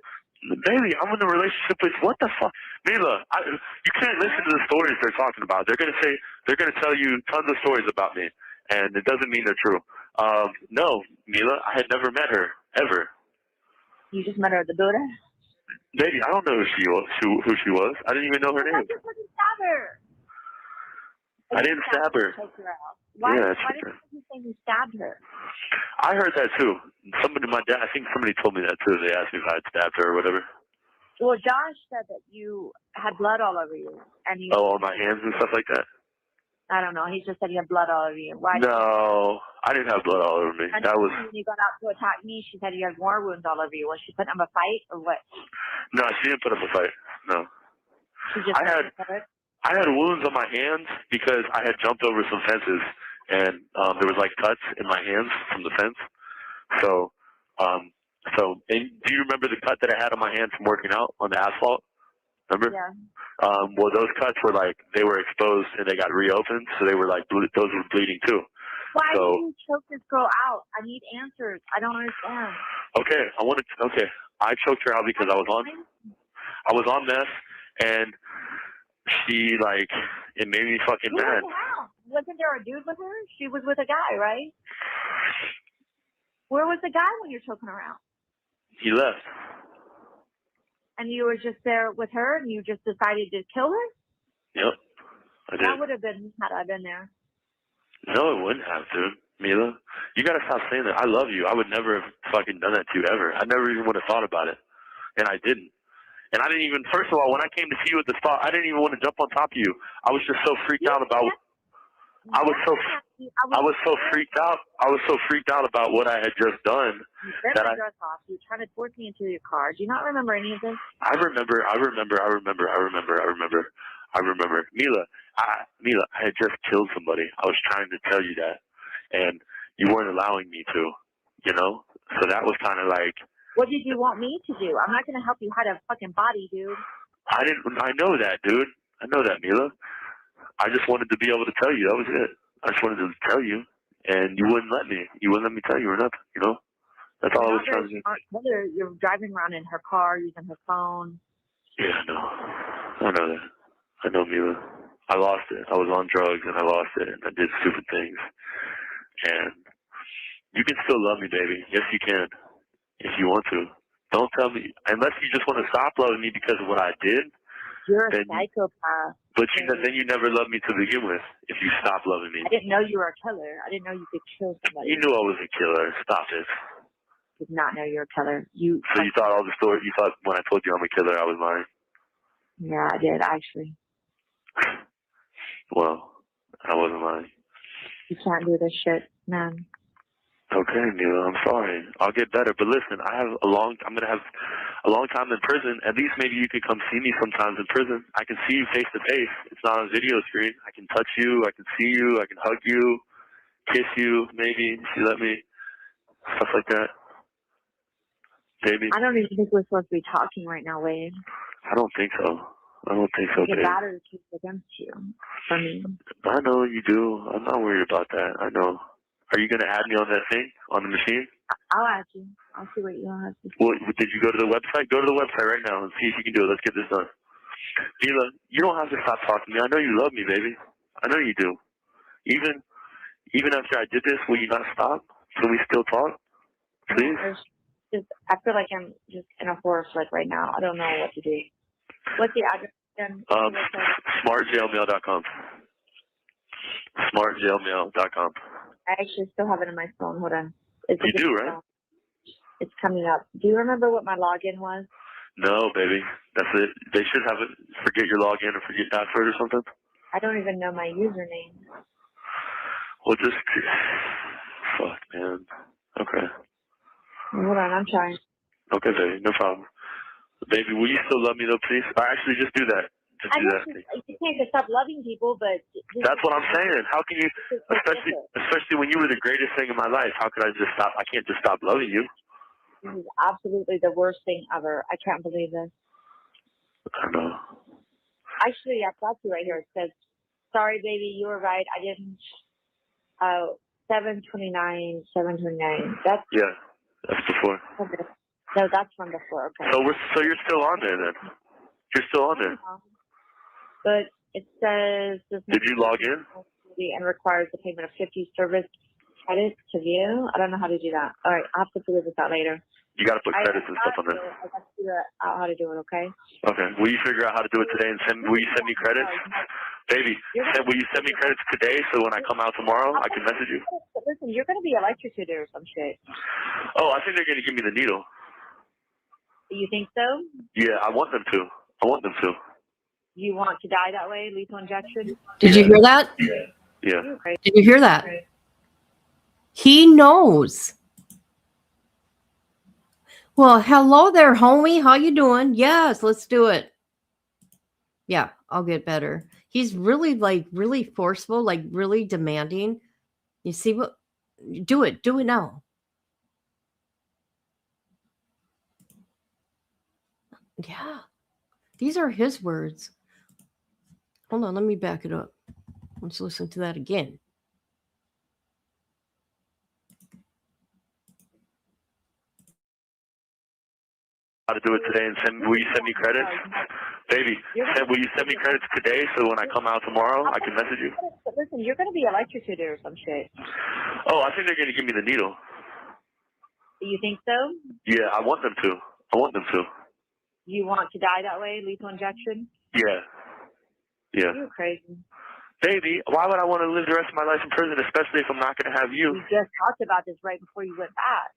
Baby, I'm in a relationship with what the fuck? Mila, you can't listen to the stories they're talking about. They're gonna tell you tons of stories about me, and it doesn't mean they're true. No, Mila, I had never met her ever. You just met her at the border? Baby, I don't know who she was. I didn't even know her name. Why did you stab her? I didn't stab her. Why yeah, did you say you stabbed her? I heard that too. I think somebody told me that too. They asked me if I had stabbed her or whatever. Well, Josh said that you had blood all over you, and you. Oh, on my hands and stuff like that. I don't know. He just said you had blood all over you. Why? No, I didn't have blood all over me. And that was. When you got out to attack me, she said you had war wounds all over you. Was she putting up a fight or what? No, she didn't put up a fight. No. She just. I had wounds on my hands because I had jumped over some fences, and there was like cuts in my hands from the fence. So, and do you remember the cut that I had on my hand from working out on the asphalt? Remember? Yeah. Well, those cuts were like, they were exposed and they got reopened, so they were like, those were bleeding too. Why did you choke this girl out? I need answers. I don't understand. Okay, I choked her out because I was on meth, and she, like, it made me fucking mad. Wasn't there a dude with her? She was with a guy, right? Where was the guy when you're choking her out? He left. And you were just there with her, and you just decided to kill her? Yep, I did. That would have been had I been there. No, it wouldn't have, dude. Mila, you gotta stop saying that. I love you. I would never have fucking done that to you ever. I never even would have thought about it. And I didn't. And I didn't even, first of all, when I came to see you at the spot, I didn't even want to jump on top of you. I was just so freaked out about I was so freaked out. I was so freaked out about what I had just done. That I dress off. You were trying to force me into your car. Do you not remember any of this? I remember. Mila, I had just killed somebody. I was trying to tell you that, and you weren't allowing me to, you know? So that was kind of like... What did you want me to do? I'm not going to help you hide a fucking body, dude. I know that, dude. I know that, Mila. I just wanted to be able to tell you. That was it. I just wanted to tell you, and you wouldn't let me. You wouldn't let me tell you or nothing, you know? That's all I was trying to do. Whether you're driving around in her car, using her phone. Yeah, I know. I know that. I know, Mila. I lost it. I was on drugs and I lost it and I did stupid things. And you can still love me, baby. Yes, you can. If you want to. Don't tell me, unless you just want to stop loving me because of what I did. You're a psychopath. But then you never loved me to begin with if you stop loving me. I didn't know you were a killer. I didn't know you could kill somebody. You knew I was a killer. Stop it. Did not know you were a killer. So you thought all the story, you thought when I told you I'm a killer, I was lying? Yeah, I did, actually. Well, I wasn't lying. You can't do this shit, man. Okay, Mila, I'm sorry. I'll get better. But listen, I'm gonna have a long time in prison. At least maybe you could come see me sometimes in prison. I can see you face to face. It's not on video screen. I can touch you. I can see you. I can hug you, kiss you, maybe if you let me. Stuff like that. Baby. I don't even think we're supposed to be talking right now, Wade. I don't think so. I don't think so, Your babe. battery keeps against you. For me. I know you do. I'm not worried about that. I know. Are you going to add me on that thing, on the machine? I'll add you. I'll see what you have to say. Well, did you go to the website? Go to the website right now and see if you can do it. Let's get this done. Mila, you don't have to stop talking to me. I know you love me, baby. I know you do. Even after I did this, will you not stop? Can we still talk? Please? I feel like I'm just in a horror flip right now. I don't know what to do. What's the address again? Smartjailmail.com. Smartjailmail.com. I actually still have it in my phone. Hold on. You do, right? It's coming up. Do you remember what my login was? No, baby. That's it. They should have it. Forget your login or forget password or something. I don't even know my username. Well, just... Fuck, man. Okay. Hold on, I'm trying. Okay, baby. No problem. Baby, will you still love me, though, please? Or actually, just do that. Just do that. You can't just stop loving people, but... That's what I'm saying. How can you... Especially when you were the greatest thing in my life, how could I just stop? I can't just stop loving you. This is absolutely the worst thing ever. I can't believe this. I know. Actually, I've got you right here. It says, sorry, baby, you were right. I didn't... 729. That's... Yeah, that's before. Okay. No, that's from before. Okay. So you're still on there, then? You're still on there? But it says... Did you log in? And requires the payment of 50 service credits to view. I don't know how to do that. All right, I'll have to figure this out later. You got to put credits and stuff on there. I got to figure out how to do it, okay? Okay. Will you figure out how to do it today and will you send me credits? Baby, will you send me credits today so when I come out tomorrow, I can message you? Listen, you're going to be electrocuted or some shit. Oh, I think they're going to give me the needle. You think so? Yeah, I want them to. You want to die that way? Lethal injection? Did you hear that? Yeah. Did you hear that? He knows. Well, hello there, homie. How you doing? Yes, let's do it. Yeah, I'll get better. He's really really forceful, like really demanding. You see what? Do it now. Yeah, these are his words. Hold on, let me back it up. Let's listen to that again. How to do it today and will you send me credits? Baby, will you send me credits today so when I come out tomorrow, I can message you? Listen, you're going to be electrocuted or some shit. Oh, I think they're going to give me the needle. You think so? Yeah, I want them to. You want to die that way? Lethal injection? Yeah. You're crazy. Baby, why would I want to live the rest of my life in prison, especially if I'm not going to have you? We just talked about this right before you went back.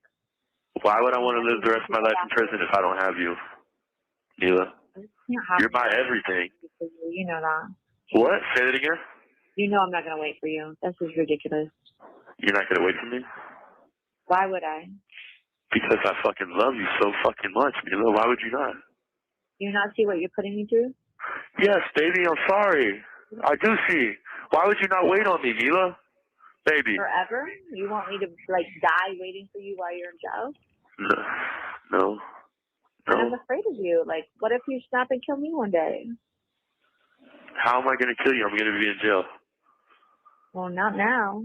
Why would I want to live the rest of my life in prison if I don't have you, Mila? You're my everything. You know that. What? Say that again? You know I'm not going to wait for you. This is ridiculous. You're not going to wait for me? Why would I? Because I fucking love you so fucking much, Mila. Why would you not? Do you not see what you're putting me through? Yes, baby, I'm sorry. I do see. Why would you not wait on me, Mila? Baby. Forever? You want me to, die waiting for you while you're in jail? No. I'm afraid of you. What if you snap and kill me one day? How am I going to kill you? I'm going to be in jail. Well, not now.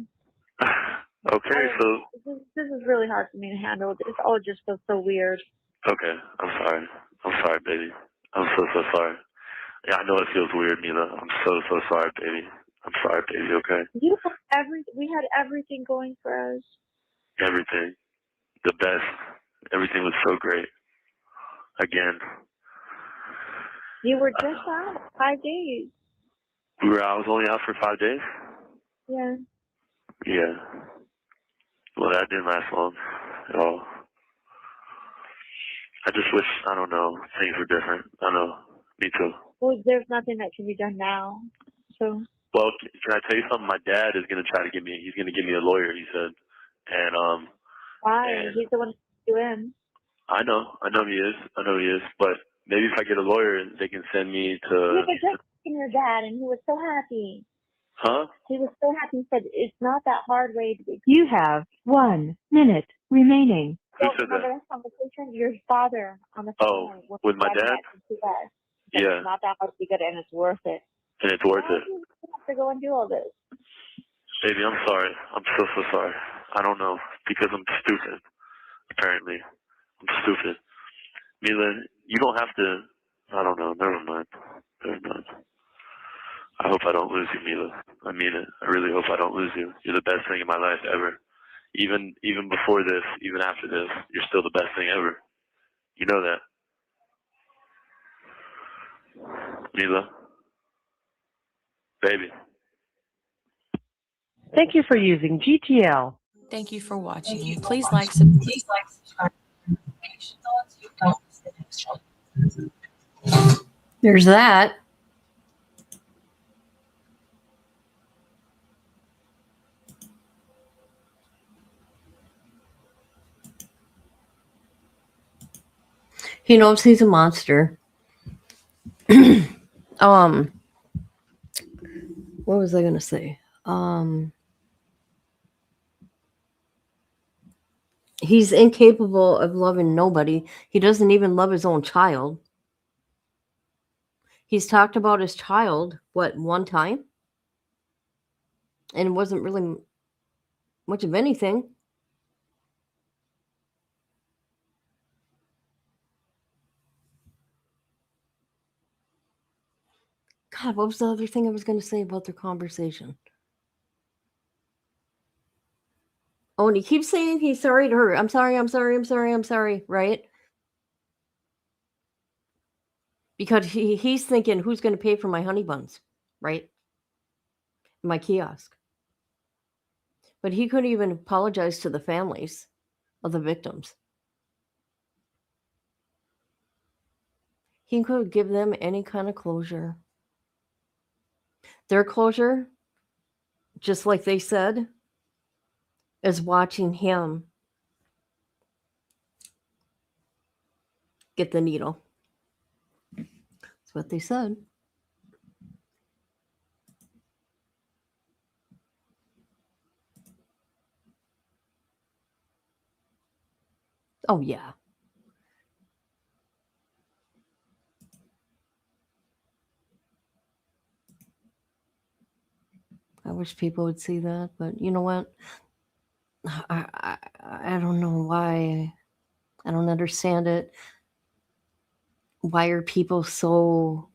Okay, so This is really hard for me to handle. This all just feels so weird. okay, I'm sorry, baby. I'm so sorry. Yeah, I know it feels weird, Mila. I'm so sorry, baby. I'm sorry, baby. Okay, We had everything going for us. everything, the best. Everything was so great. Again, You were just out 5 days. I was only out for 5 days. Yeah. Yeah. Well, that didn't last long at all. I just wish, I don't know, things were different. I know. Me too. Well, there's nothing that can be done now. So. Well, can I tell you something? My dad is gonna try to get me. He's gonna give me a lawyer. He said, and Why? and He's the one who in. I know he is. But maybe if I get a lawyer, they can send me to. You could just in your dad, and he was so happy. Huh? He was so happy. He said, "It's not that hard way to be." You have 1 minute remaining. Who Don't said remember that? that conversation? Your father on the Oh, phone with my dad? He said, Yeah. It's not that hard to be good, and it's worth it. And it's worth Why it. do you have to go and do all this? Baby, I'm sorry. I'm so sorry. I don't know because I'm stupid. Apparently, I'm stupid. Mila, you don't have to. I don't know. Never mind. I hope I don't lose you, Mila. I mean it. I really hope I don't lose you. You're the best thing in my life ever. Even before this, even after this, you're still the best thing ever. You know that. Mila. Baby. Thank you for using GTL. Thank you for watching. Please like, subscribe. There's that. He knows he's a monster. What was I gonna say? He's incapable of loving nobody. He doesn't even love his own child. He's talked about his child, one time? And it wasn't really much of anything. God, what was the other thing I was going to say about their conversation? Oh, and he keeps saying he's sorry to her. I'm sorry, right? Because he's thinking, who's going to pay for my honey buns, right? My kiosk. But he couldn't even apologize to the families of the victims. He couldn't give them any kind of closure. Their closure, just like they said, is watching him get the needle. That's what they said. Oh, yeah. I wish people would see that, but you know what? I don't know why. I don't understand it. Why are people so...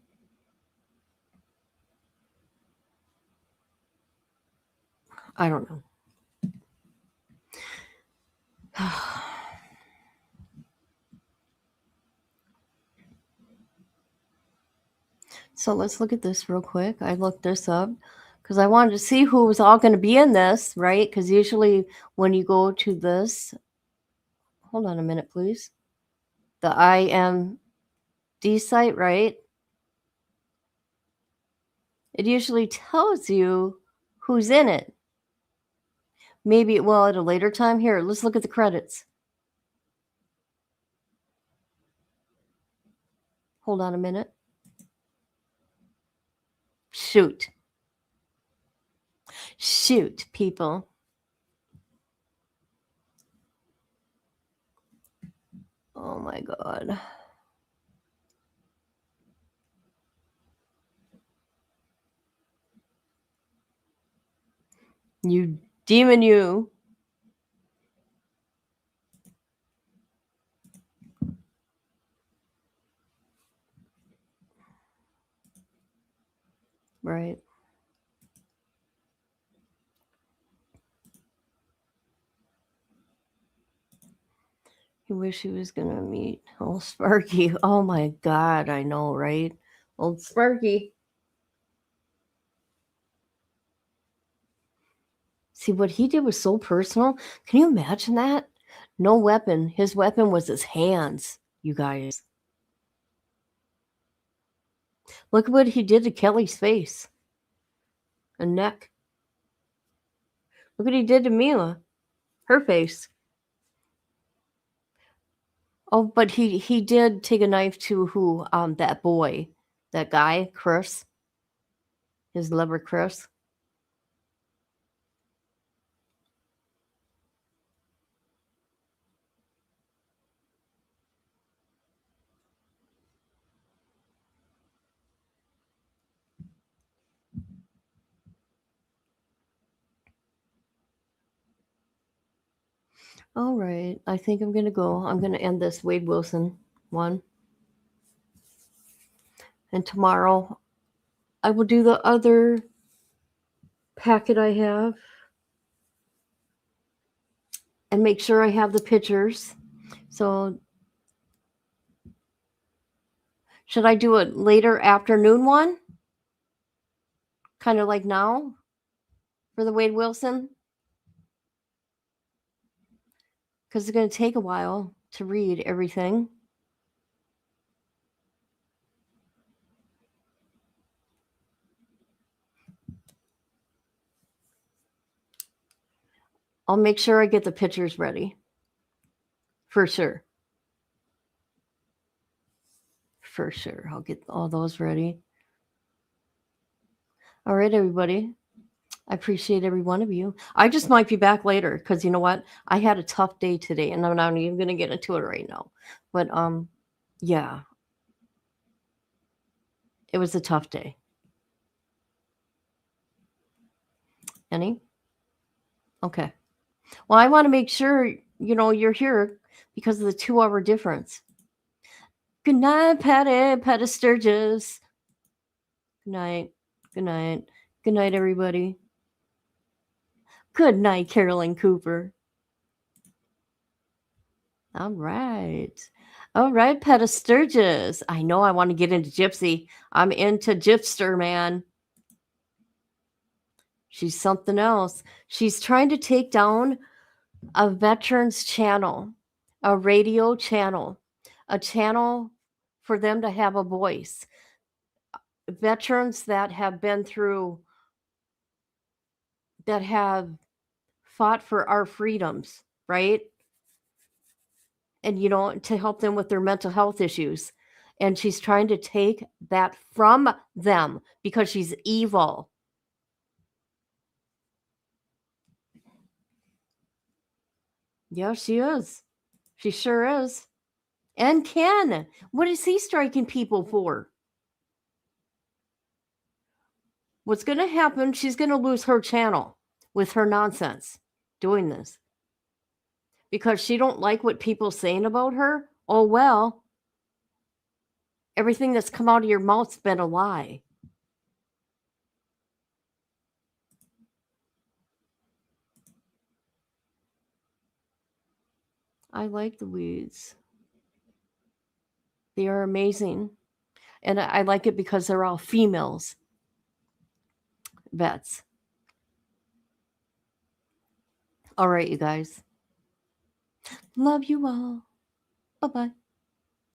I don't know. So let's look at this real quick. I looked this up because I wanted to see who was all going to be in this, right? Because usually when you go to this, hold on a minute, please. The IMD site, right? It usually tells you who's in it. Maybe, well, at a later time. Here, let's look at the credits. Hold on a minute. Shoot, people. Oh my God. You demon, you. Right. He wish he was gonna meet old Sparky. Oh my God, I know, right? Old Sparky. See, what he did was so personal. Can you imagine that? No weapon. His weapon was his hands, you guys. Look what he did to Kelly's face and neck. Look what he did to Mila, her face. Oh, but he did take a knife to who? That boy, that guy, Chris. His lover, Chris. All right, I think I'm gonna go. I'm gonna end this Wade Wilson one, and tomorrow I will do the other packet I have, and make sure I have the pictures. So, should I do it later afternoon one? Kind of like now for the Wade Wilson? Because it's going to take a while to read everything. I'll make sure I get the pictures ready. For sure. For sure. I'll get all those ready. All right, everybody. I appreciate every one of you. I just might be back later because you know what? I had a tough day today, and I'm not even going to get into it right now. But yeah, it was a tough day. Any? Okay. Well, I want to make sure you're here because of the 2-hour difference. Good night, Patty Sturgis. Good night. Good night. Good night, everybody. Good night, Carolyn Cooper. All right. All right, Patty Sturgis. I know I want to get into Gypsy. I'm into Gypster, man. She's something else. She's trying to take down a veterans channel, a radio channel, a channel for them to have a voice. Veterans that have been through, that have fought for our freedoms, right? And, to help them with their mental health issues. And she's trying to take that from them because she's evil. Yeah, she is. She sure is. And Ken, what is he striking people for? What's going to happen, she's going to lose her channel with her nonsense doing this. Because she don't like what people saying about her. Oh, well, everything that's come out of your mouth's been a lie. I like the weeds. They are amazing. And I like it because they're all females. Vets. All right, you guys. Love you all. Bye-bye.